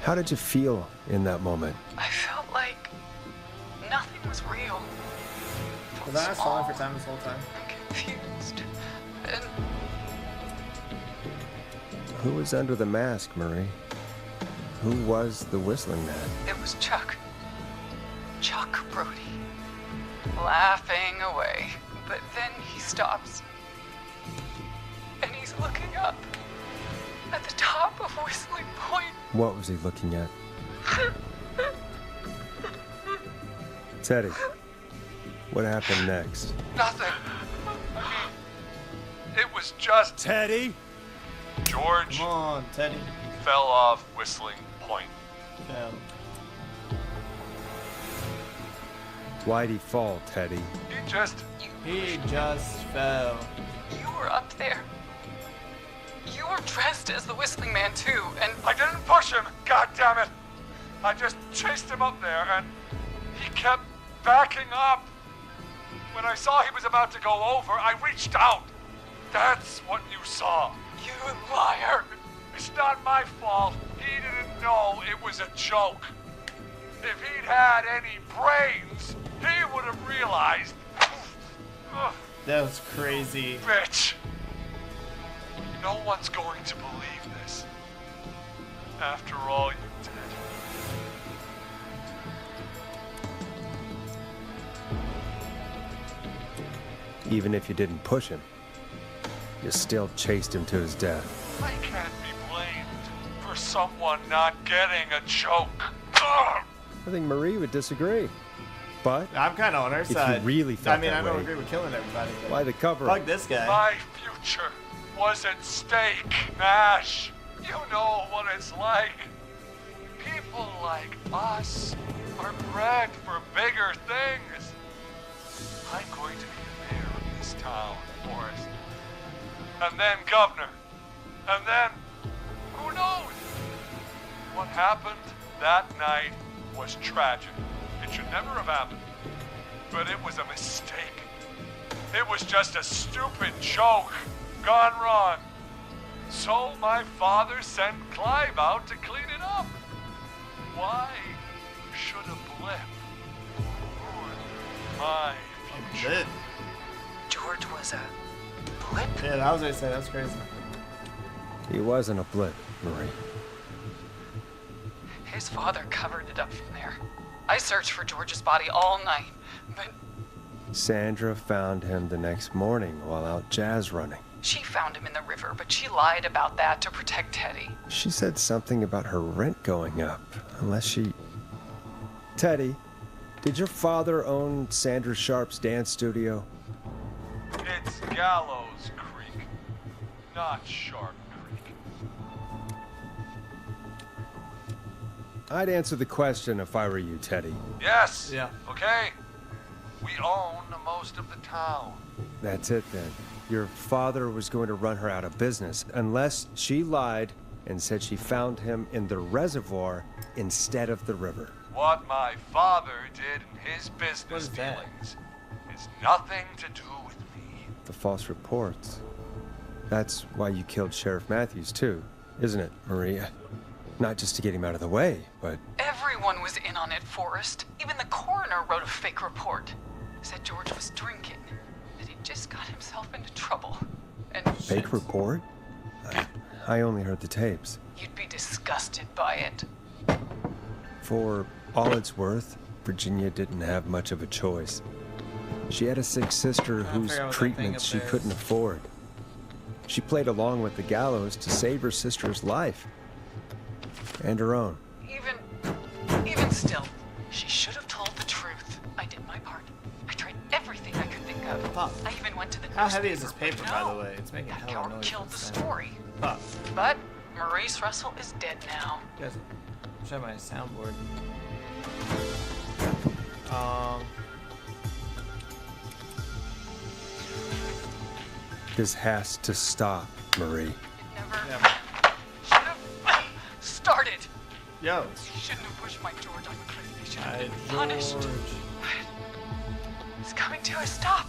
S3: How did you feel in that moment?
S11: I felt like nothing was real.
S1: Was I stalling for time this whole time?
S11: Confused. And
S3: Who was under the mask, Marie? Who was the Whistling Man?
S11: it was Chuck. Chuck Brody. Laughing away. But then he stops. And he's looking up. At the top of Whistling Point.
S3: What was he looking at? Teddy, what happened next?
S12: Nothing. It was just...
S3: Teddy?
S12: George
S1: Come on, Teddy.
S12: fell off Whistling Point.
S1: Fell.
S3: Why'd he fall, Teddy?
S12: He just
S1: fell.
S11: You were up there. You were dressed as the Whistling Man too, and
S12: I didn't push him, God damn it! I just chased him up there, and he kept backing up. When I saw he was about to go over, I reached out. That's what you saw.
S11: You liar!
S12: It's not my fault. He didn't know it was a joke. If he'd had any brains, he would have realized.
S1: That was crazy.
S12: Bitch! No one's going to believe this. After all you did.
S3: Even if you didn't push him, you still chased him to his death.
S12: I can't be blamed for someone not getting a joke. Ugh.
S3: I think Marie would disagree. But
S1: I'm kind of on her
S3: if
S1: side.
S3: you really felt
S1: I mean,
S3: that
S1: I don't
S3: way,
S1: agree with killing everybody. But
S3: why the cover?
S1: fuck this guy.
S12: My future was at stake, Ash. You know what it's like. People like us are bred for bigger things. I'm going to be the mayor of this town, Forrest. And then governor. And then, who knows? What happened that night was tragic. It should never have happened. But it was a mistake. It was just a stupid joke gone wrong. So my father sent Clive out to clean it up. Why should a blip ruin my future?
S11: George was a blip?
S1: Yeah, that was what I said. That's crazy.
S3: He wasn't a blip, Marie.
S15: His father covered it up from there. I searched for George's body all night, but
S3: Sandra found him the next morning while out jazz running.
S15: she found him in the river, but she lied about that to protect Teddy.
S3: She said something about her rent going up, unless she... Teddy, did your father own Sandra Sharp's dance studio?
S12: It's Gallows Creek, not Sharp Creek.
S3: I'd answer the question if I were you, Teddy.
S12: Yes.
S1: Yeah.
S12: Okay. We own most of the town.
S3: That's it then. Your father was going to run her out of business unless she lied and said she found him in the reservoir instead of the river.
S12: What my father did in his business dealings is nothing to do with me.
S3: The false reports. That's why you killed Sheriff Matthews too, isn't it, Maria? Not just to get him out of the way, but...
S15: Everyone was in on it, Forrest. Even the coroner wrote a fake report. Said George was drinking, that he just got himself into trouble. And
S3: Fake report? I only heard the tapes.
S15: you'd be disgusted by it.
S3: For all it's worth, Virginia didn't have much of a choice. She had a sick sister whose
S1: forgot what that thing
S3: treatments
S1: up
S3: she
S1: there is.
S3: couldn't afford. She played along with the gallows to save her sister's life. And her own.
S15: Even still, she should have told the truth. I did my part. I tried everything I could think of.
S1: Pop.
S15: I even went to the
S1: How heavy is
S15: newspaper,
S1: this
S15: but
S1: paper, by
S15: no.
S1: the way? It's making
S15: That
S1: hella
S15: coward
S1: noise.
S15: killed the
S1: It's
S15: story.
S1: Pop.
S15: But Maurice Russell is dead now.
S1: Guys, show my soundboard.
S3: This has to stop, Marie.
S15: Should have started.
S1: Yo.
S15: Shouldn't have pushed my George on the cliff. They should
S1: Hi,
S15: have been punished.
S1: George.
S15: It's coming to a stop.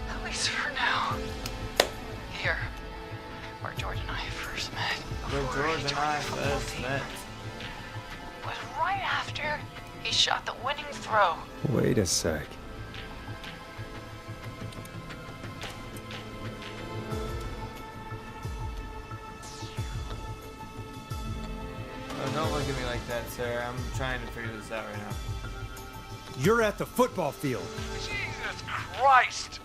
S15: At least for now. Here, where George and I first met.
S1: Where
S15: before he
S1: George and
S15: joined
S1: I
S15: the football
S1: first
S15: team.
S1: met.
S15: Was right after he shot the winning throw.
S3: Wait a sec.
S1: Oh, don't look at me like that, sir. I'm trying to figure this out right now.
S3: You're at the football field.
S12: Jesus Christ!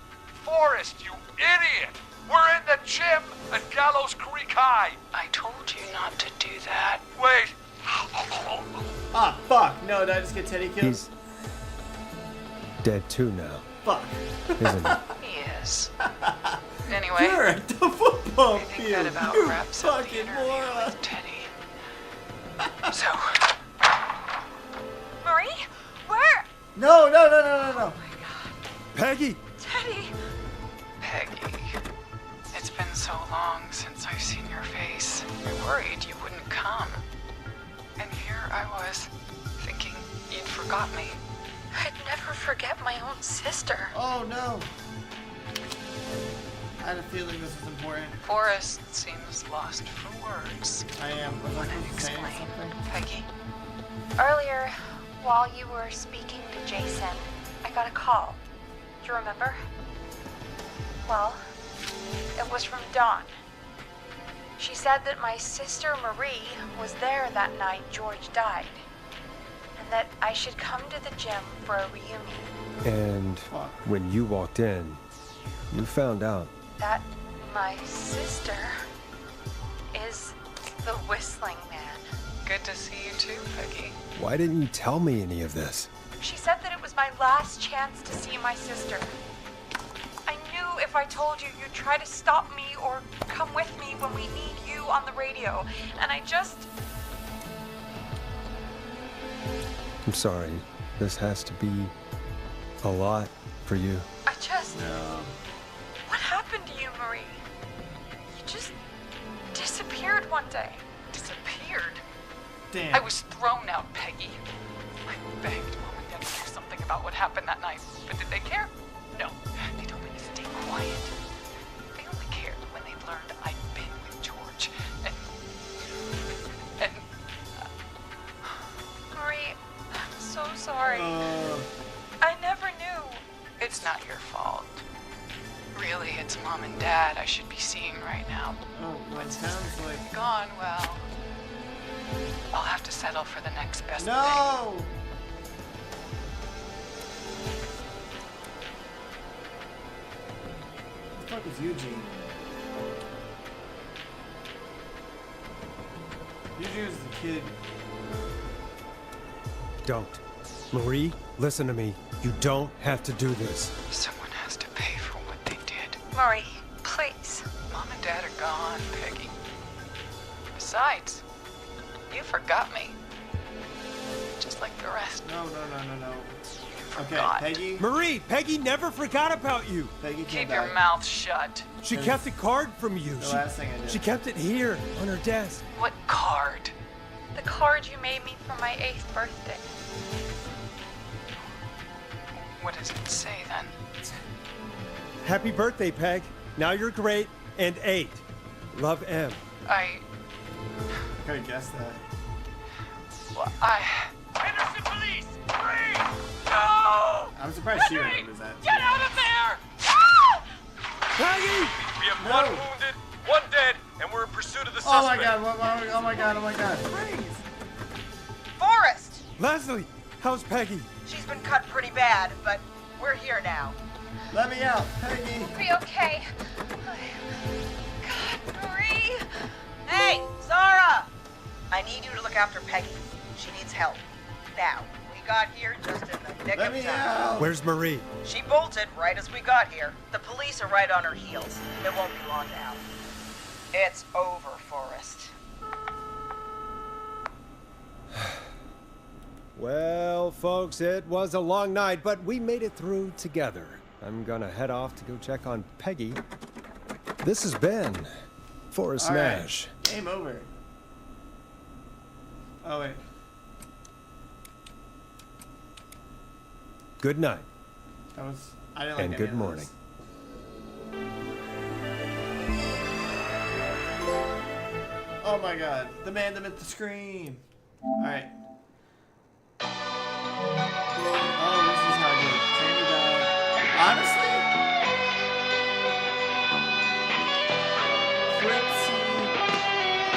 S12: Forrest, you idiot! We're in the gym at Gallows Creek High.
S15: I told you not to do that.
S12: Wait.
S1: Ah, fuck. No, did I just get Teddy killed?
S3: He's dead too now,
S1: Fuck.
S3: isn't he?
S15: He is. Anyway,
S1: You're at the football
S15: I think
S1: field.
S15: that about
S1: You
S15: wraps up the
S1: fucking
S15: interview
S1: moron.
S15: with Teddy. So,
S8: Marie? Where?
S1: No, no, no, no, no, no.
S3: Peggy!
S8: Teddy!
S15: Peggy, it's been so long since I've seen your face. I worried you wouldn't come. And here I was, thinking you'd forgot me.
S8: I'd never forget my own sister.
S1: Oh, no. I had a feeling this was important.
S15: Forrest seems lost for words.
S1: I am. Was I supposed to say
S15: Explain,
S1: something?
S15: Peggy.
S8: Earlier, while you were speaking to Jason, I got a call. Do you remember? Well, it was from Dawn. She said that my sister Marie was there that night George died, and that I should come to the gym for a reunion.
S3: And when you walked in, you found out.
S8: That my sister is the Whistling Man.
S15: Good to see you too, Peggy.
S3: Why didn't you tell me any of this?
S2: She said that it was my last chance to see my sister. I knew if I told you, you'd try to stop me or come with me when we need you on the radio. And I just...
S3: I'm sorry. This has to be a lot for you.
S2: I just... No. What happened to you, Marie? You just disappeared one day.
S15: Disappeared?
S1: Damn.
S15: I was thrown out, Peggy. I begged Mom and Dad to do something about what happened that night. But did they care? No. They told me to stay quiet. They only cared when they learned I'd been with George. And
S2: Marie, I'm so sorry. I never knew.
S15: It's not your fault. Really, it's Mom and Dad I should be seeing right now.
S1: Oh, well, it sounds like...
S15: Gone, well. I'll have to settle for the next best
S1: No!
S15: thing.
S1: What the fuck is Eugene? Eugene was the kid.
S3: Don't. Marie, listen to me. You don't have to do this.
S15: Someone has to pay for what they did.
S2: Marie, please.
S15: Mom and Dad are gone, Peggy. Besides, you forgot me. Just like the rest.
S1: No. Okay,
S15: forgot.
S1: Peggy.
S3: Marie, Peggy never forgot about you.
S1: Peggy came
S15: Keep your
S1: back.
S15: mouth shut.
S3: She kept a card from you.
S1: The last thing I did.
S3: She kept it here on her desk.
S15: What card?
S2: The card you made me for my 8th birthday.
S15: What does it say then?
S3: Happy birthday, Peg. Now you're great and 8. Love, M.
S15: I
S1: could have guessed that.
S15: Well,
S10: Henderson police! Please! No!
S1: I'm surprised she remembers that.
S10: Get out of there!
S3: Peggy!
S4: We have one wounded, one dead, and we're in pursuit of the
S1: Oh
S4: suspect.
S1: my god, oh my god.
S16: Forrest!
S3: Leslie, how's Peggy?
S16: She's been cut pretty bad, but we're here now.
S1: Let me out, Peggy.
S2: Be okay. God, Marie.
S16: Hey, Zara! I need you to look after Peggy. She needs help. Now, we got here just in the nick of time.
S3: Where's Marie?
S16: She bolted right as we got here. The police are right on her heels. It won't be long now. It's over, Forrest.
S3: Well, folks, it was a long night, but we made it through together. I'm gonna head off to go check on Peggy. This has been Forrest
S1: All right.
S3: Nash.
S1: Game over. Oh, wait.
S3: Good night.
S1: That was... I didn't like
S3: And
S1: any
S3: good
S1: of those.
S3: morning.
S1: Oh my god. The man, the myth, the scream. Alright. Oh, this is how I do it. Tammy died. Honestly?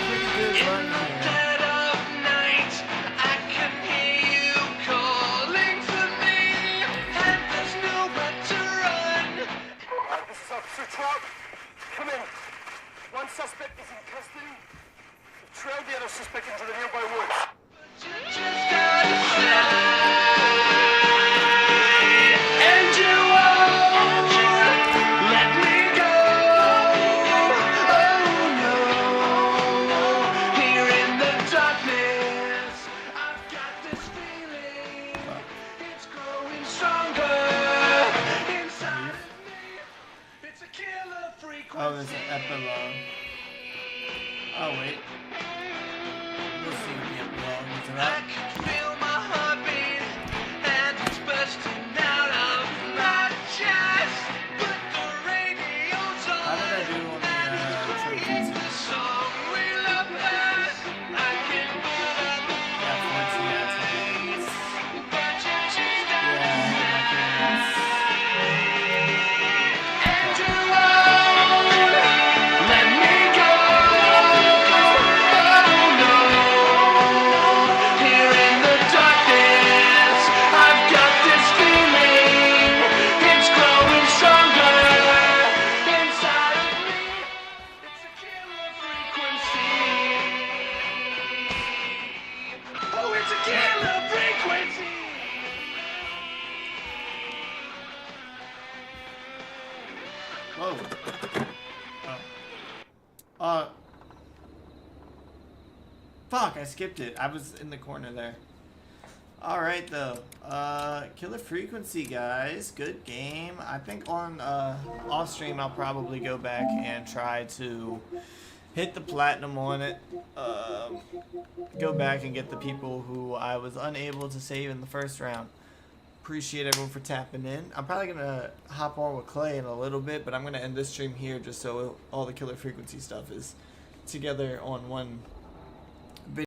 S1: Pretty good run here.
S17: This is Officer Trout. Come in. One suspect is in custody. Trail the other suspect into the nearby woods.
S1: Oh, there's an epilogue. Oh, wait. We'll see what the epilogue is about. How did I do on the trophies? Fuck, I skipped it. I was in the corner there. Alright, though. Killer Frequency, guys. Good game. I think on off stream I'll probably go back and try to hit the platinum on it. Go back and get the people who I was unable to save in the first round. Appreciate everyone for tapping in. I'm probably going to hop on with Clay in a little bit, but I'm going to end this stream here just so all the Killer Frequency stuff is together on one